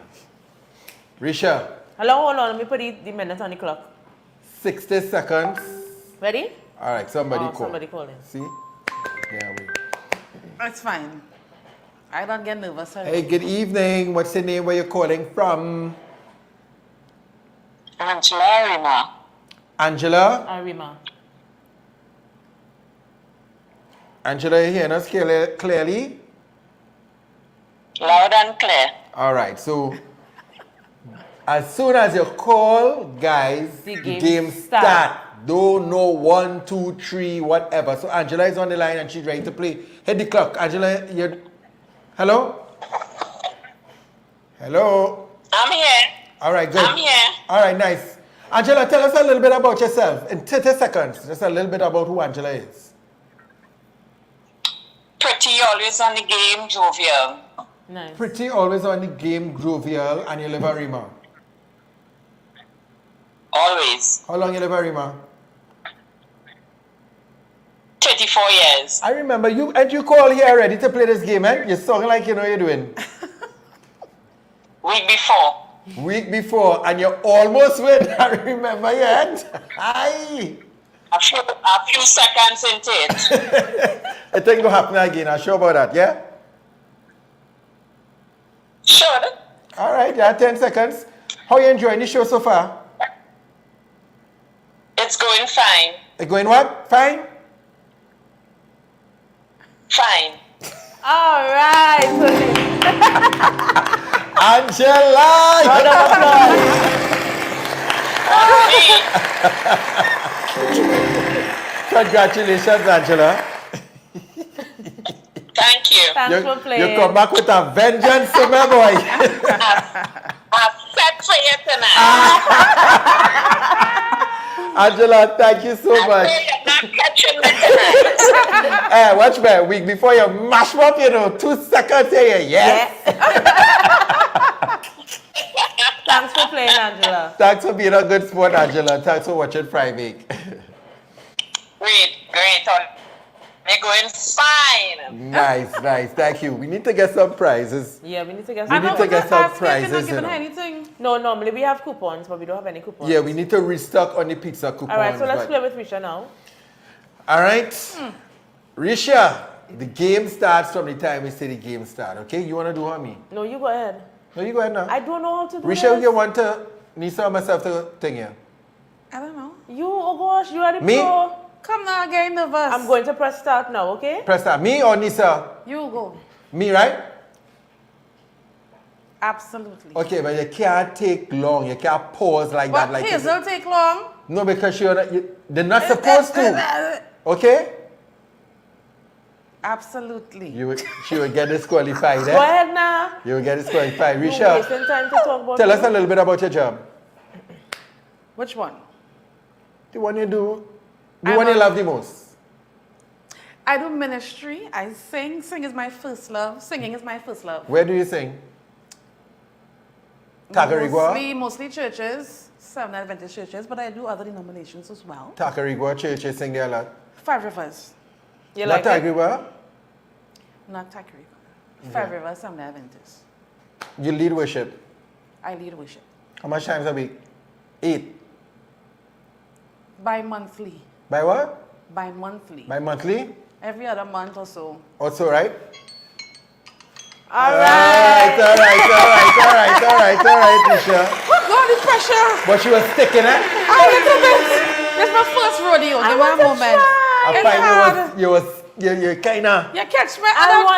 Risha, Hello, hold on. Let me put the minutes on the clock. 60 seconds. Ready? All right, somebody call. Somebody calling. See? Yeah, we. It's fine. I don't get nervous. Sorry. Hey, good evening. What's your name? Where you calling from? Angela Rima. Angela? Arima. Angela, you hearing us clearly? Loud and clear. All right, so as soon as you call, guys, The the game game start. start. Don't know 1, 2, 3, whatever. So Angela is on the line and she's ready to play. Hit the clock. Angela, you. Hello? Hello? I'm here. All right, good. I'm here. All right, nice. Angela, tell us a little bit about yourself in 30 seconds. Just a little bit about who Angela is. Pretty, always on the game, jovial. Nice. Pretty, always on the game, jovial, and you live a Rima. Always. How long you live at Rima? 34 years. I remember you, and you call here ready to play this game, eh? You sound like you know what you're doing. Week before. Week before, and you almost win. I remember yet. Aye. A few seconds into it. I think it'll happen again. I'm sure about that, yeah? Sure. All right, yeah, 10 seconds. How you enjoying the show so far? It's going fine. It going what? Fine? Fine. All right. Angela! Round of applause. Congratulations, Angela. Thank you. Thanks for playing. You come back with a vengeance, so my boy. I'm set for you tonight. Angela, thank you so I much. pray you're not catching me tonight. Hey, watch me. A week before you mash up, 2 seconds here, yes. Thanks for playing, Angela. Thanks for being a good sport, Angela. Thanks for watching Friday. Great. They're going fine. Nice. Thank you. We need to get some prizes. Yeah, we need to get We some. need to get some prizes, Not you giving know. her anything. No, normally we have coupons, but we don't have any coupons. Yeah, we need to restock on the pizza coupons. All right, so let's but- play with Risha now. All right. Risha, the game starts from the time we say the game start, okay? You want to do how me? No, you go ahead. No, you go ahead now. I don't know how to do Risha, this. you want to Nisa or myself to thing here? I don't know. You, oh gosh, you are the Me? pro. Come now, getting nervous. I'm going to press start now, okay? Press that. Me or Nisa? You go. Me, right? Absolutely. Okay, but you can't take long. You can't pause like But that. Like Hazel take long. no, because they're not supposed to. Okay? Absolutely. She will get disqualified. Go Eh? ahead now. You will get disqualified. You're Risha, wasting time to talk about tell us you. a little bit about your job. Which one? The one you do, the I'm one you a- love the most. I do ministry. I sing. Sing is my first love. Singing is my first love. Where do you sing? Tacarigua? Mostly churches, Seventh Adventist churches, but I do other denominations as well. Tacarigua Church, you sing there a lot. Five Rivers, You Not like it? Tacarigua? not Tacarigua. Five Rivers, Seventh Adventist. You lead worship. I lead worship. How much times a week? 8. Bi-monthly. By what? Bi-monthly. By monthly? Every other month or so. Also, right? All right. All right, Risha. God, the pressure. But she was sticking, eh? A little bit. This is my first rodeo. Give me a moment. It's hard. You kind of. You catch me. I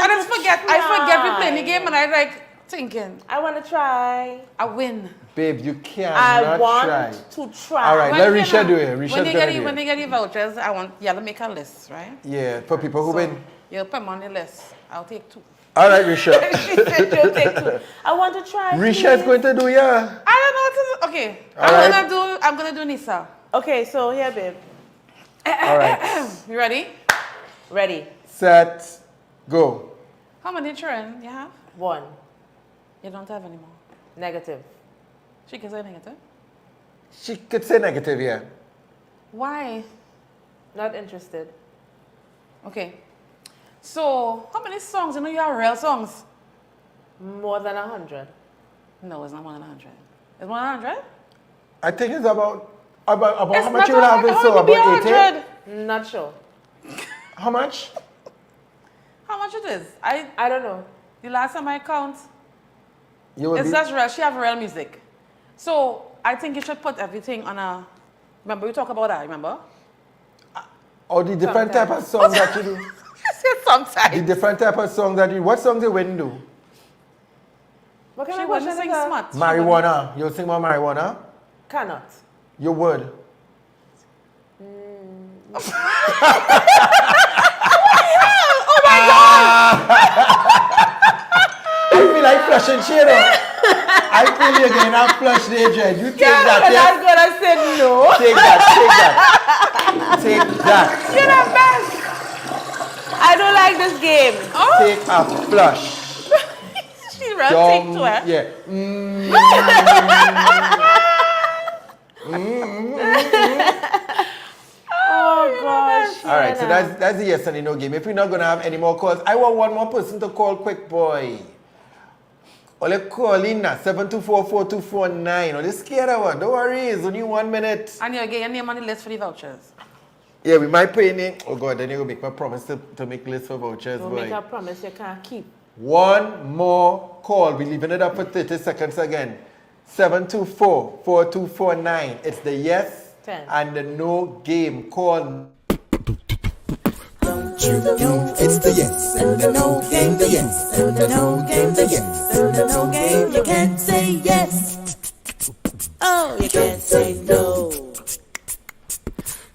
I just forget. I forget we playing the game and I like thinking. I want to try. I win. Babe, you I cannot want try. to try. All right, When let you Risha know- do it. Risha's When you gonna get do when it. you get the vouchers, I want you to make a list, right? Yeah, for people who win. You put them on the list. I'll take 2. All right, Risha. She said she'll take 2. I want to try. Risha is please. going to do, yeah. I don't know what to do. Okay. All I'm gonna do Nisa. Okay, so here, babe. All right. You ready? Ready. Set, go. How many children you have? 1. You don't have any more. Negative. She can say negative. She could say negative, yeah. Why? Not interested. Okay. So, how many songs? You know you have real songs? More than 100. No, it's not more than 100. It's more than 100? I think it's about how It's much not you will have this, so how it could be about 80? 100. Not sure. How much? How much it is? I don't know. The last time I count, You will it's be, just real. She have real music. So, I think you should put everything on a... Remember, we talk about that, remember? or the different type of songs that you do. The Sometimes. different type of songs that you, what songs you wouldn't do? What kind She of wouldn't question sing is that? smart. She Marijuana. You'll sing about marijuana? Cannot. You would. I feel like flushing shit up. I feel you're getting a flush there, Jen. You take that, But yeah? I'm gonna say no. Take that. Take that. You're the best. I don't like this game. Take a flush. She real take to her. Yeah. that's the yes and the no game. If we're not gonna have any more calls, I want one more person to call quick, boy. Only call in now, 724-4249. Only scared of one. Don't worry, it's only 1 minute. And you're getting your name on the list for the vouchers. Yeah, we might pay in. Oh God, then you will make my promise to make list for vouchers, Don't boy. make a promise you can't keep. One more call. We're leaving it up for 30 seconds again. 724-4249. It's the yes 10. and the no game. Call. Don't you know it's the yes and the no game, the yes and the no game, the yes and the no game. You can't say yes. Oh, you can't say no.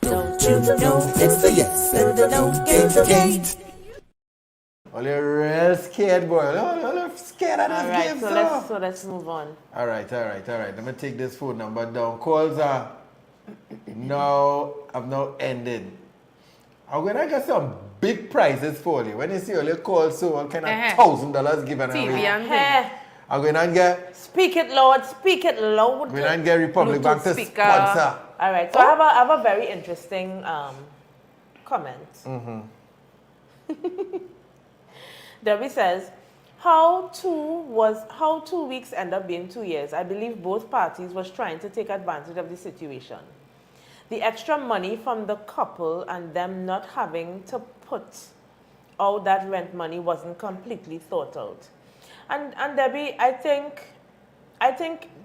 Don't you know it's the yes and the no game, the game. Only real scared boy. Only scared of this Alright, game, so let's move on. Alright. Let me take this phone number down. Calls are have now ended. I'm gonna get some big prizes for you. When you see all your calls, so all kind of $1,000 given TV away. and I'm gonna get Speak it loud, speak it loud. we're gonna get Republic Bank to speaker. sponsor. All right, so I have a very interesting comment. Debbie says, how 2 weeks end up being 2 years? I believe both parties was trying to take advantage of the situation. The extra money from the couple and them not having to put out that rent money wasn't completely thought out. And Debbie, I think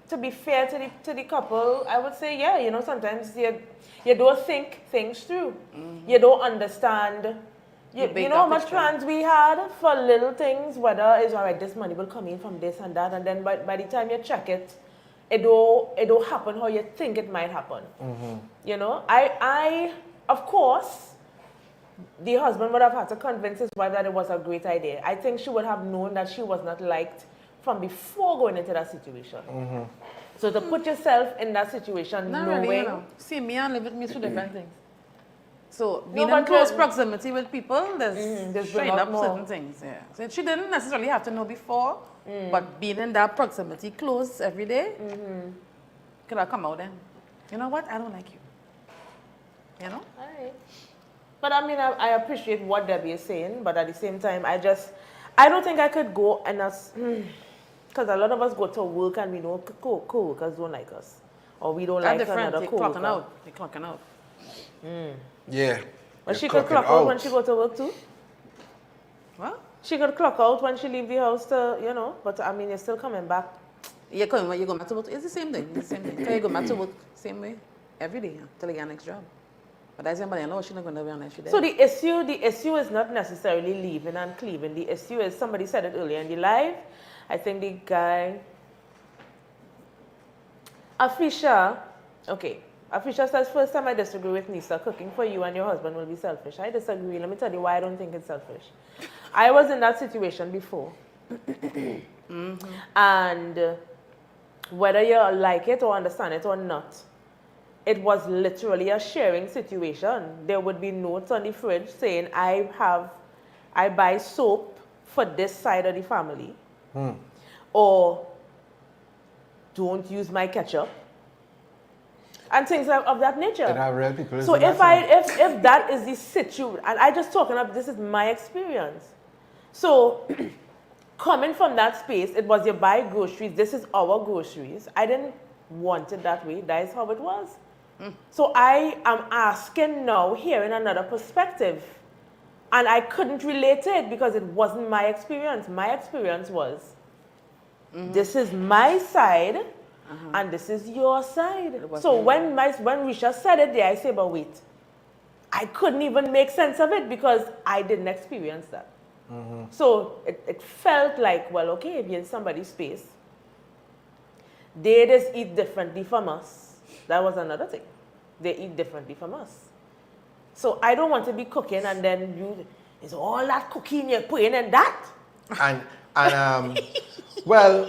to be fair to the couple, I would say, yeah, you know, sometimes you don't think things through. You don't understand. You know how much plans we had for little things, whether it's all right, this money will come in from this and that, and then by the time you check it, it don't happen how you think it might happen. You know, I of course, the husband would have had to convince his wife that it was a great idea. I think she would have known that she was not liked from before going into that situation. So to put yourself in that situation, Not knowing... really, you know. See, me and live with me two different things. So being but in close then- proximity with people, there's there's a straight lot up more. certain things. Yeah. So she didn't necessarily have to know before, but being in that proximity close every day, could have come out then. You know what? I don't like you. You know? All right. But I mean, I appreciate what Debbie is saying, but at the same time, I don't think I could go and because a lot of us go to work and we know co-workers don't like us, or we don't like different. another They're co-worker. clocking out. They're clocking out. Yeah. But she You're could clock clocking out when she go to work too. What? She could clock out when she leave the house to, you know, but I mean, you're still coming back. You go back to work. It's the same thing. It's the same thing. You go back to work same way every day until you get your next job. But I say, but I know she's not going to be on next day. So the issue is not necessarily leaving and cleaving. The issue is, somebody said it earlier in the live, I think the guy, Afisha says, first time I disagree with Nisa, cooking for you and your husband will be selfish. I disagree. Let me tell you why I don't think it's selfish. I was in that situation before. And whether you like it or understand it or not, it was literally a sharing situation. There would be notes on the fridge saying, I buy soap for this side of the family. Or don't use my ketchup. And things of that nature. And I real people So if that is the situation, and I just talking about, this is my experience. So coming from that space, it was you buy groceries, this is our groceries. I didn't want it that way, that is how it was. So I am asking now, hearing another perspective. And I couldn't relate to it because it wasn't my experience. My experience was, this is my side, and this is your side. So when Risha said it there, I say, but wait, I couldn't even make sense of it because I didn't experience that. So it felt like, well, okay, if you're in somebody's space, they just eat differently from us. That was another thing. They eat differently from us. So I don't want to be cooking and then it's all that cooking you're putting in that. And well,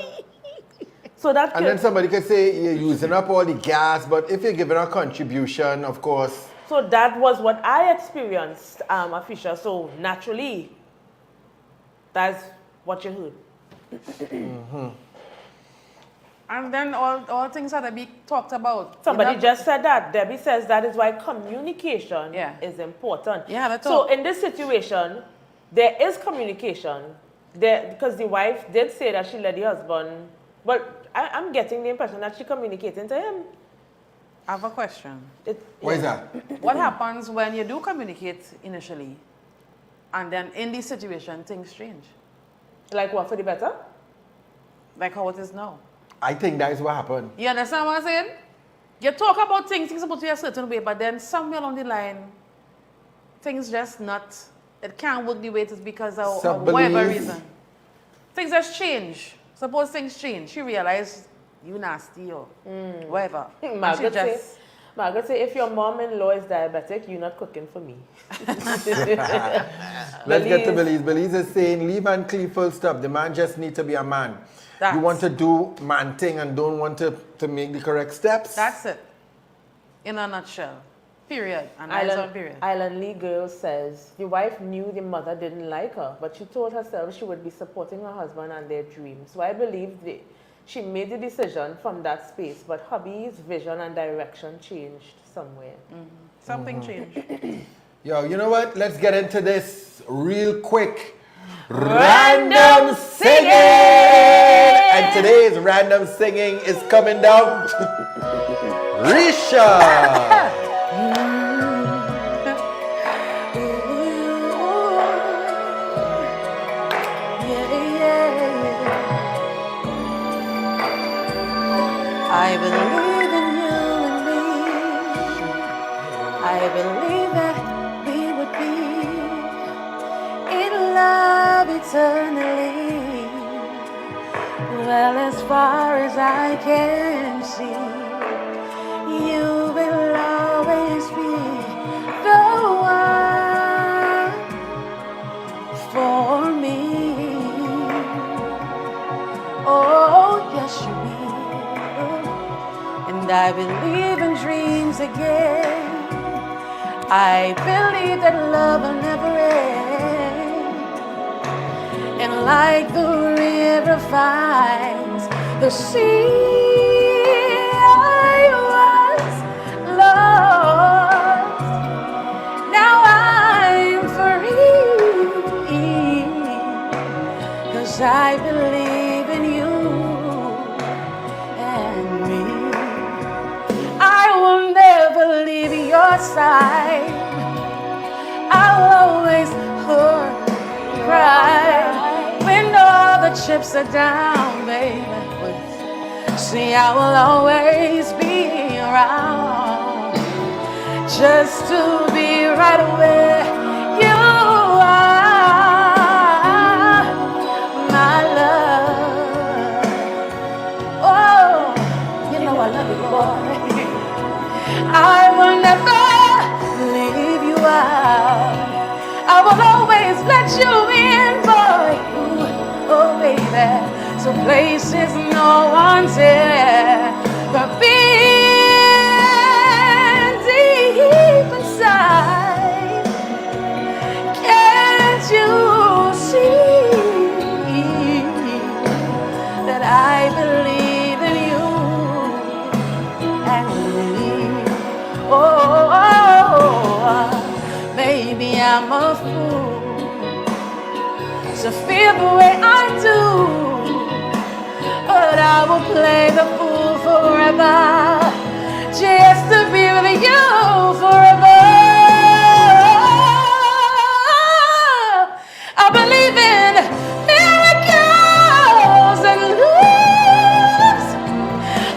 so that and then somebody could say you're using up all the gas, but if you're giving a contribution, of course. So that was what I experienced, Afisha. So naturally, that's what you heard. And then all things that be talked about. Somebody just said that. Debbie says that is why communication is important. Yeah, that's so all. in this situation, there is communication. Because the wife did say that she let the husband, but I'm getting the impression that she communicating to him. I have a question. Why is that? What happens when you do communicate initially, and then in this situation, things change? Like what, for the better? Like how it is now. I think that is what happened. You understand what I'm saying? You talk about things about you a certain way, but then somewhere along the line, things just not, it can't work the way it is because of whatever reason. Things just change. Suppose things change. She realized you nasty or whatever. Margaret say, if your mom-in-law is diabetic, you're not cooking for me. Let's get to Belize. Belize is saying, leave and cleave full stop. The man just need to be a man. You want to do man thing and don't want to make the correct steps. That's it. In a nutshell. Period. And period. Island Lee Girl says, the wife knew the mother didn't like her, but she told herself she would be supporting her husband and their dreams. So I believe she made the decision from that space, but hubby's vision and direction changed somewhere. Something changed. Yo, you know what? Let's get into this real quick. Random singing! And today's random singing is coming down to Risha. I believe in you and me. I believe that we would be in love eternally. Well, as far as I can see, you will always be the one for me. Oh, yes, you will. And I believe in dreams again. I believe that love will never end. And like the river finds the sea, I was lost. Now I'm free. 'Cause I believe in you. Leave your side. I'll always cry when all the chips are down, baby. See, I will always be around just to be right where you are, my love. Oh, you know I love you, boy. I will never leave you out. I will always let you in, boy. Ooh, oh, baby. So places no one's ever been, deep inside. Can't you see that I believe in you and me? Oh, maybe I'm a fool to feel the way I do, but I will play the fool forever, just to be with you forever. I believe in miracles and lose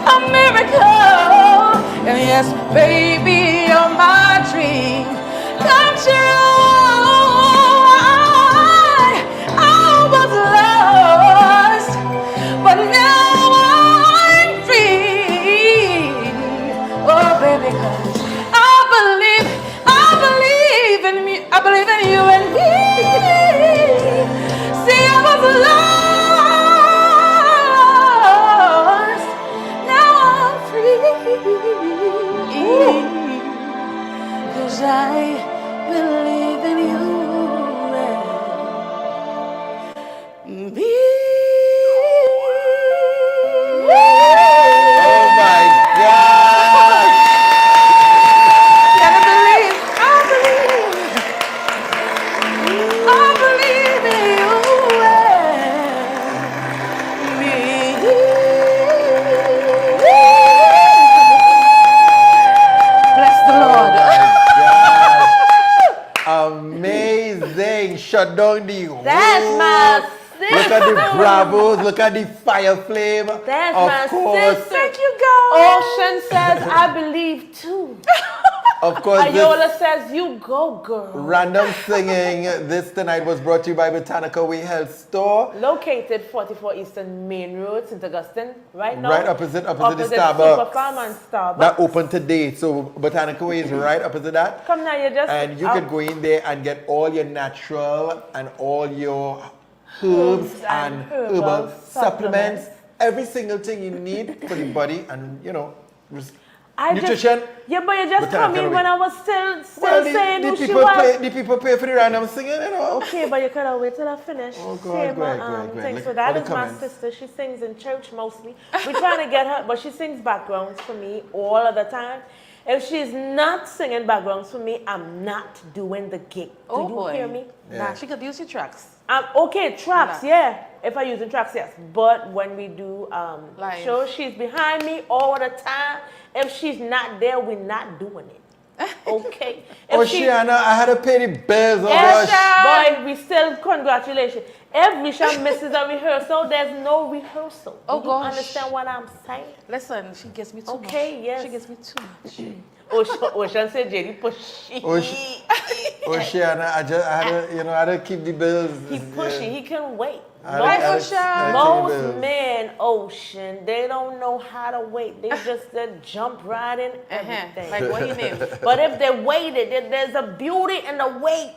a miracle. And yes, baby, you're my dream come true. I was lost, but now I'm free. Oh, baby, 'cause I believe in me. I believe in you and me. See, I was lost, now I'm free. 'Cause I believe in you and me. shut down the whole. That's my sister. Look at the bravos. Look at the fire flame. That's of my course. sister. Thank you, guys. Ocean says, I believe too. Of course, Ayola this says, you go, girl. random singing this tonight was brought to you by Botanica Way Health Store. Located 44 Eastern Main Road, St. Augustine, right now. Right opposite the Starbucks. Super Farm and Starbucks. That opened today. So Botanica Way is right opposite that. Come now, you just... And you could go in there and get all your natural and all your herbs and herbal supplements. Every single thing you need for the body and, you know, nutrition. Yeah, but you just come in when I was still saying who she people was. the people pay for the random singing, you know. Okay, but you could have waited till I finish. Oh, God, Say go ahead, my, go ahead, go ahead. thing. Look, So that all is the my comments. sister. She sings in church mostly. We're trying to get her, but she sings backgrounds for me all of the time. If she's not singing backgrounds for me, I'm not doing the gig. Oh, Do you boy. hear me? Nah, she could use your tracks. Okay, tracks, Nah. yeah. If I use in tracks, yes. But when we do Live. shows, she's behind me all the time. If she's not there, we're not doing it. Okay. If Oceana, I had to pay the bills. Oh, Yes, gosh. boy, we still congratulations. If Risha misses a rehearsal, there's no rehearsal. Oh, Do you gosh. understand what I'm saying? Listen, she gets me too much. Okay, yes. She gets me too much. Ocean said, JD, pushy. Oceana, I had to, I had to keep the bills. He pushy. He can wait. Ocean. Most men, Ocean, they don't know how to wait. They just jump right in everything. Like what you name? But if they waited, there's a beauty in the wait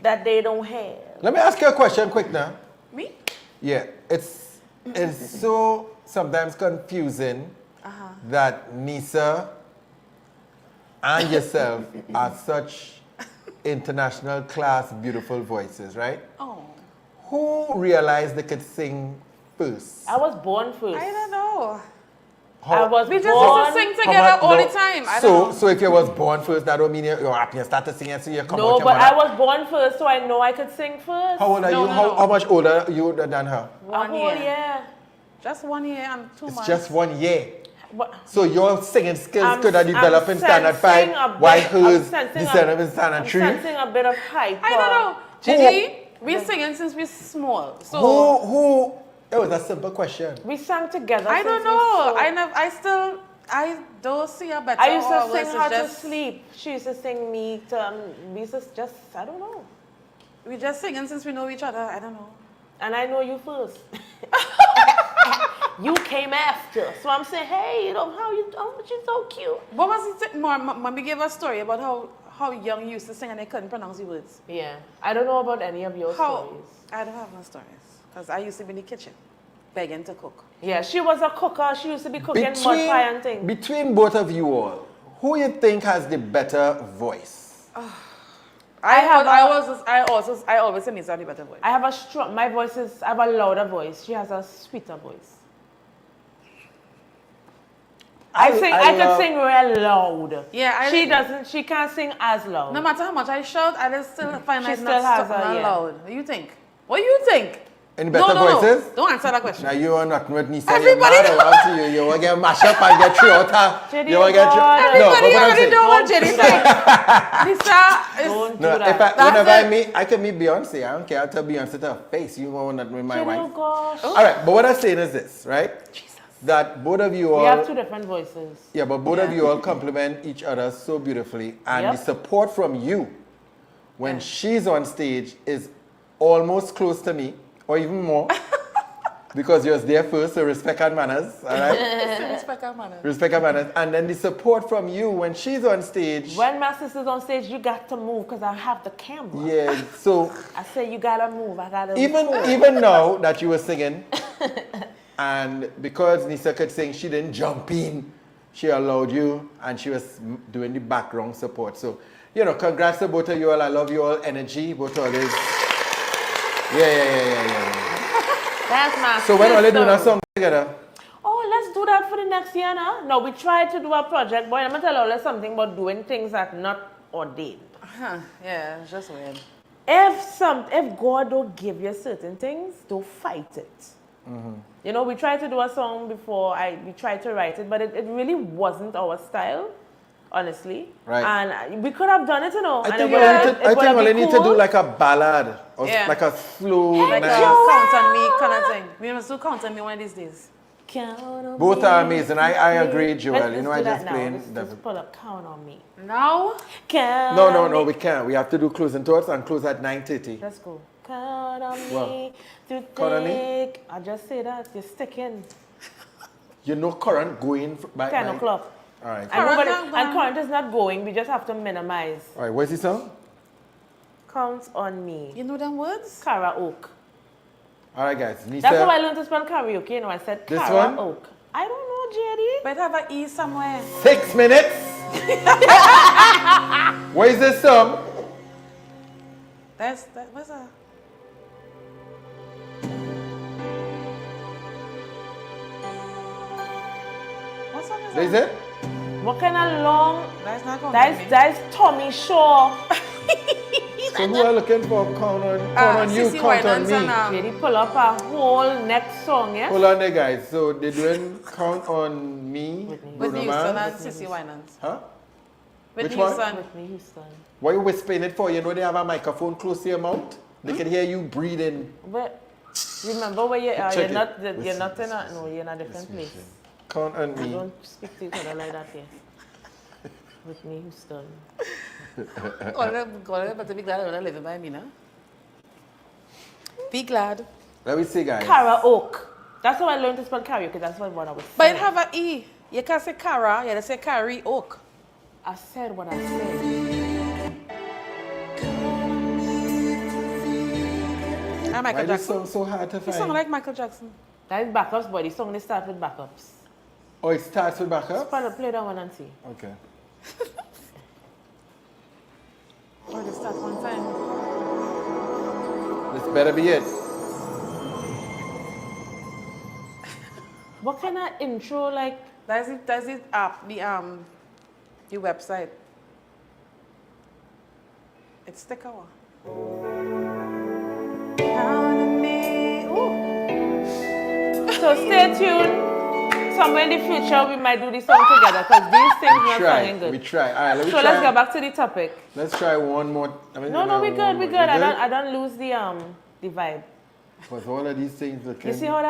that they don't have. Let me ask you a question quick now. Me? Yeah, it's so sometimes confusing that Nisa and yourself are such international class beautiful voices, right? Oh. Who realized they could sing first? I was born first. I don't know. How- We just used to sing how together much- all no, the time. I don't know. So if you was born first, that don't mean you're happy and start to sing and so you come No, out your but mother. I was born first, so I know I could sing first. How old are you? How much older are you than her? One whole year. year. Just 1 year and 2 It's months. just 1 year. But So your singing skills I'm- could have developed in I'm standard sensing 5, a bit- while I'm hers sensing developed in standard I'm 3. sensing a bit of hype. I don't know. Gigi, we're singing since we're small. So Who? It was a simple question. We sang together. I don't since we know. saw- I don't see a better. I used to or sing worse, her it's to just- sleep. She used to sing me to, we used to just, I don't know. We just singing since we know each other. I don't know. And I know you first. You came after. So I'm saying, hey, she's so cute. What was it? Mommy gave us a story about how young you used to sing and they couldn't pronounce the words. Yeah. I don't know about any of your stories. I don't have no stories. Because I used to be in the kitchen, begging to cook. Yeah, she was a cooker. She used to be cooking mud pie and things. Between both of you all, who you think has the better voice? I always say Nisa had the better voice. I have a strong, I have a louder voice. She has a sweeter voice. I could sing real loud. Yeah, she can't sing as loud. No matter how much I shout, I just still find She it's still has not a, yeah. loud. What do you think? What do you think? Any better voices? Don't answer that question. Now you are not with Nisa. Everybody you're mad about you. You want to get mashed up and get through out her. You want to get through. Everybody but what I'm already saying- know what Jenny said. Nisa is... Don't No, do that. whenever I can meet Beyonce. I don't care. I'll tell Beyonce to her face. You want not with my Oh wife. gosh. All right, but what I'm saying is this, right? That both of you all... We have two different voices. Yeah, but both of you all complement each other so beautifully. And the support from you when she's on stage is almost close to me, or even more. Because you're there first, so respect and manners, all right? Respect our manners. Respect and manners. And then the support from you when she's on stage. When my sister's on stage, you got to move because I have the camera. Yeah, so I say you gotta move. I gotta even now that you were singing, and because Nisa could sing, she didn't jump in. She allowed you, and she was doing the background support. So, congrats to both of you all. I love you all. Energy, both of this. Yeah. That's my So when are they doing a sister. song together? Oh, let's do that for the next year now. No, we tried to do a project, boy. I'm gonna tell you something about doing things that not ordained. Yeah, it's just weird. If God don't give you certain things, don't fight it. We tried to do a song before. We tried to write it, but it really wasn't our style. honestly. Right. And we could have done it, you know. I and think it we would only have- need it to, I would think have we only been need to do cool. like a ballad or Yeah. like a slow, Like nice. count on me kind of thing. We must do count on me one of these days. Count on Both me. are amazing. I agree, Joel. Let's You know, do I that just now. playing. Let's pull up count on me. Now? Count No, on me. we can't. We have to do closing thoughts and close at 9:30. Let's go. Count on Well, me through count on me? thick. I just say that. You're sticking. You know, current going by 10 by- o'clock. All right. And, Current nobody, not and gone. current is not going. We just have to minimize. All right. Where's the song? Count on me. You know them words? Karaoke. All right, guys. Nisa, That's how I learned to spell karaoke. You know, I said This karaoke. one? I don't know, JD. But have an E somewhere. 6 minutes. Where's the song? What's that? What song is Is that? it? What kind of long? That's not going to me. That's Tommy Shaw. So who are looking for count on you, Sissy count on Winans me? and, JD pull up a whole next song, yeah? Hold on there, guys. So they're doing count on me, Whitney Bruno Houston Mars. and Sissy Winans. Huh? Whitney Which one? Houston. Whitney Houston. Why you whispering it for? You know they have a microphone close to your mouth. They can hear you breathing. But remember where you are. Check You're it. not. You're not in a. No, you're in a different place. Count on You me. don't speak to each other like that here. Whitney Houston. God, but be glad I'm not living by me now. Be glad. Let me see, guys. Karaoke. That's how I learned to spell karaoke. That's what I was saying. But it have an E. You can't say Cara, you have to say karaoke. I said what I said. I'm Why Michael this Jackson. song so hard to You find? sound like Michael Jackson. That is backups, boy. The song they start with backups. Oh, it starts with backup? Play that one and see. Okay. Or they start one time. This better be it. What kind of intro like? That's it app, the website. It's the cover. So stay tuned. Somewhere in the future we might do this song together because these things not sounding good. We try. All right, let me So try. let's get back to the topic. Let's try one more. No, we good. I don't lose the vibe. Because all of these things looking. You see how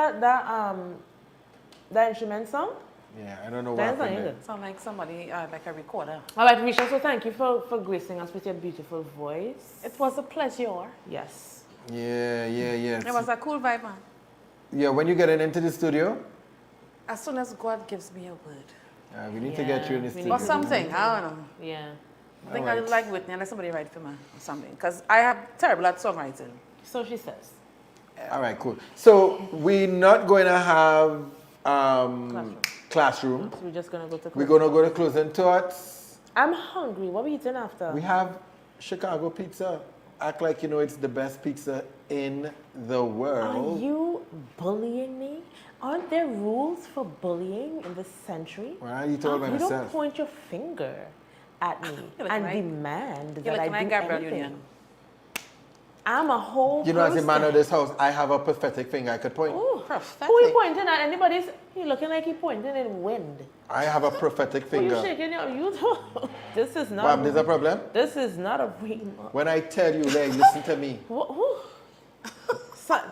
that instrument sound? Yeah, I don't know what That's not happened there. good. Sound like somebody, like a recorder. All right, Risha, so thank you for gracing us with your beautiful voice. It was a pleasure. Yes. Yeah. It was a cool vibe, man. Yeah, when you getting into the studio, As soon as God gives me a word. we need to get you in the we studio. Or something, I don't know. Yeah. I think Alright. I like Whitney unless somebody write for me or something. Because I have terrible at songwriting. So she says. All right, cool. So we're not going to have classroom. So we're just gonna go to. We're going to go to closing thoughts. I'm hungry. What are we eating after? We have Chicago pizza. Act like you know it's the best pizza in the Are world. you bullying me? Aren't there rules for bullying in this century? Well, I eat all by You don't myself. point your finger at me look and like- demand You that look I like do Gabrielle anything. Union. I'm a whole You know, as a person. man of this house, I have a pathetic finger I could point. Ooh, Prophetic. who you pointing at? Anybody's? He looking like he pointing in wind. I have a prophetic Who you finger. shaking your? You don't. This is not. Ma'am, there's a problem? This is not a real. When I tell you, Larry, listen to me.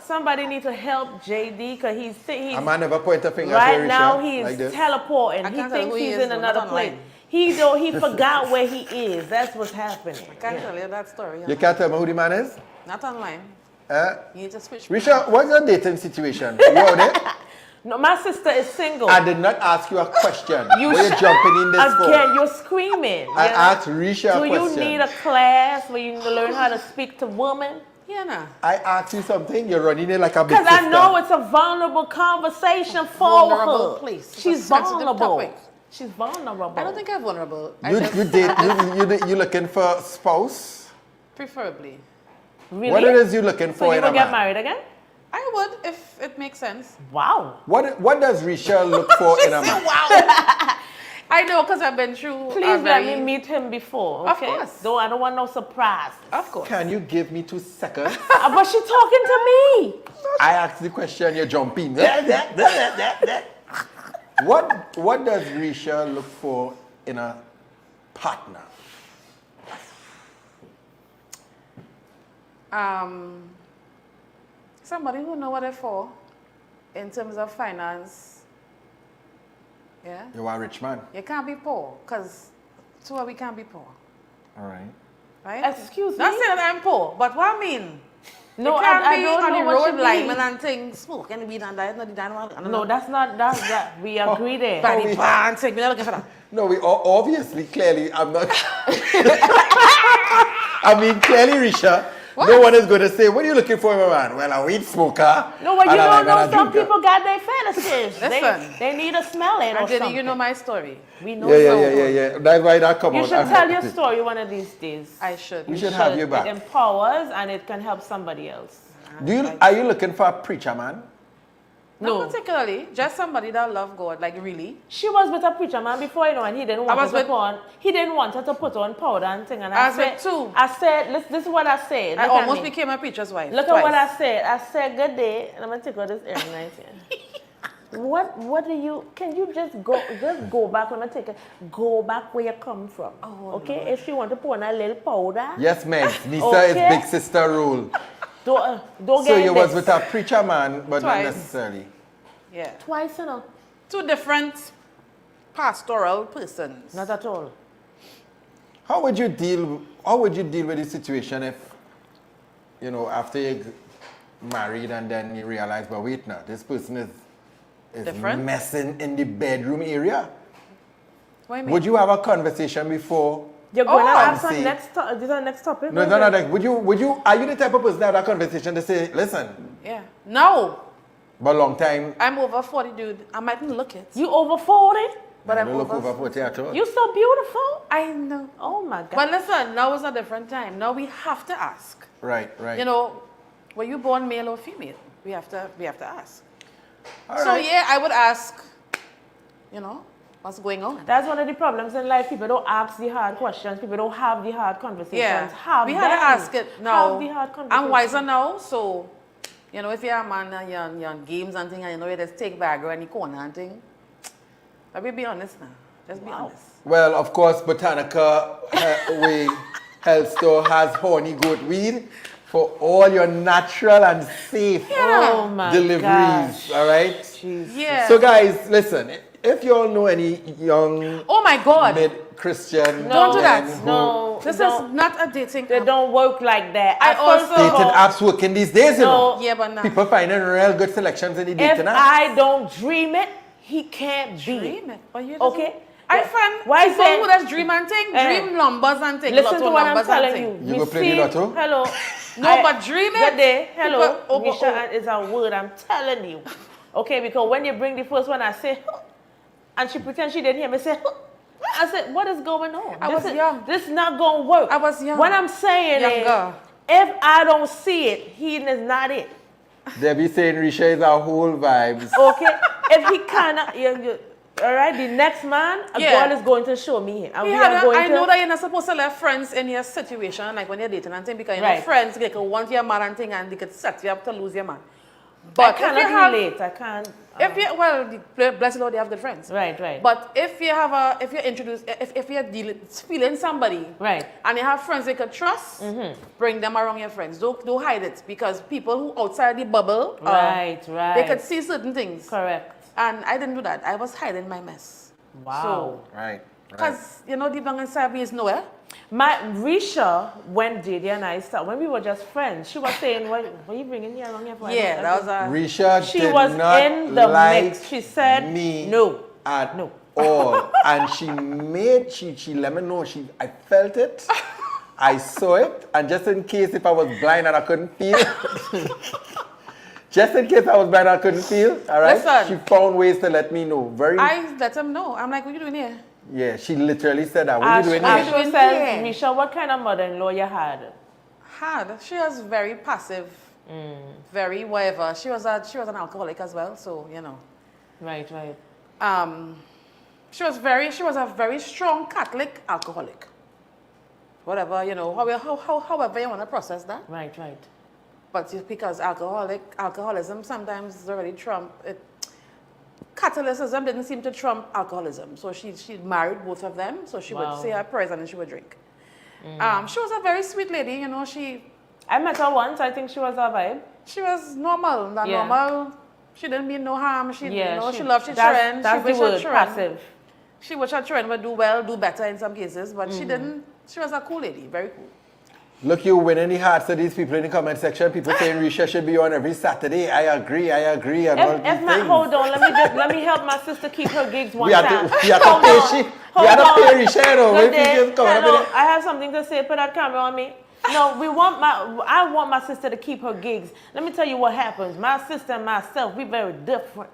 Somebody need to help JD because he's A man never point a finger at right Risha now he's like this. teleporting. I He can't tell thinks who he he's is, in though, another not place. online. He forgot where he is. That's what's happening. I can't tell you that story. You can't tell me who the man is? Not online. Eh? You need to switch. Risha, what's your dating situation? You out there? No, my sister is single. I did not ask you a question. You Why you sh- jumping in this Again, for? you're screaming. I you know? asked Risha Do a you question. need a class where you learn how to speak to women? Yeah, nah. I asked you something, you're running it like a big Because sister. I know it's a vulnerable conversation for Vulnerable her. place. It's a She's sensitive vulnerable. topic. She's vulnerable. I don't think I'm vulnerable. I You, just, you date, you looking for a spouse? preferably. Really? What it is you looking So for you in a will get man? married again? I would if it makes sense. Wow. What does Risha look for in a man? Wow. I know because I've been through. Please let me meet him before, Of okay? course. Though I don't want no surprise. Of course. Can you give me 2 seconds? But she talking to me. I asked the question, you're jumping. What does Risha look for in a partner? Somebody who know what they're for in terms of finance. Yeah. You are a rich man. You can't be poor, because we can't be poor. All right. Right? Excuse Not me? saying that I'm poor, but what I mean? No, you can't I be don't on know the what road you lineman mean. and things, smoke and weed and that, No, that's not, that. We agree there. But the band thing, we're not looking for that. No, we obviously, clearly, I'm not. I mean, clearly, Risha, no one is going to say, what are you looking for, my man? Well, a weed smoker. No, but you and a don't lime and know a some drinker. people got their fetishes. Listen. They need to smell it or And Jenny, something. you know my story. We know Yeah. That's why that come You out. should tell your story one of these days. I should. We should have you It back. empowers and it can help somebody else. Are you looking for a preacher, man? Not No. particularly, just somebody that love God, like really. She was with a preacher man before, you know, and he didn't want was her to with- put on. He didn't want her to put on powder and thing. And I I was said, with two. I said, this is what I said. I Look at almost me. became a preacher's wife. Look twice. at what I said. I said, good day, and I'm gonna take out this earring right here. What do you? Can you just go back? Let me take it. Go back where you come from. Oh, okay. Lord. If she want to put on a little powder, Yes, Megs. Nisa Okay. is big sister rule. don't So get you this. was with a preacher man, but Twice. not necessarily. Yeah. Twice, you know. Two different pastoral persons. Not at all. How would you deal with the situation if, you know, after you married and then you realize, but wait now, this person is Different? messing in the bedroom area? What do you mean? Would you have a conversation before? You're going to Oh, ask see. on this is our next topic. No, no, no. Like, are you the type of person to have that conversation to say, listen, Yeah. No, but long time, I'm over 40, dude. I mightn't look it. You over 40? But I I'm don't look over over 40 at all. You so beautiful. I know. Oh my God. But listen, now is a different time. Now we have to ask. Right. You know, were you born male or female? We have to ask. All So right. yeah, I would ask, you know, what's going on? That's one of the problems in life. People don't ask the hard questions. People don't have the hard conversations. Yeah, Have we had to them. ask it now. Have the hard conversations. I'm wiser now, so, you know, if you're a man and you're on games and things and you know you just take Viagra and you corner and thing, let me be honest now. Just be honest. Well, of course, Botanica Health Store has honey goat weed for all your natural and safe Oh my deliveries. gosh. All right. Jeez. Yeah. So, guys, listen. If you all know any young Oh my God. mid-Christian Don't do that. men who No. This is don't- not a dating They app. don't work like that. I First also- of dating all, apps working these days, you know. No. Yeah, but now. People finding real good selections in the If dating apps. I don't dream it, he can't be. Dream it. But you Okay. I Why- find why people say- who just dream and thing, Eh. dream numbers and thing, Listen lotto to what I'm numbers and telling thing. you. You go play the lotto? Hello. No, but dream it. Good day. Hello. People- oh, Misha is a word. I'm telling you. Okay, because when you bring the first one, I say, huh, and she pretends she didn't hear me say, huh. I said, what is going on? I This was is- young. This is not going to work. I was young. What I'm saying Younger. is, if I don't see it, he is not it. They be saying Risha is our whole vibes. Okay? If he cannot, all right, the next man, Yeah. God is going to show me him. And we Yeah, are going I to, know that you're not supposed to let friends in your situation, like when you're dating and thing, because you know Right. friends they could want your man and thing, and they could set you up to lose your man. I But if cannot you have, relate. I can't. if you bless the Lord, they have good friends. Right, right. But if you're introduced, if you're feeling somebody, Right. and you have friends you could trust, bring them around your friends. Don't hide it, because people who outside the bubble, Right, they right. could see certain things. Correct. And I didn't do that. I was hiding my mess. Wow. Right. Because you know deep down inside me is nowhere. My Risha, when JD and I started, when we were just friends, she was saying, "What are you bringing here along here for?" Yeah, that was a. Risha She did was not in the like mix. She said, me "No, at no." all. And she let me know. I felt it. I saw it. And just in case if I was blind and I couldn't feel, just in case I was blind and I couldn't feel, all right? Listen. She found ways to let me know. I let them know. I'm like, what are you doing here? Yeah, she literally said that. What are you doing Ash- here? Ash- Ashley doing says, here? Risha, what kind of mother-in-law you had? She was very passive, very whatever. She was an alcoholic as well, so you know. Right, right. She was a very strong Catholic alcoholic. Whatever, you know, however you want to process that. Right, right. But it's because alcoholism sometimes is already trump it. Catholicism didn't seem to trump alcoholism. So she married both of them. So she would say her prayers and then she would drink. She was a very sweet lady, you know. I met her once. I think she was a vibe. She was normal, not normal. She didn't mean no harm. She loved her children. That's the word, passive. She wished her children would do well, do better in some cases, but she didn't. She was a cool lady, very cool. Look, you winning the hearts of these people in the comment section. People saying Risha should be on every Saturday. I agree. And all these things. Hold on, let me help my sister keep her gigs one time. We have to pay Risha, you know. I have something to say. Put that camera on me. No, I want my sister to keep her gigs. Let me tell you what happens. My sister and myself, we very different.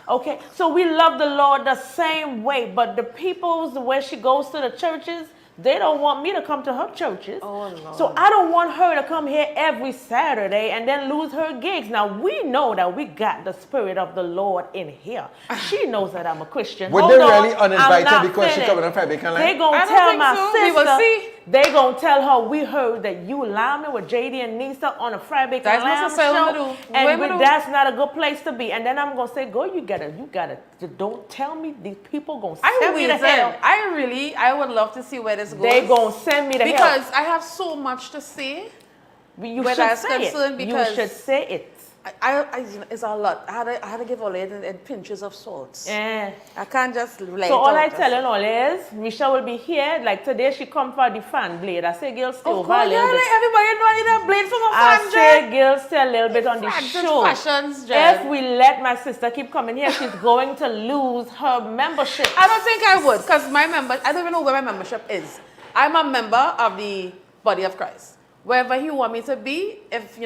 Okay, so we love the Lord the same way, but the peoples where she goes to the churches, they don't want me to come to her churches. Oh, Lord. So I don't want her to come here every Saturday and then lose her gigs. Now, we know that we got the Spirit of the Lord in here. She knows that I'm a Christian. Would they really uninvite her because she coming on Friday Can They going to tell my sister. We will see. They going to tell her, we heard that you lying with JD and Nisa on a Friday Can show. And that's not a good place to be. And then I'm going to say, go, you gotta, don't tell me these people going to send me to hell. I would love to see where this goes. They going to send me to hell. Because I have so much to say. You should say it. You should say it. It's a lot. I had to give all it in pinches of salt. Yeah. I can't just lay So it all out. I telling all is, Risha will be here. Like today, she come for the fan blade. I say, girl, stay over a little bit. Everybody know I need a blade from a I fan, say, girl, stay a little bit on the show. Fashions, If we let my sister keep coming here, she's going to lose her membership. I don't think I would, because I don't even know where my membership is. I'm a member of the Body of Christ. Wherever he want me to be, if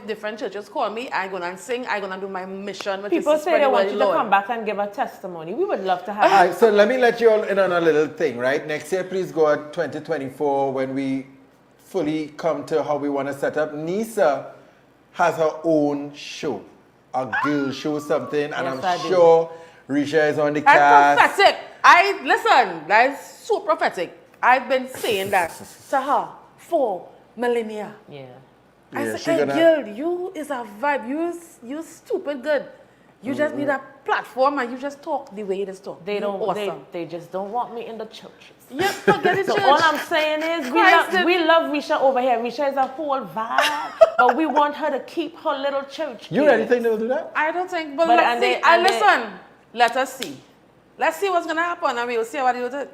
different churches call me, I'm gonna sing, I'm gonna do my mission. People say they want you to come back and give a testimony. We would love to have All right, so let me let you all in on a little thing, right? Next year, please go at 2024 when we fully come to how we want to set up. Nisa has her own show, a girl show something, and Yes, I'm sure Risha is on the cast. That's prophetic. Listen, that's so prophetic. I've been saying that to her for millennia. Yeah. I said, hey, girl, you is a vibe. You stupid good. You just need a platform and you just talk the way it is talked. They don't. Awesome. They just don't want me in the churches. Yep, forget it. So all I'm saying is we love Risha over here. Risha is a whole vibe, but we want her to keep her little church. You really think they'll do that? I don't think. But let's see. Listen. Let us see. Let's see what's gonna happen, and we'll see what you do.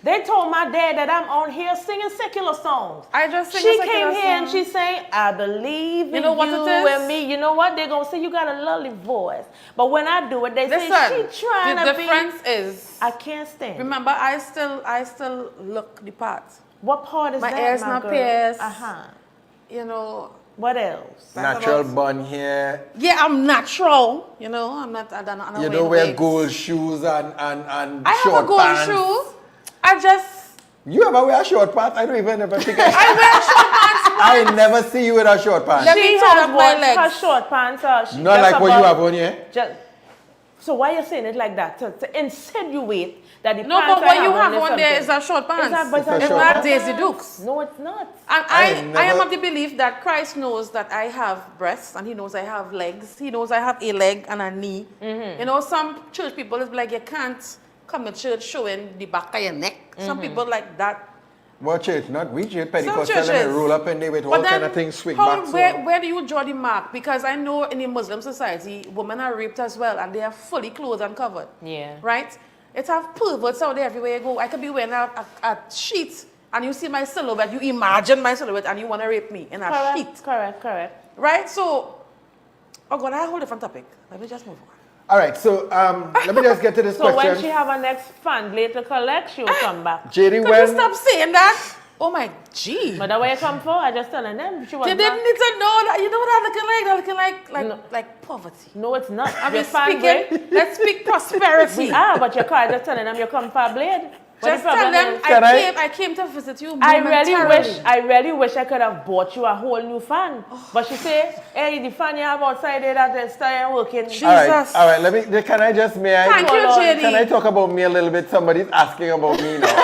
They told my dad that I'm on here singing secular songs. I just sing She a secular came here and she saying, I believe in what it is? and me. You know what? They're going to say you got a lovely voice. But when I do it, they say she trying to be. The difference is, I can't stand. Remember, I still look the part. What part is my that, ears my not girl? pierced. You know. What else? Natural bun hair. Yeah, I'm natural. You know, I'm not. I don't you don't wear gold shoes and I short have a gold pants. shoe. I just. You ever wear short pants? I don't even ever think I wear short pants. I never see you with a short pants. Let me turn up my legs. Her short pants are. Not like what you have on here. So why are you saying it like that? To insinuate that the no, pants but what you have on there there is a short pants. It's not Daisy Dukes. No, it's not. And I am of the belief that Christ knows that I have breasts and he knows I have legs. He knows I have a leg and a knee. You know, some church people is like, you can't come to church showing the back of your neck. Some people like that. What church? Not we church. Pentecostal and roll up and they with all kind of things swing back. Where do you draw the mark? Because I know in the Muslim society, women are raped as well and they are fully clothed and covered. Yeah. Right? It have perverts out there everywhere you go. I could be wearing a sheet and you see my silhouette. You imagine my silhouette and you want to rape me in a sheet. Correct. Right? So, oh God, I have a whole different topic. Let me just move on. All right, so let me just get to this question. So when she have her next fan blade to collect, she'll come back. JD, Could you stop saying that? Oh my G. But that way you come for, I just telling them she was. They didn't need to know that. You know what I'm looking like? I'm looking like poverty. No, it's not. Let's speak prosperity. We are, but you can't just telling them you come for a blade. Just tell them I came to visit you. I really wish I could have bought you a whole new fan. But she said, hey, the fan you have outside there that is starting working. Jesus. All right, can I just, Thank you, JD. Can I talk about me a little bit? Somebody's asking about me now.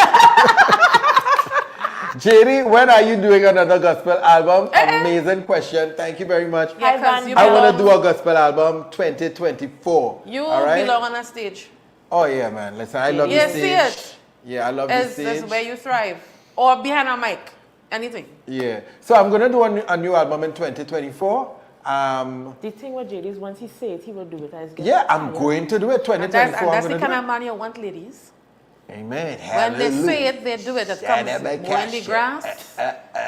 JD, when are you doing another gospel album? Amazing question. Thank you very much. Yeah, 'cause you I want to belong- do a gospel album 2024. You all right? belong on a stage. Oh yeah, man. Listen, I love Yeah, the stage. see it. Yeah, I love the It's stage. where you thrive. Or behind a mic. Anything. Yeah. So I'm gonna do a new album in 2024. The thing with JD is once he says it, he will do it. Yeah, I'm going to do it 2024. And that's I'm the gonna kind do of man you want, ladies. it. Amen. When they say it, they do it. It comes Shut up, go in the cash. grass,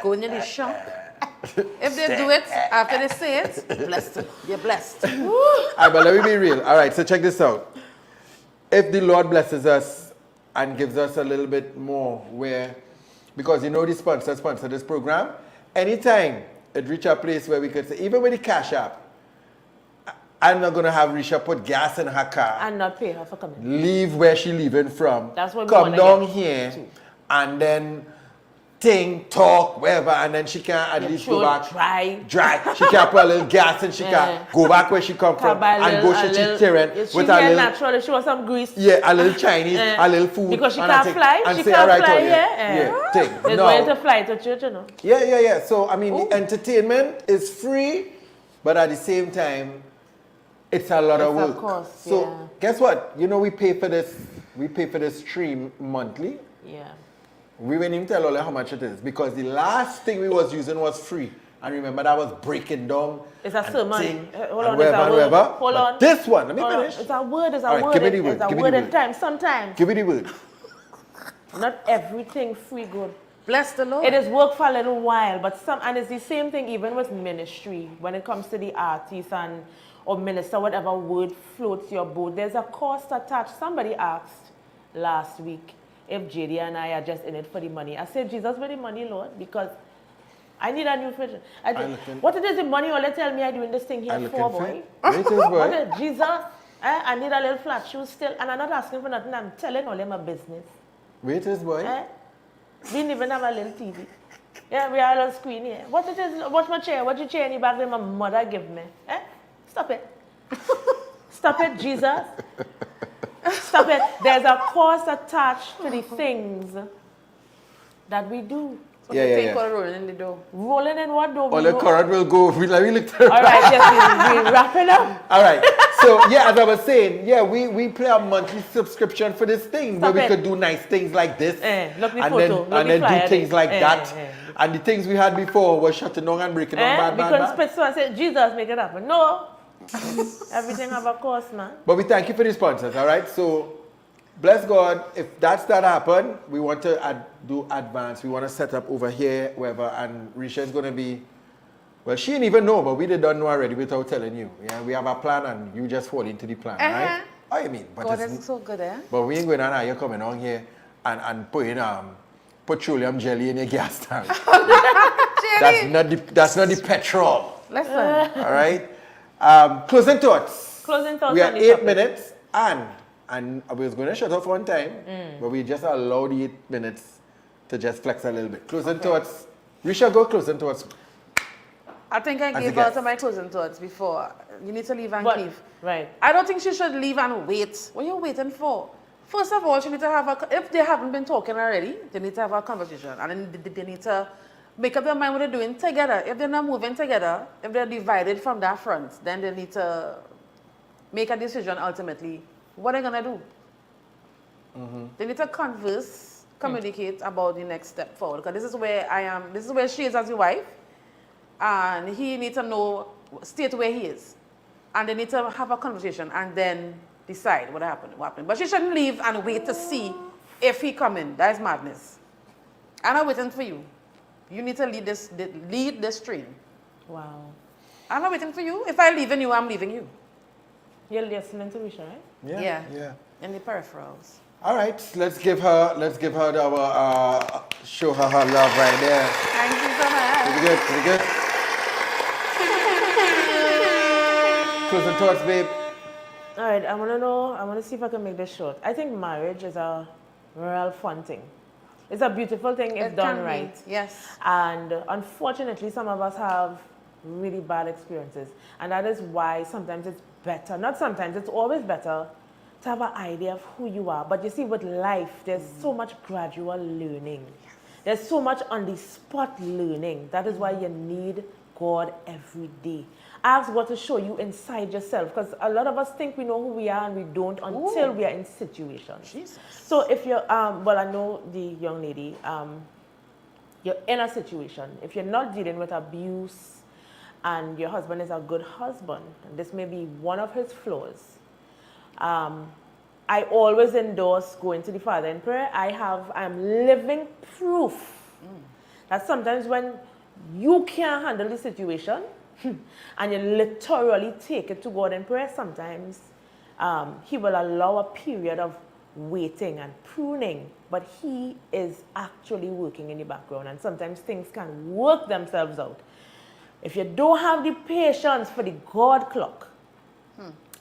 go in the shop. If they do it after they say it, blessed. You're blessed. All right, but let me be real. All right, so check this out. If the Lord blesses us and gives us a little bit more, because you know the sponsor this program, anytime it reach a place where we could say, even with the Cash App, I'm not gonna have Risha put gas in her car, and not pay her for coming. leave where she leaving from, That's what we come wanna down get here, to. and then talk, whatever, and then she can at least go back. Dry. She can put a little gas and she can go back where she come from and go vegetarian with a little. Natural. She wants some grease. Yeah, a little Chinese, a little food. Because she and I can't think- fly. and She say, can't "All right, fly. oh, Yeah. Thing. There's No. way to fly to church, you know. Yeah. So I mean, the entertainment is free, but at the same time, it's a lot of It's a work. cost, so yeah. guess what? You know, we pay for this. We pay for this stream monthly. Yeah. We won't even tell all how much it is because the last thing we was using was free. And remember that was breaking down. It's a and sermon. thing Hold and on, wherever, it's a and word. wherever. Hold But on. this one, let me Hold on. finish. It's a word. It's a All right, word. give me the word, It's a give me word the in word. time. Sometimes. Give me the word. Not everything free good. Bless the Lord. It is work for a little while, but and it's the same thing even with ministry when it comes to the artist or minister, whatever word floats your boat. There's a cost attached. Somebody asked last week if JD and I are just in it for the money. I said, Jesus, for the money, Lord, because I need a new vision. What it is the money or tell me I'm doing this thing here for, boy? What is Jesus? I need a little flat shoe still, and I'm not asking for nothing. I'm telling all them my business. Waiters, boy. We didn't even have a little TV. Yeah, we have a little screen here. What it is? Watch my chair. What your chair in the back that my mother give me? Stop it. Stop it, Jesus. Stop it. There's a cost attached to the things that we do. So they take all rolling in the door. Rolling in what door? All the current will go. Let me look All right, yes, we wrapping up. All right. So, yeah, as I was saying, yeah, we pay a monthly subscription for this thing where we could do nice things like this. Look the and photo. then, Look and the then flyer do things there. like that. And the things we had before was shutting down and breaking down Because so I said, Jesus, make it happen. No. Everything have a cost, man. But we thank you for the sponsors, all right? So, bless God, if that's that happen, we want to do advance. We want to set up over here, wherever, and Risha is going to be, well, she didn't even know, but we did not know already without telling you. Yeah, we have a plan, and you just fall into the plan, right? Oh, you mean? But God is so good, eh? But we ain't going on here coming on here and putting petroleum jelly in your gas tank. That's not the petrol. Listen. All right? Closing thoughts. Closing thoughts. We are on the 8 topic. minutes and I was going to shut off one time, but we just allowed the 8 minutes to just flex a little bit. Closing thoughts. Risha, go closing thoughts. I think I As a gave guest. out my closing thoughts before. You need to leave and But, leave. right. I don't think she should leave and wait. What are you waiting for? First of all, she need to have if they haven't been talking already, they need to have a conversation. And then they need to make up their mind what they're doing together. If they're not moving together, if they're divided from that front, then they need to make a decision ultimately. What are they going to do? They need to converse, communicate about the next step forward. Because this is where I am, this is where she is as your wife. And he needs to know, state where he is. And they need to have a conversation and then decide what happened. But she shouldn't leave and wait to see if he come in. That is madness. I'm not waiting for you. You need to lead this train. Wow. I'm not waiting for you. If I leave in you, I'm leaving you. You're listening to Risha, right? Yeah. In the peripherals. All right, let's give her our show her love right there. Thank you so much. Pretty good, pretty good. Closing thoughts, babe. All right, I want to see if I can make this short. I think marriage is a real fun thing. It's a beautiful thing if It done can be, right. yes. And unfortunately, some of us have really bad experiences. And that is why sometimes it's better, not sometimes, it's always better to have an idea of who you are. But you see, with life, there's so much gradual learning. There's so much on the spot learning. That is why you need God every day. Ask God to show you inside yourself, because a lot of us think we know who we are and we don't until we are in situations. Jesus. So if you're, well, I know the young lady, you're in a situation. If you're not dealing with abuse and your husband is a good husband, and this may be one of his flaws, I always endorse going to the Father in prayer. I'm living proof that sometimes when you can't handle the situation and you literally take it to God in prayer, sometimes He will allow a period of waiting and pruning, but He is actually working in the background, and sometimes things can work themselves out. If you don't have the patience for the God clock,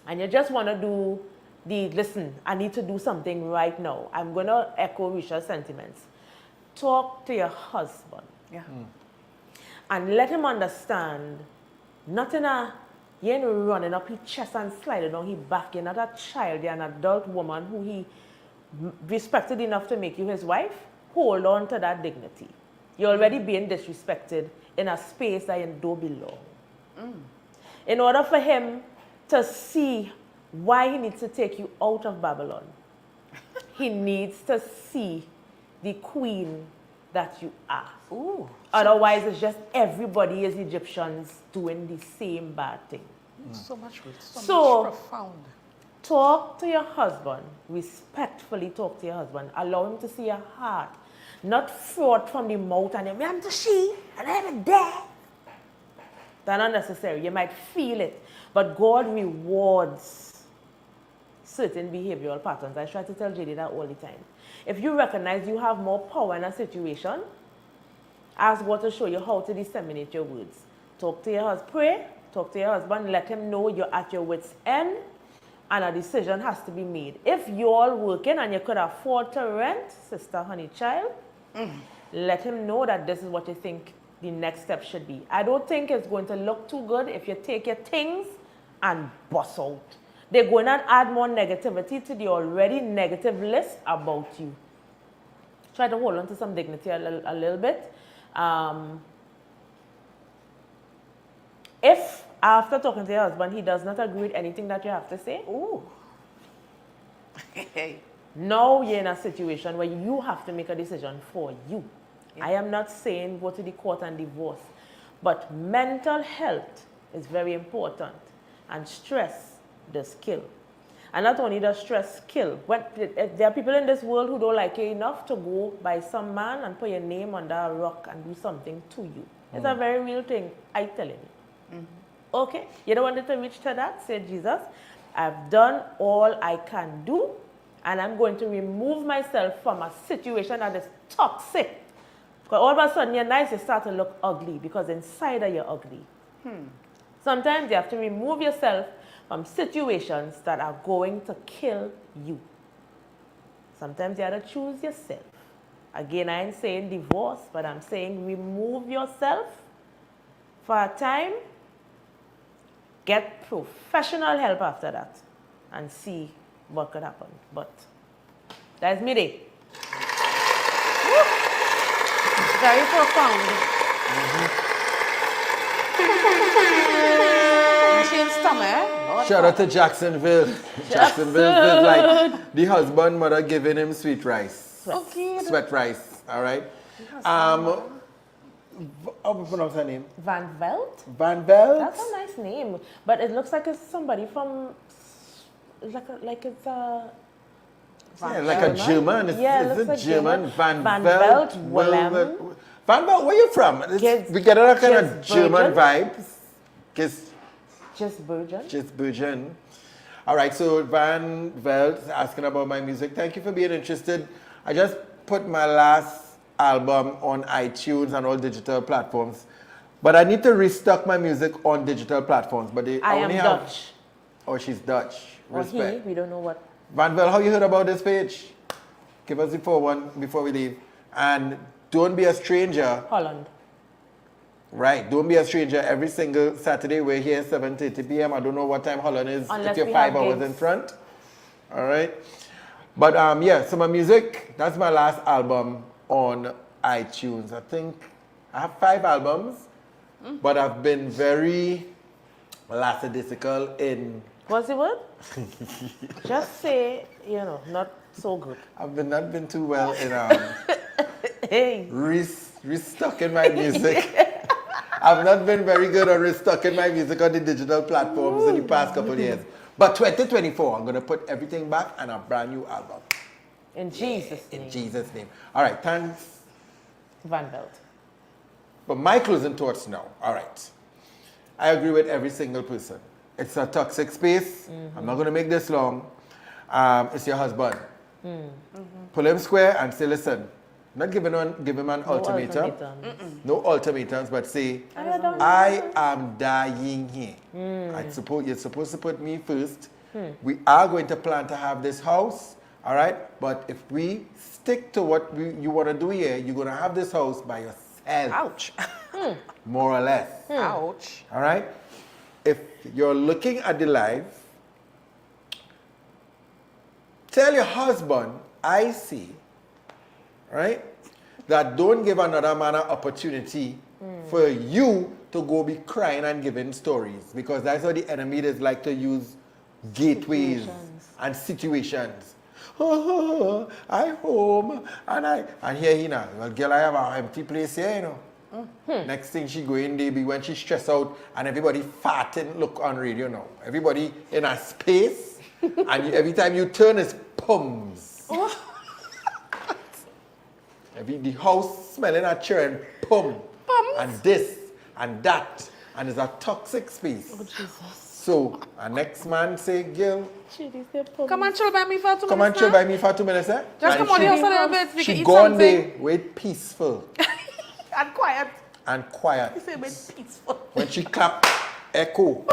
and you just want to do listen, I need to do something right now. I'm going to echo Risha's sentiments. Talk to your husband. Yeah. And let him understand, not in a, you ain't running up his chest and sliding down his back. You're not a child, you're an adult woman who he respected enough to make you his wife. Hold on to that dignity. You're already being disrespected in a space that you don't belong. In order for him to see why he needs to take you out of Babylon, he needs to see the queen that you are. Ooh. Otherwise, it's just everybody is Egyptians doing the same bad thing. So much So, profound. talk to your husband, respectfully talk to your husband. Allow him to see your heart, not fraud from the mouth and I'm to she and I'm there. That's not necessary. You might feel it, but God rewards certain behavioral patterns. I try to tell JD that all the time. If you recognize you have more power in a situation, ask God to show you how to disseminate your words. Talk to your husband, pray, talk to your husband, let him know you're at your wit's end and a decision has to be made. If you're all working and you could afford to rent, sister, honey, child, let him know that this is what you think the next step should be. I don't think it's going to look too good if you take your things and bust out. They're going to add more negativity to the already negative list about you. Try to hold on to some dignity a little bit. If after talking to your husband, he does not agree with anything that you have to say, now you're in a situation where you have to make a decision for you. I am not saying go to the court and divorce, but mental health is very important, and stress does kill. And not only does stress kill, there are people in this world who don't like you enough to go by some man and put your name under a rock and do something to you. It's a very real thing, I tell you. Okay, you don't want it to reach to that? Say, Jesus, I've done all I can do, and I'm going to remove myself from a situation that is toxic. Because all of a sudden you're nice, you start to look ugly because inside of you're ugly. Sometimes you have to remove yourself from situations that are going to kill you. Sometimes you have to choose yourself. Again, I ain't saying divorce, but I'm saying remove yourself for a time, get professional help after that, and see what could happen. But that's me day. Very profound. Change stomach. Shout out to Jacksonville. Jacksonville is like the husband, mother giving him sweet rice. Okay. Sweat rice, all right? How do you pronounce her name? Van Velt? Van Velt? That's a nice name, but it looks like it's somebody from, like it's a... Yeah, like a German. Is it like German? Van Velt, Velt. Willem. Van Velt, where you from? We get a kind of German vibes. Just Bergen. All right, so Van Velt is asking about my music. Thank you for being interested. I just put my last album on iTunes and all digital platforms. But I need to restock my music on digital platforms. But they I only am have... Dutch. Oh, she's Dutch. Or Respect. he, we don't know what. Van Vel, how you heard about this page? Give us the 4-1 before we leave. And don't be a stranger. Holland. Right, don't be a stranger. Every single Saturday we're here 7:30 p.m. I don't know what time Holland is Unless if you're we 5 have hours gigs. in front. All right. But yeah, so my music, that's my last album on iTunes. I think I have 5 albums, but I've been very lackadaisical in. What's the word? Just say, not so good. I've not been too well in Hey. restocking my music. I've not been very good at restocking my music on the digital platforms in the past couple of years. But 2024, I'm going to put everything back and a brand new album. In Jesus' name. In Jesus' name. All right, thanks. Van Belt. But my closing thoughts now. All right. I agree with every single person. It's a toxic space. I'm not going to make this long. It's your husband. Pull him square and say, listen, not give him an ultimatum. No ultimatums, but say, I am dying here. You're supposed to put me first. We are going to plan to have this house, all right? But if we stick to what you want to do here, you're going to have this house by yourself. Ouch. More or less. Ouch. All right? If you're looking at the live, tell your husband, I see, right, that don't give another man an opportunity for you to go be crying and giving stories, because that's how the enemy is like to use gateways and situations. Oh, I home and here he now. Well, girl, I have an empty place here, Next thing she go in there be when she stressed out and everybody farting look on radio now. Everybody in a space and every time you turn it's pums. The house smelling a churn, pum. And this and that. And it's a toxic space. Oh, Jesus. So, a next man say, girl, Come and chill by me for 2 minutes. come and chill by me for 2 minutes, eh? Just And come on she- here for a little bit. We can She eat gone something. there with peaceful And quiet. and quiet. You say with peaceful. When she clap, echo.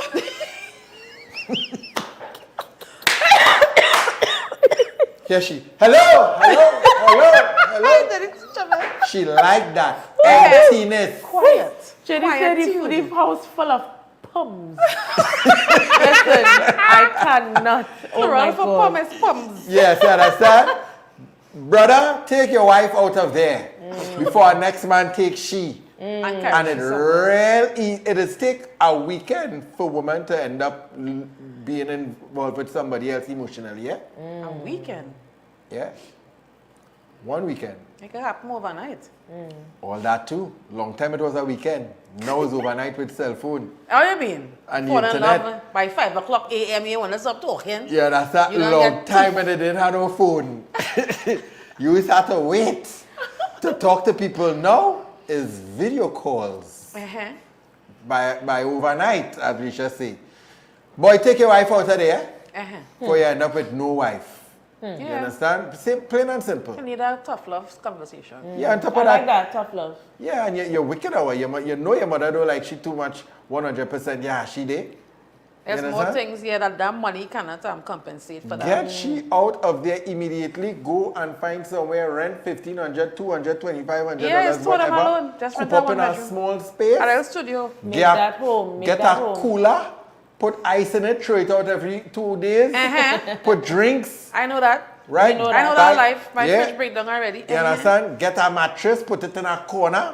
Here she, hello. She like that emptiness. Quiet. Jenny Quiet said tune. the house full of pums. Listen, I cannot. Oh my For God. pumice pums. Yes, you understand? Brother, take your wife out of there before our next man takes she. And And carry it she somewhere. it is take a weekend for women to end up being involved with somebody else emotionally, yeah? A weekend. Yeah. One weekend. It can happen overnight. All that too. Long time it was a weekend. Now it's overnight with cell phone. How you mean? And the Fall in internet. love by 5 o'clock a.m. you want to stop talking? Yeah, that's that You don't long get time when they didn't have no phone. You used to have to wait to talk to people. Now is video calls by overnight, as we should say. Boy, take your wife out of there, before you end up with no wife. You Yeah. understand? Plain and simple. You need a tough love conversation. Yeah, on top I of like that, that, tough love. yeah, and you're wicked hour. You know your mother don't like she too much, 100%. Yeah, she did. There's You more understand? things here that money cannot compensate for that. Get she out of there immediately. Go and find somewhere, rent $1,500, $200, $2,500, Yeah, it's for them whatever. alone. Just rent Coop up that in one a bedroom. small space. At our studio. Make Get a- that home. Make Get that a home. cooler, put ice in it, throw it out every 2 days. Put drinks, I know that. right? know I know Buy- that life. My yeah. fridge break down already. You understand? Get a mattress, put it in a corner.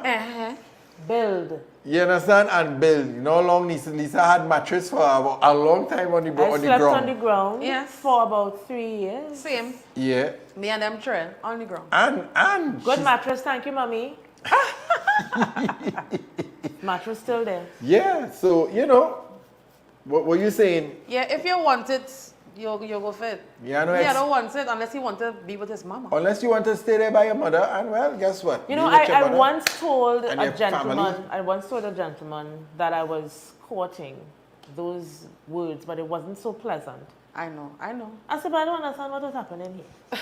Build. You understand? And build. You know how long Lisa had mattress for a long time on the, I on the slept ground. on the ground Yes. for about 3 years. Same. Yeah. Me and them trail on the ground. And Good she's- mattress, thank you, mommy. Mattress still there. yeah, so you know, what were you saying? Yeah, if you want it, you go for it. Yeah, no, Me, I ex- don't want it unless he want to be with his mama. Unless you want to stay there by your mother, and well, guess what? You know, Be with your I mother. once told and a your gentleman, family. I once told a gentleman that I was courting those words, but it wasn't so pleasant. I know. I said, but I don't understand what is happening here.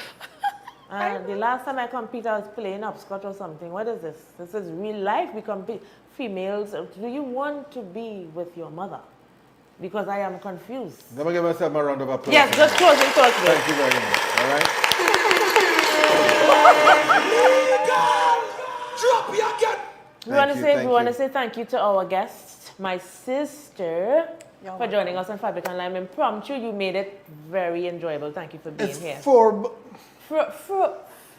And the last time I competed, I was playing upscotch or something. What is this? This is real life. We compete. Females, do you want to be with your mother? Because I am confused. Let me give myself a round of applause. Yes, just closing thoughts there. Thank you very much. All right. We want to Thank you. say thank you to our guest, my sister, for joining us on Fabric and Lime Impromptu. You made it very enjoyable. Thank you for being It's here. for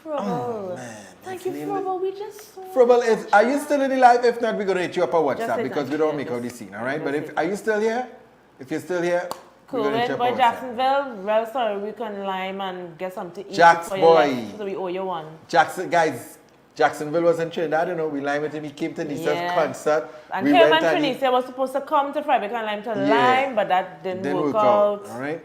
Frobble. Thank you, Frobble. We just saw Frobble, are you still in the live? If not, we're going to hit you up on WhatsApp say because that. we don't Yeah, make out the just- scene, all right? just But say if that. are you still here? If you're still here, we're cool. going to hit you up Boy, on WhatsApp. Jacksonville, well, sorry, we can lime and get something to eat. Jax before you boy. left, so we owe you one. Jacksonville was in Trinidad, you know. We limed with him. He came to Nisa's Yeah. concert. And we him went and he Trinicia was supposed to come to Friday and Lime to Yeah. Lime, but that didn't work out. out. All right.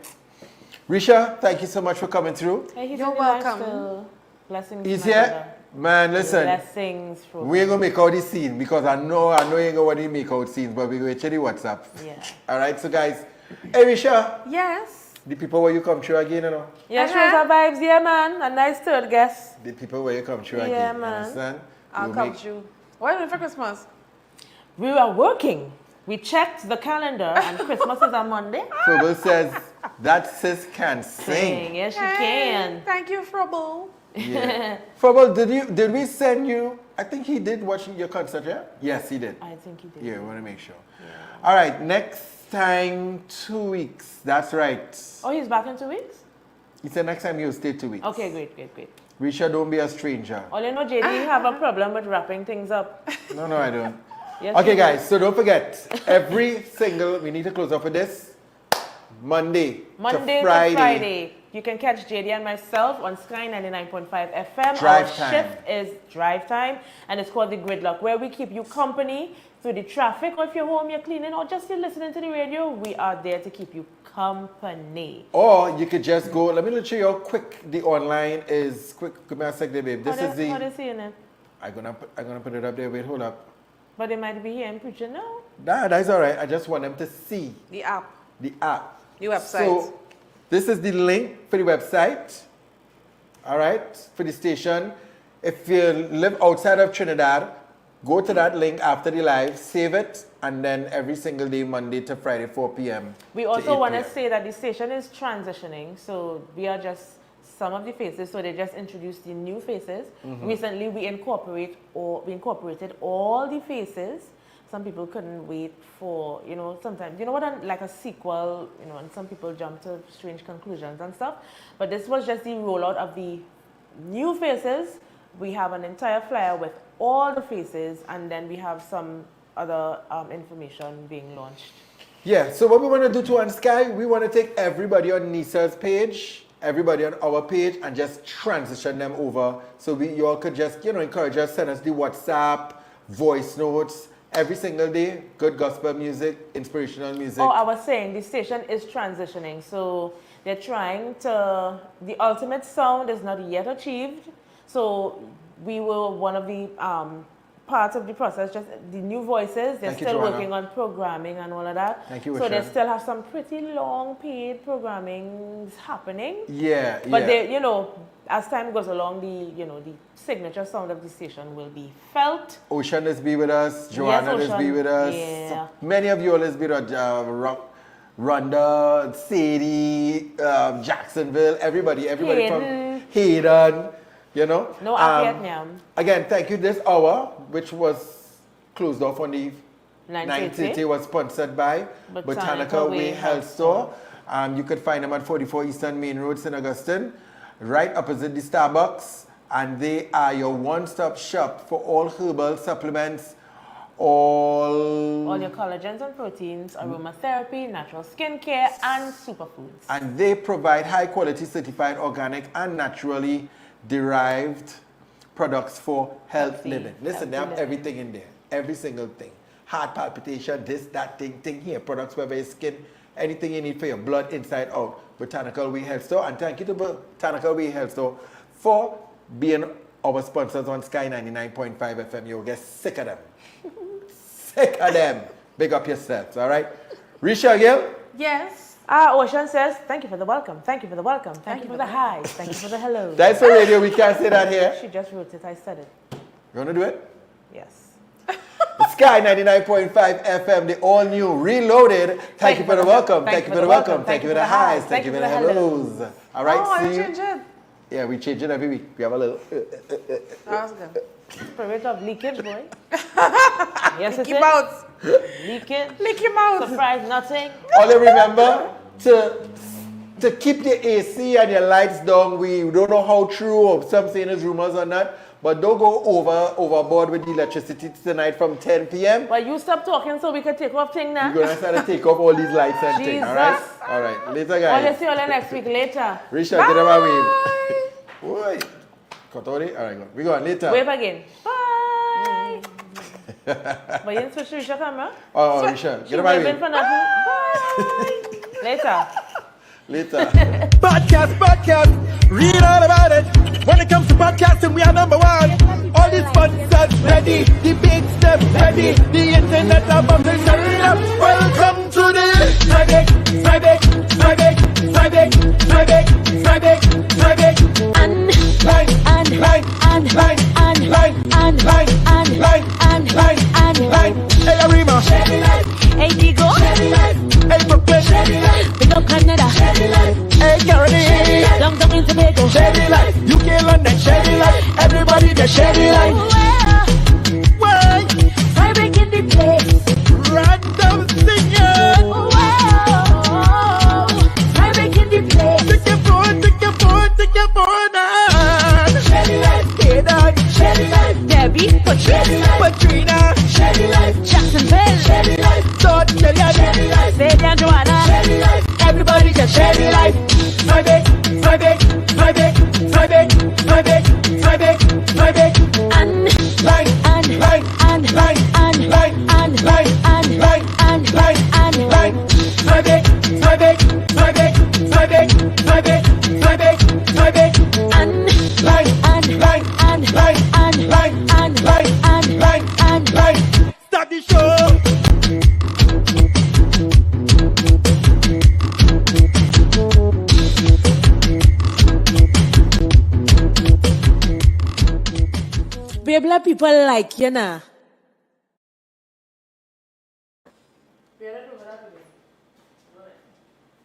Risha, thank you so much for coming through. Hey, he's You're in the live welcome. still. Blessings, He's my here. brother. Man, listen. Blessings from We ain't gonna make out the scene because I know you ain't gonna want to make out scenes, but we're gonna check the WhatsApp. Yeah. All right, so guys, hey Risha, Yes. the people where you come through again, you know. Yeah, shows her vibes, yeah, man. A nice third guest. The people where you come through Yeah, again, man. you understand? I'll We'll come make- through. What are you doing for Christmas? We were working. We checked the calendar, and Christmas is on Monday. Phobos says that sis can sing. Yes, she Hey, can. Thank you, Frobble. Yeah. Phobos, did we send you? I think he did watch your concert, yeah? Yes, he did. I think he did. Yeah, we want to make sure. All right, next time 2 weeks. That's right. Oh, he's back in 2 weeks? He said next time he'll stay 2 weeks. Okay, great. Risha, don't be a stranger. All you know, JD have a problem with wrapping things up. No, I don't. Yes, Okay, you guys, so don't forget, we need to close off with this. Monday Monday to to Friday. You can catch JD and myself on Sky 99.5 FM. Drive Our time. shift is drive time, and it's called the Gridlock, where we keep you company through the traffic, or if you're home, you're cleaning, or just you're listening to the radio. We are there to keep you company. Or you could just go, let me show you how quick the online is. Quick, give me a sec there, babe. This is How the, they seeing it? I'm gonna put it up there, wait, hold up. But they might be here in preaching now. Nah, that's all right. I just want them to see The app. the app. The website. So this is the link for the website, all right, for the station. If you live outside of Trinidad, go to that link after the live, save it, and then every single day, Monday to Friday, 4 p.m. We to also 8 want to p.m. say that the station is transitioning, so we are just some of the faces. So they just introduced the new faces. Recently, we incorporated all the faces. Some people couldn't wait for, sometimes, like a sequel, and some people jump to strange conclusions and stuff. But this was just the rollout of the new faces. We have an entire flyer with all the faces, and then we have some other information being launched. Yeah, so what we want to do too on Sky, we want to take everybody on Nisa's page, everybody on our page, and just transition them over. So you all could just, encourage us, send us the WhatsApp, voice notes, every single day, good gospel music, inspirational music. Oh, I was saying the station is transitioning, so they're trying to, the ultimate sound is not yet achieved. So we were one of the parts of the process, just the new voices, they're Thank you, still Joanna. working on programming and all of that. Thank you, So they Usha. still have some pretty long paid programming happening. Yeah, But they, as time goes along, the signature sound of the station will be felt. Ocean is be with us, Joanna is be Ocean. with us. Yeah. Many of you all is be with Rhonda, Sadie, Jacksonville, everybody Hayden. from Hayden, No Vietnam. Again, thank you. This hour, which was closed off on the 9:30, was sponsored by Botanical Way Health Store. You could find them at 44 Eastern Main Road, St. Augustine, right opposite the Starbucks. And they are your one-stop shop for all herbal supplements, All your collagens and proteins, aromatherapy, natural skincare, and superfoods. and they provide high-quality, certified, organic, and naturally derived products for health living. Listen, they have healthy living. everything in there, every single thing. Heart palpitation, this, that, thing here. Products for your skin, anything you need for your blood, inside out. Botanical Way Health Store, and thank you to Botanical Way Health Store for being our sponsors on Sky 99.5 FM. You'll get sick of them. Sick of them. Big up yourselves, all right? Risha again? Yes. Ocean says, thank you for the welcome. Thank you for the welcome. Thank you for the highs. Thank you for the hello. That's for radio. We can't say that here. She just wrote it. I said it. You want to do it? Yes. Sky 99.5 FM, the all new, reloaded. Thank you for the welcome. Thank you for the welcome. Thank you for the highs. Thank you for the hellos. All right, Oh, see I you. changed it. Yeah, we change it every week. We have a little. That was good. Spirit of leakage, boy. Yes, it's Leaky mouth. Leakage. Leaky mouth. Surprise, nothing. All you remember to to keep the AC and your lights down. We don't know how true or some saying is rumors or not, but don't go overboard with the electricity tonight from 10 p.m. But you stop talking so we can take off thing now. We're gonna start to take off all these lights and things. All right. Jesus. All right. Later, I'll guys. see you all next week later. Richard, get them away. Boy. Kotori. All right. Go. We go on later. Wave again. Bye. But you didn't switch to Richard camera? Oh, Richard. Get She them waving away. for nothing. Bye. Later. Later. Podcast, read all about it. When it comes to podcasting, we are number one. All these sponsors ready, the big step ready, the internet of America. Welcome to the Friday, Hey, Arima. Hey, Digo. Hey, Brooklyn. Big up Canada. Hey, Caroline. Down in Tobago. Sherry life, UK, London, Sherry life. Everybody the Sherry life. Why? Firebreak in the place. Random singing. Firebreak in the place. Take your phone on. Sherry life, Kaden. Sherry life, Debbie. Patrina. Sherry life, Jacksonville. Sherry life, Todd Kellyan. Sherry life, Sadie and Joanna. Sherry life. Everybody just Sherry life. Friday. Start the show. Babla people like you know.